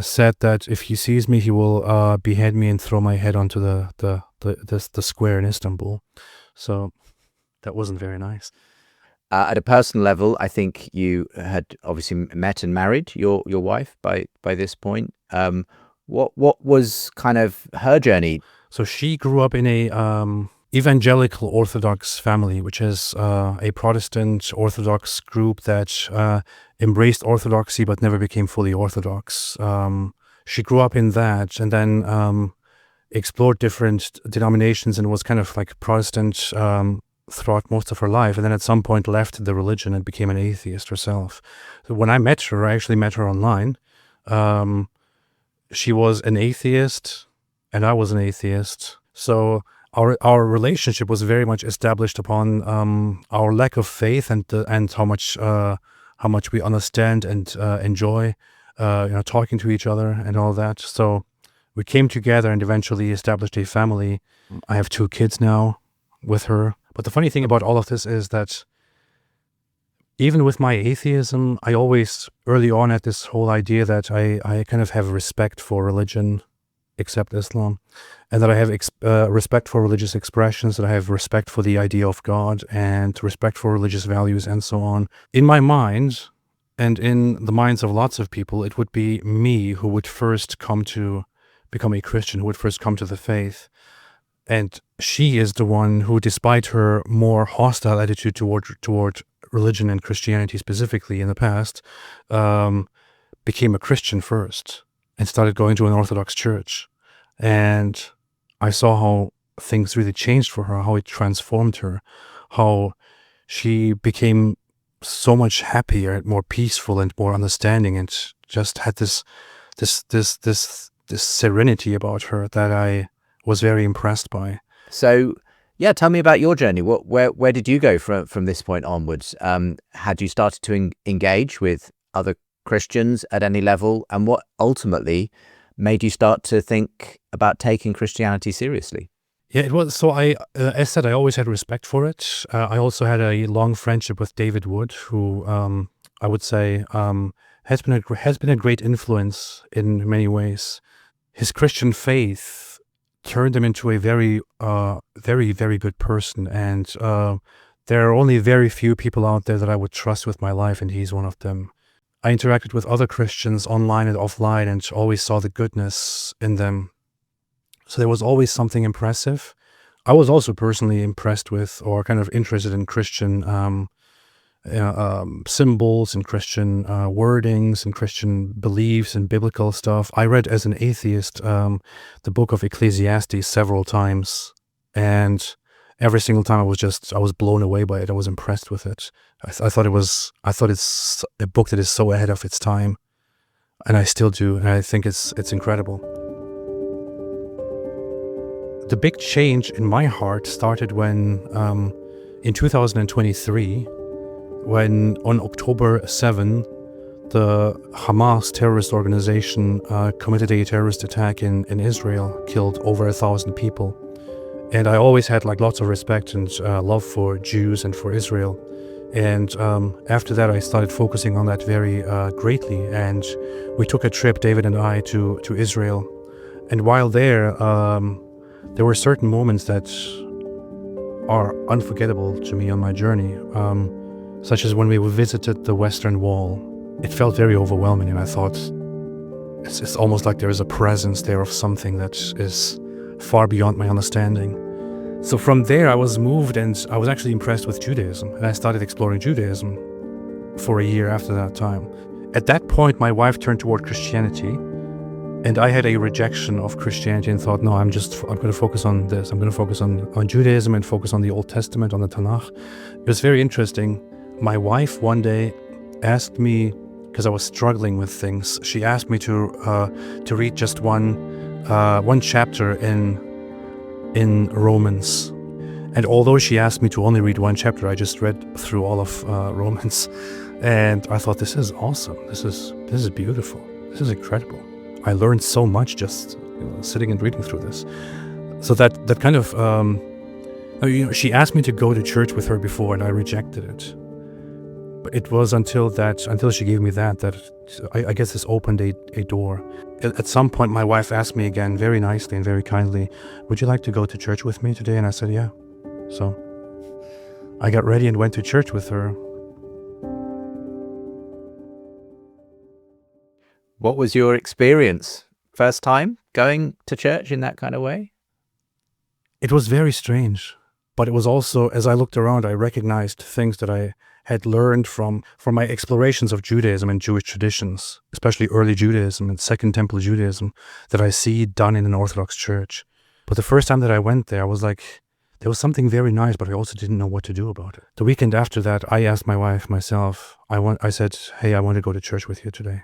[SPEAKER 26] said that if he sees me, he will behead me and throw my head onto the square in Istanbul. So that wasn't very nice.
[SPEAKER 4] At a personal level, I think you had obviously met and married your wife by this point. What was kind of her journey?
[SPEAKER 26] So she grew up in a evangelical Orthodox family, which is a Protestant Orthodox group that embraced Orthodoxy but never became fully Orthodox. She grew up in that, and then explored different denominations and was kind of like Protestant throughout most of her life, and then at some point left the religion and became an atheist herself. So when I met her, I actually met her online. She was an atheist and I was an atheist. So our relationship was very much established upon our lack of faith and how much we understand and enjoy talking to each other and all that. So we came together and eventually established a family. I have 2 kids now with her. But the funny thing about all of this is that even with my atheism, I always early on had this whole idea that I kind of have respect for religion, except Islam, and that I have respect for religious expressions, that I have respect for the idea of God and respect for religious values and so on. In my mind, and in the minds of lots of people, it would be me who would first come to become a Christian, who would first come to the faith. And she is the one who, despite her more hostile attitude toward religion and Christianity specifically in the past, became a Christian first and started going to an Orthodox church. And I saw how things really changed for her, how it transformed her, how she became so much happier and more peaceful and more understanding, and just had this serenity about her that I was very impressed by.
[SPEAKER 4] So, yeah, tell me about your journey. Where did you go from this point onwards? Had you started to engage with other Christians at any level, and what ultimately made you start to think about taking Christianity seriously?
[SPEAKER 26] Yeah, it was. So as said, I always had respect for it. I also had a long friendship with David Wood, who I would say has been a great influence in many ways. His Christian faith turned him into a very, very good person, and there are only very few people out there that I would trust with my life, and he's one of them. I interacted with other Christians online and offline, and always saw the goodness in them. So there was always something impressive. I was also personally impressed with, or kind of interested in, Christian symbols and Christian wordings and Christian beliefs and biblical stuff. I read, as an atheist, the book of Ecclesiastes several times, and every single time I was blown away by it. I was impressed with it. I thought it's a book that is so ahead of its time, and I still do, and I think it's incredible. The big change in my heart started when, in 2023, when on October 7, the Hamas terrorist organization committed a terrorist attack in Israel, killed over 1,000 people. And I always had lots of respect and love for Jews and for Israel. And after that, I started focusing on that very greatly. And we took a trip, David and I, to Israel. And while there were certain moments that are unforgettable to me on my journey, such as when we visited the Western Wall. It felt very overwhelming, and I thought, it's almost like there is a presence there of something that is far beyond my understanding. So from there, I was moved, and I was actually impressed with Judaism, and I started exploring Judaism for a year after that time. At that point, my wife turned toward Christianity, and I had a rejection of Christianity and thought, no, I'm going to focus on this. I'm going to focus on Judaism and focus on the Old Testament, on the Tanakh. It was very interesting. My wife one day asked me, because I was struggling with things, she asked me to read just one chapter in Romans. And although she asked me to only read one chapter, I just read through all of Romans. And I thought, this is awesome. This is beautiful. This is incredible. I learned so much just sitting and reading through this. So that kind of, she asked me to go to church with her before, and I rejected it. But it was until she gave me that I guess this opened a door. At some point, my wife asked me again, very nicely and very kindly, would you like to go to church with me today? And I said, yeah. So I got ready and went to church with her.
[SPEAKER 4] What was your experience? First time going to church in that kind of way?
[SPEAKER 26] It was very strange, but it was also, as I looked around, I recognized things that I had learned from my explorations of Judaism and Jewish traditions, especially early Judaism and Second Temple Judaism, that I see done in an Orthodox church. But the first time that I went there, I was like, there was something very nice, but I also didn't know what to do about it. The weekend after that, I asked my wife myself, I said, hey, I want to go to church with you today.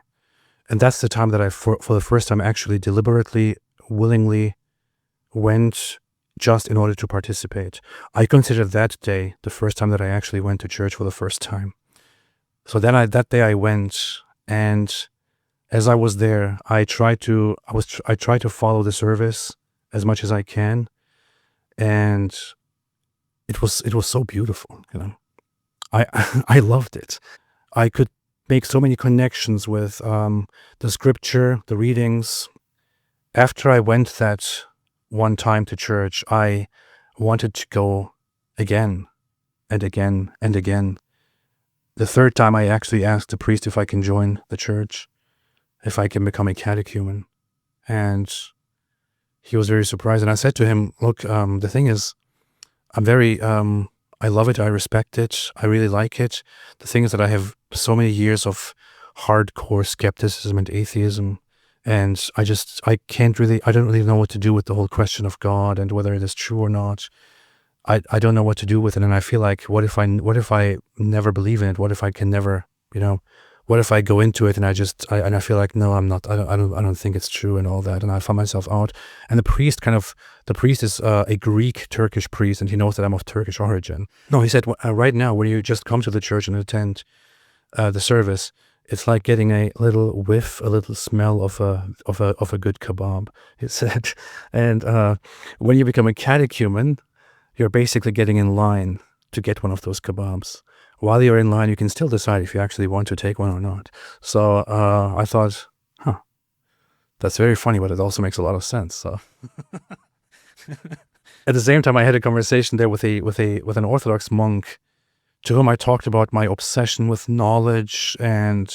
[SPEAKER 26] And that's the time that I, for the first time, actually deliberately, willingly went just in order to participate. I consider that day the first time that I actually went to church for the first time. So then that day I went, and as I was there, I tried to follow the service as much as I can, and it was so beautiful, I loved it. I could make so many connections with the scripture, the readings. After I went that one time to church, I wanted to go again and again and again. The third time, I actually asked the priest if I can join the church, if I can become a catechumen. And he was very surprised. And I said to him, look, the thing is, I love it, I respect it, I really like it. The thing is that I have so many years of hardcore skepticism and atheism, and I don't really know what to do with the whole question of God and whether it is true or not. I don't know what to do with it, and I feel like, what if I never believe in it? What if I can never, what if I go into it and I feel like, no, I'm not, I don't think it's true and all that, and I find myself out. And the priest is a Greek Turkish priest, and he knows that I'm of Turkish origin. No, he said, right now, when you just come to the church and attend the service, it's like getting a little whiff, a little smell of a good kebab, he said. And when you become a catechumen, you're basically getting in line to get one of those kebabs. While you're in line, you can still decide if you actually want to take one or not. So I thought, that's very funny, but it also makes a lot of sense. So at the same time, I had a conversation there with an Orthodox monk to whom I talked about my obsession with knowledge and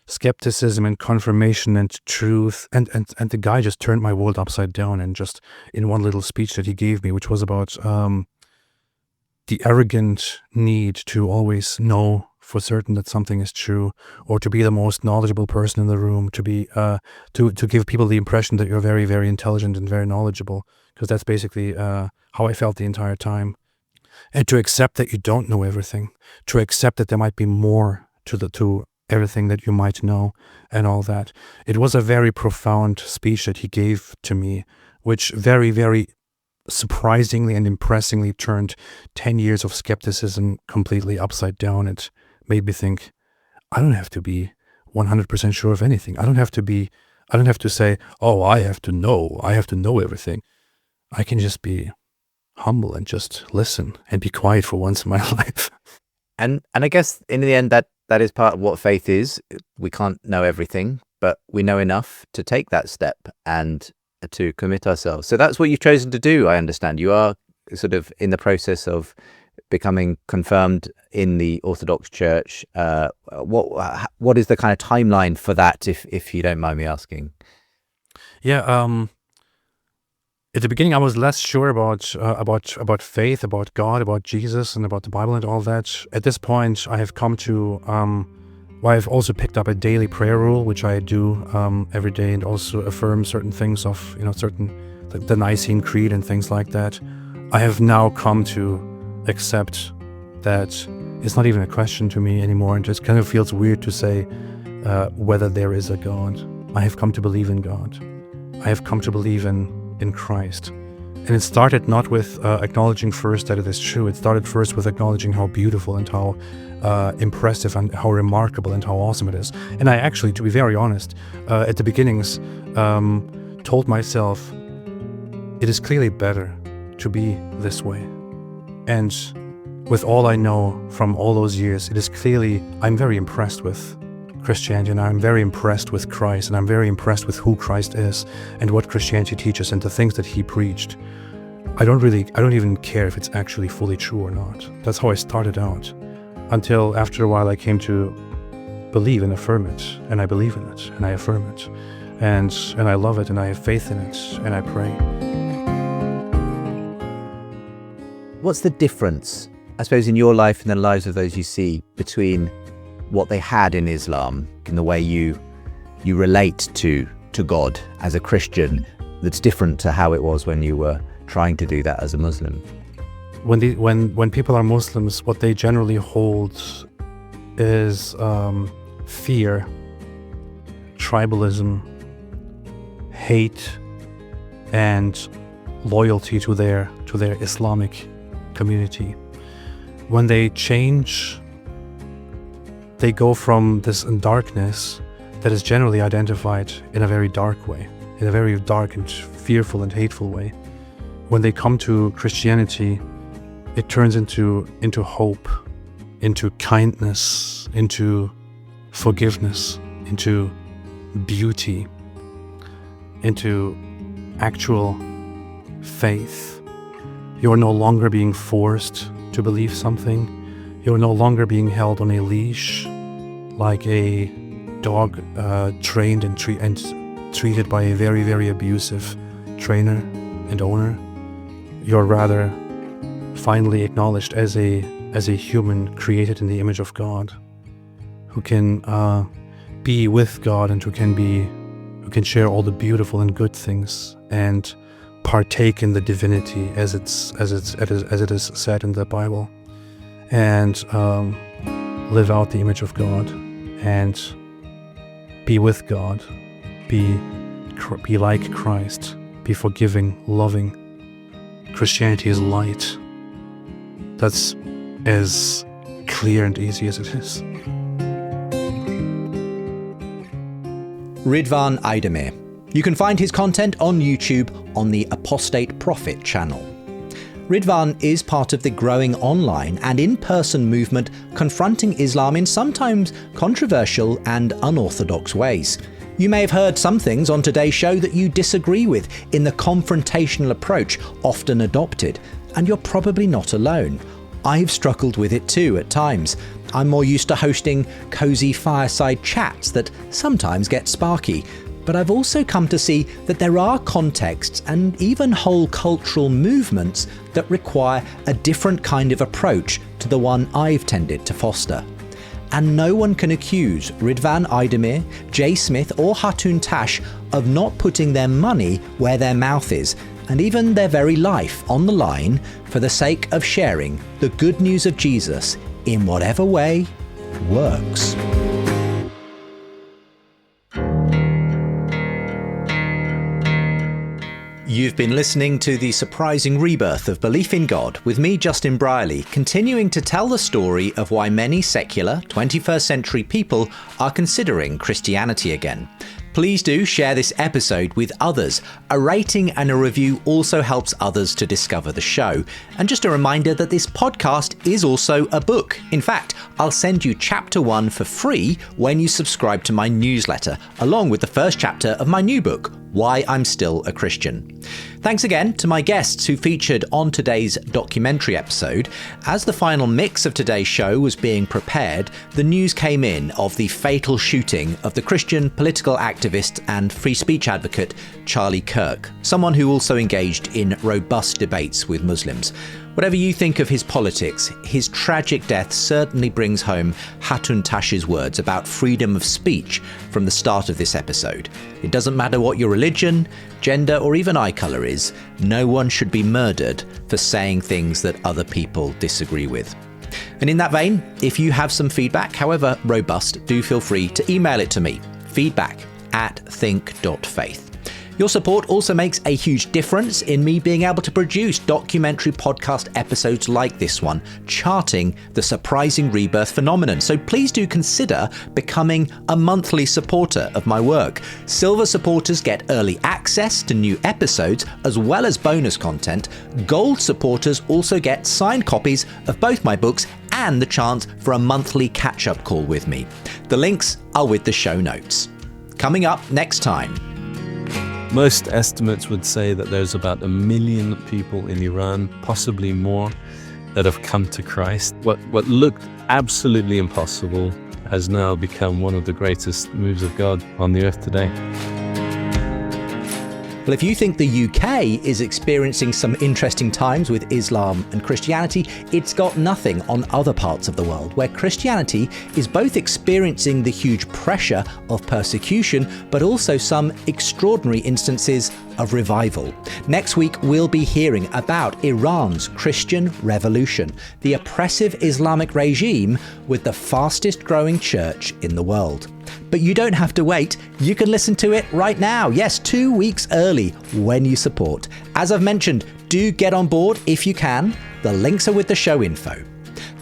[SPEAKER 26] skepticism and confirmation and truth. And the guy just turned my world upside down, and just in one little speech that he gave me, which was about the arrogant need to always know for certain that something is true, or to be the most knowledgeable person in the room, to be to give people the impression that you're very, very intelligent and very knowledgeable, because that's basically how I felt the entire time. And to accept that you don't know everything, to accept that there might be more to everything that you might know, and all that. It was a very profound speech that he gave to me, which very, very surprisingly and impressingly turned 10 years of skepticism completely upside down. It made me think, I don't have to be 100% sure of anything. I don't have to say, oh, I have to know everything. I can just be humble and just listen and be quiet for once in my life.
[SPEAKER 4] And I guess in the end, that is part of what faith is. We can't know everything, but we know enough to take that step and to commit ourselves. So that's what you've chosen to do, I understand. You are sort of in the process of becoming confirmed in the Orthodox Church. What is the kind of timeline for that, if you don't mind me asking?
[SPEAKER 26] Yeah, at the beginning, I was less sure about faith, about God, about Jesus, and about the Bible and all that. At this point, I have come to, I've also picked up a daily prayer rule, which I do every day, and also affirm certain things of, the Nicene Creed and things like that. I have now come to accept that it's not even a question to me anymore, and just kind of feels weird to say whether there is a God. I have come to believe in God. I have come to believe in Christ. And it started not with acknowledging first that it is true. It started first with acknowledging how beautiful and how impressive and how remarkable and how awesome it is. And I actually, to be very honest, at the beginnings, told myself, it is clearly better to be this way. And with all I know from all those years, it is clearly, I'm very impressed with Christianity, and I'm very impressed with Christ, and I'm very impressed with who Christ is and what Christianity teaches and the things that he preached. I don't even care if it's actually fully true or not. That's how I started out, until after a while I came to believe and affirm it, and I believe in it, and I affirm it, and I love it, and I have faith in it, and I pray.
[SPEAKER 4] What's the difference, I suppose, in your life and the lives of those you see between what they had in Islam and the way you relate to God as a Christian that's different to how it was when you were trying to do that as a Muslim?
[SPEAKER 26] When people are Muslims, what they generally hold is fear, tribalism, hate, and loyalty to their Islamic community. When they change, they go from this darkness that is generally identified in a very dark way, in a very dark and fearful and hateful way. When they come to Christianity, it turns into hope, into kindness, into forgiveness, into beauty, into actual faith. You are no longer being forced to believe something. You are no longer being held on a leash like a dog trained and treated by a very, very abusive trainer and owner. You're rather finally acknowledged as a human created in the image of God, who can be with God and who can share all the beautiful and good things and partake in the divinity as it is said in the Bible, and live out the image of God and be with God, be like Christ, be forgiving, loving. Christianity is light. That's as clear and easy as it is.
[SPEAKER 2] Ridvan Aydemir. You can find his content on YouTube on the Apostate Prophet channel. Ridvan is part of the growing online and in-person movement confronting Islam in sometimes controversial and unorthodox ways. You may have heard some things on today's show that you disagree with in the confrontational approach often adopted, and you're probably not alone. I've struggled with it too at times. I'm more used to hosting cosy fireside chats that sometimes get sparky, but I've also come to see that there are contexts and even whole cultural movements that require a different kind of approach to the one I've tended to foster. And no one can accuse Ridvan Aydemir, Jay Smith or Hatun Tash of not putting their money where their mouth is, and even their very life on the line for the sake of sharing the good news of Jesus in whatever way works. You've been listening to the surprising rebirth of belief in God with me, Justin Brierley, continuing to tell the story of why many secular 21st century people are considering Christianity again. Please do share this episode with others. A rating and a review also helps others to discover the show. And just a reminder that this podcast is also a book. In fact, I'll send you chapter 1 for free when you subscribe to my newsletter, along with the first chapter of my new book, Why I'm Still a Christian. Thanks again to my guests who featured on today's documentary episode. As the final mix of today's show was being prepared, the news came in of the fatal shooting of the Christian political activist and free speech advocate Charlie Kirk, someone who also engaged in robust debates with Muslims. Whatever you think of his politics, his tragic death certainly brings home Hatun Tash's words about freedom of speech from the start of this episode. It doesn't matter what your religion, gender, or even eye colour is, no one should be murdered for saying things that other people disagree with. And in that vein, if you have some feedback, however robust, do feel free to email it to me, feedback@think.faith. Your support also makes a huge difference in me being able to produce documentary podcast episodes like this one, charting the surprising rebirth phenomenon. So please do consider becoming a monthly supporter of my work. Silver supporters get early access to new episodes as well as bonus content. Gold supporters also get signed copies of both my books and the chance for a monthly catch-up call with me. The links are with the show notes. Coming up next time.
[SPEAKER 5] Most estimates would say that there's about 1 million people in Iran, possibly more, that have come to Christ. What looked absolutely impossible has now become one of the greatest moves of God on the earth today.
[SPEAKER 2] Well, if you think the UK is experiencing some interesting times with Islam and Christianity, it's got nothing on other parts of the world where Christianity is both experiencing the huge pressure of persecution, but also some extraordinary instances of revival. Next week, we'll be hearing about Iran's Christian revolution, the oppressive Islamic regime with the fastest growing church in the world. But you don't have to wait. You can listen to it right now. Yes, 2 weeks early when you support. As I've mentioned, do get on board if you can. The links are with the show info.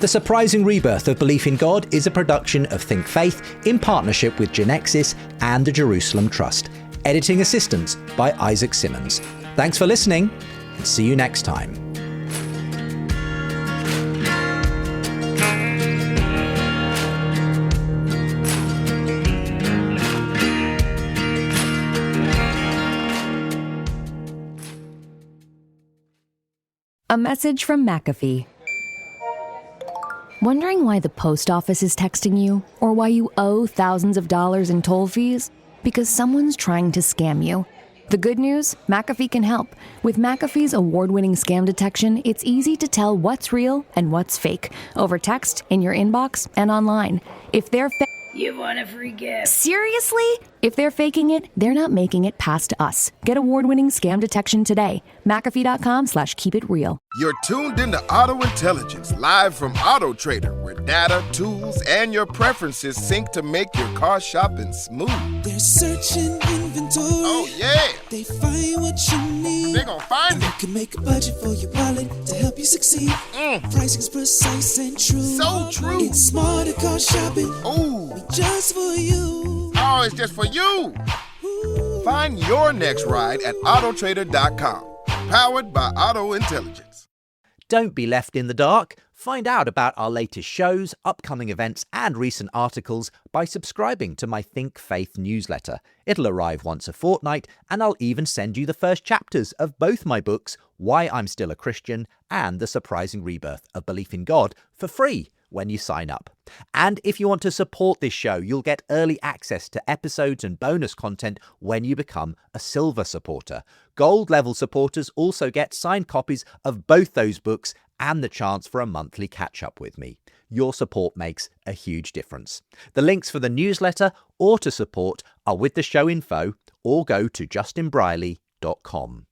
[SPEAKER 2] The Surprising Rebirth of Belief in God is a production of Think Faith in partnership with Genexus and the Jerusalem Trust. Editing assistance by Isaac Simmons. Thanks for listening, and see you next time.
[SPEAKER 19] A message from McAfee. Wondering why the post office is texting you, or why you owe thousands of dollars in toll fees? Because someone's trying to scam you. The good news? McAfee can help. With McAfee's award-winning scam detection, it's easy to tell what's real and what's fake over text, in your inbox, and online. If they're
[SPEAKER 21] You want a free gift.
[SPEAKER 19] Seriously? If they're faking it, they're not making it past us. Get award-winning scam detection today. McAfee.com/keepitreal.
[SPEAKER 22] You're tuned into Auto Intelligence, live from Auto Trader, where data, tools, and your preferences sync to make your car shopping smooth.
[SPEAKER 24] They're searching inventory.
[SPEAKER 22] Oh, yeah.
[SPEAKER 24] They find what you need.
[SPEAKER 22] They're gonna find it.
[SPEAKER 24] You can make a budget for your wallet to help you succeed. Pricing's precise and true.
[SPEAKER 22] So true.
[SPEAKER 24] It's smarter car shopping.
[SPEAKER 22] Ooh.
[SPEAKER 24] Just for you.
[SPEAKER 22] No, it's just for you. Find your next ride at autotrader.com. Powered by Auto Intelligence.
[SPEAKER 2] Don't be left in the dark. Find out about our latest shows, upcoming events, and recent articles by subscribing to my Think Faith newsletter. It'll arrive once a fortnight, and I'll even send you the first chapters of both my books, Why I'm Still a Christian and The Surprising Rebirth of Belief in God, for free when you sign up. And if you want to support this show, you'll get early access to episodes and bonus content when you become a silver supporter. Gold level supporters also get signed copies of both those books and the chance for a monthly catch up with me. Your support makes a huge difference. The links for the newsletter or to support are with the show info, or go to justinbrierley.com.